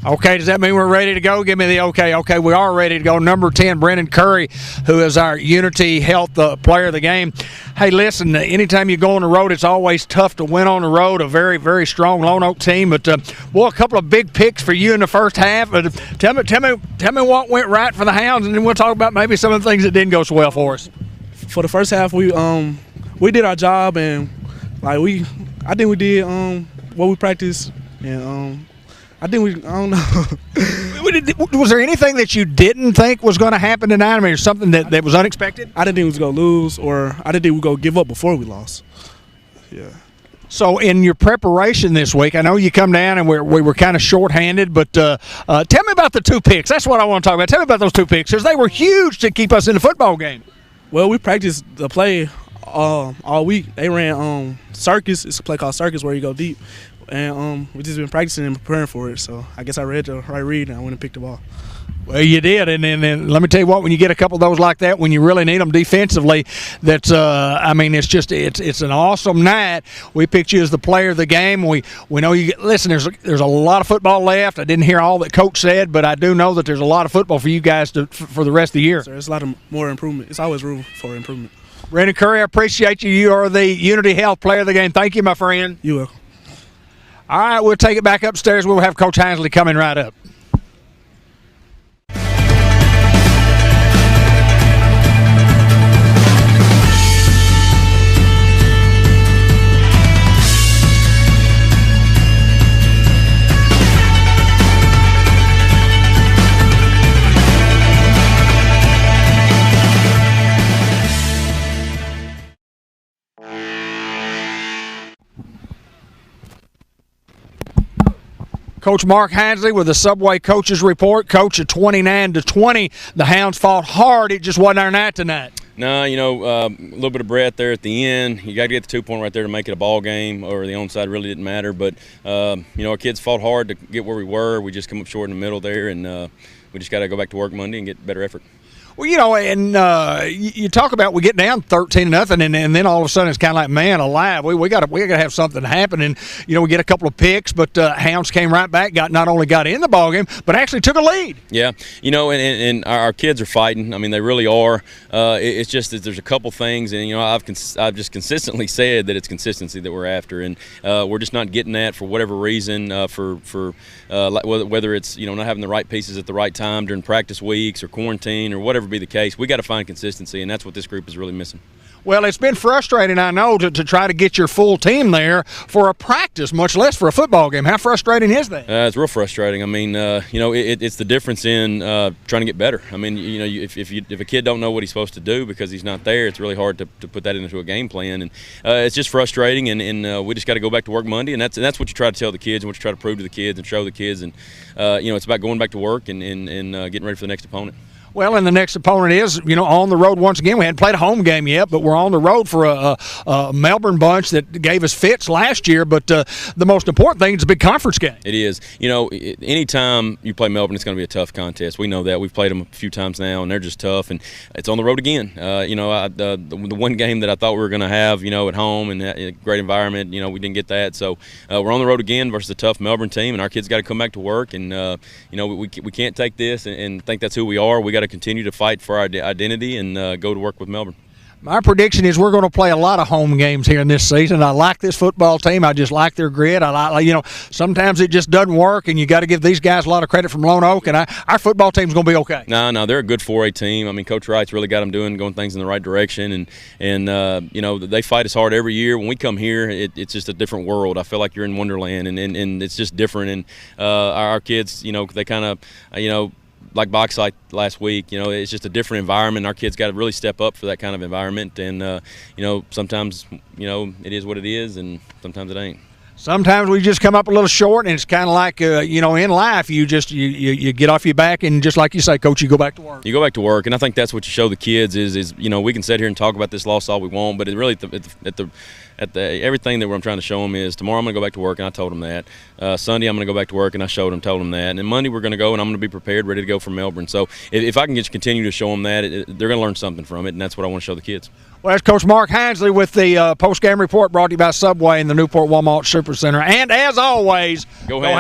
Okay, does that mean we're ready to go? Give me the okay. Okay, we are ready to go. Number 10, Brendan Curry, who is our Unity Health player of the game. Hey, listen, anytime you go on the road, it's always tough to win on the road. A very, very strong Lonoke team. But, boy, a couple of big picks for you in the first half. Tell me what went right for the Hounds, and then we'll talk about maybe some of the things that didn't go so well for us. For the first half, we did our job, and I think we did what we practiced, and I don't know. Was there anything that you didn't think was going to happen tonight? I mean, or something that was unexpected? I didn't think we was going to lose, or I didn't think we were going to give up before we lost. Yeah. So in your preparation this week, I know you come down and we were kind of shorthanded, but tell me about the 2 picks. That's what I want to talk about. Tell me about those 2 picks, because they were huge to keep us in the football game. Well, we practiced the play all week. They ran Circus. It's a play called Circus where you go deep. And we just been practicing and preparing for it. So I guess I read the right read and I went and picked the ball. Well, you did, and let me tell you what. When you get a couple of those like that, when you really need them defensively, that's I mean, it's an awesome night. We picked you as the player of the game. We know you. Listen, there's a lot of football left. I didn't hear all that Coach said, but I do know that there's a lot of football for you guys for the rest of the year. So there's a lot of more improvement. It's always room for improvement. Brendan Curry, I appreciate you. You are the Unity Health player of the game. Thank you, my friend. You will. All right, we'll take it back upstairs. We'll have Coach Hinsley coming right up. Coach Mark Hinsley with the Subway Coaches Report. Coach, at 29-20, the Hounds fought hard. It just wasn't our night tonight. No, a little bit of breath there at the end. You got to get the 2-point right there to make it a ball game, or the onside really didn't matter. But, our kids fought hard to get where we were. We just come up short in the middle there, and we just got to go back to work Monday and get better effort. Well, you talk about we get down 13-0, and then all of a sudden it's kind of like, man alive, we got to have something happen, and we get a couple of picks, but Hounds came right back, not only got in the ballgame, but actually took a lead. Yeah, and our kids are fighting. I mean, they really are. It's just that there's a couple things, and I've just consistently said that it's consistency that we're after, and we're just not getting that for whatever reason. For whether it's not having the right pieces at the right time during practice weeks or quarantine or whatever be the case, we got to find consistency, and that's what this group is really missing. Well, it's been frustrating, I know, to try to get your full team there for a practice, much less for a football game. How frustrating is that? It's real frustrating. I mean, it's the difference in trying to get better. I mean, if a kid don't know what he's supposed to do because he's not there, it's really hard to put that into a game plan, and it's just frustrating. And we just got to go back to work Monday, and that's what you try to tell the kids and what you try to prove to the kids and show the kids. And it's about going back to work and getting ready for the next opponent. Well, and the next opponent is, on the road once again. We hadn't played a home game yet, but we're on the road for a Melbourne bunch that gave us fits last year. But the most important thing is a big conference game. It is. Anytime you play Melbourne, it's going to be a tough contest. We know that. We've played them a few times now, and they're just tough. And it's on the road again. The one game that I thought we were going to have, at home and a great environment, we didn't get that. So we're on the road again versus a tough Melbourne team, and our kids got to come back to work. And, we can't take this and think that's who we are. We got to continue to fight for our identity and go to work with Melbourne. My prediction is we're going to play a lot of home games here in this season. I like this football team. I just like their grit. Sometimes it just doesn't work, and you got to give these guys a lot of credit from Lonoke, and our football team's going to be okay. No, they're a good 4A team. I mean, Coach Wright's really got them going things in the right direction, and they fight us hard every year. When we come here, it's just a different world. I feel like you're in Wonderland, and it's just different. And our kids, they kind of, like Bauxite last week, it's just a different environment. Our kids got to really step up for that kind of environment, and sometimes it is what it is, and sometimes it ain't. Sometimes we just come up a little short, and it's kind of like in life, you get off your back, and just like you say, Coach, you go back to work. You go back to work, and I think that's what you show the kids is we can sit here and talk about this loss all we want, but it really at the everything that I'm trying to show them is tomorrow I'm going to go back to work, and I told them that. Sunday I'm going to go back to work, and I told them that. And then Monday we're going to go, and I'm going to be prepared, ready to go for Melbourne. So if I can continue to show them that, they're going to learn something from it, and that's what I want to show the kids. Well, that's Coach Mark Hinsley with the post-game report brought to you by Subway and the Newport Walmart Supercenter. And as always, go ahead.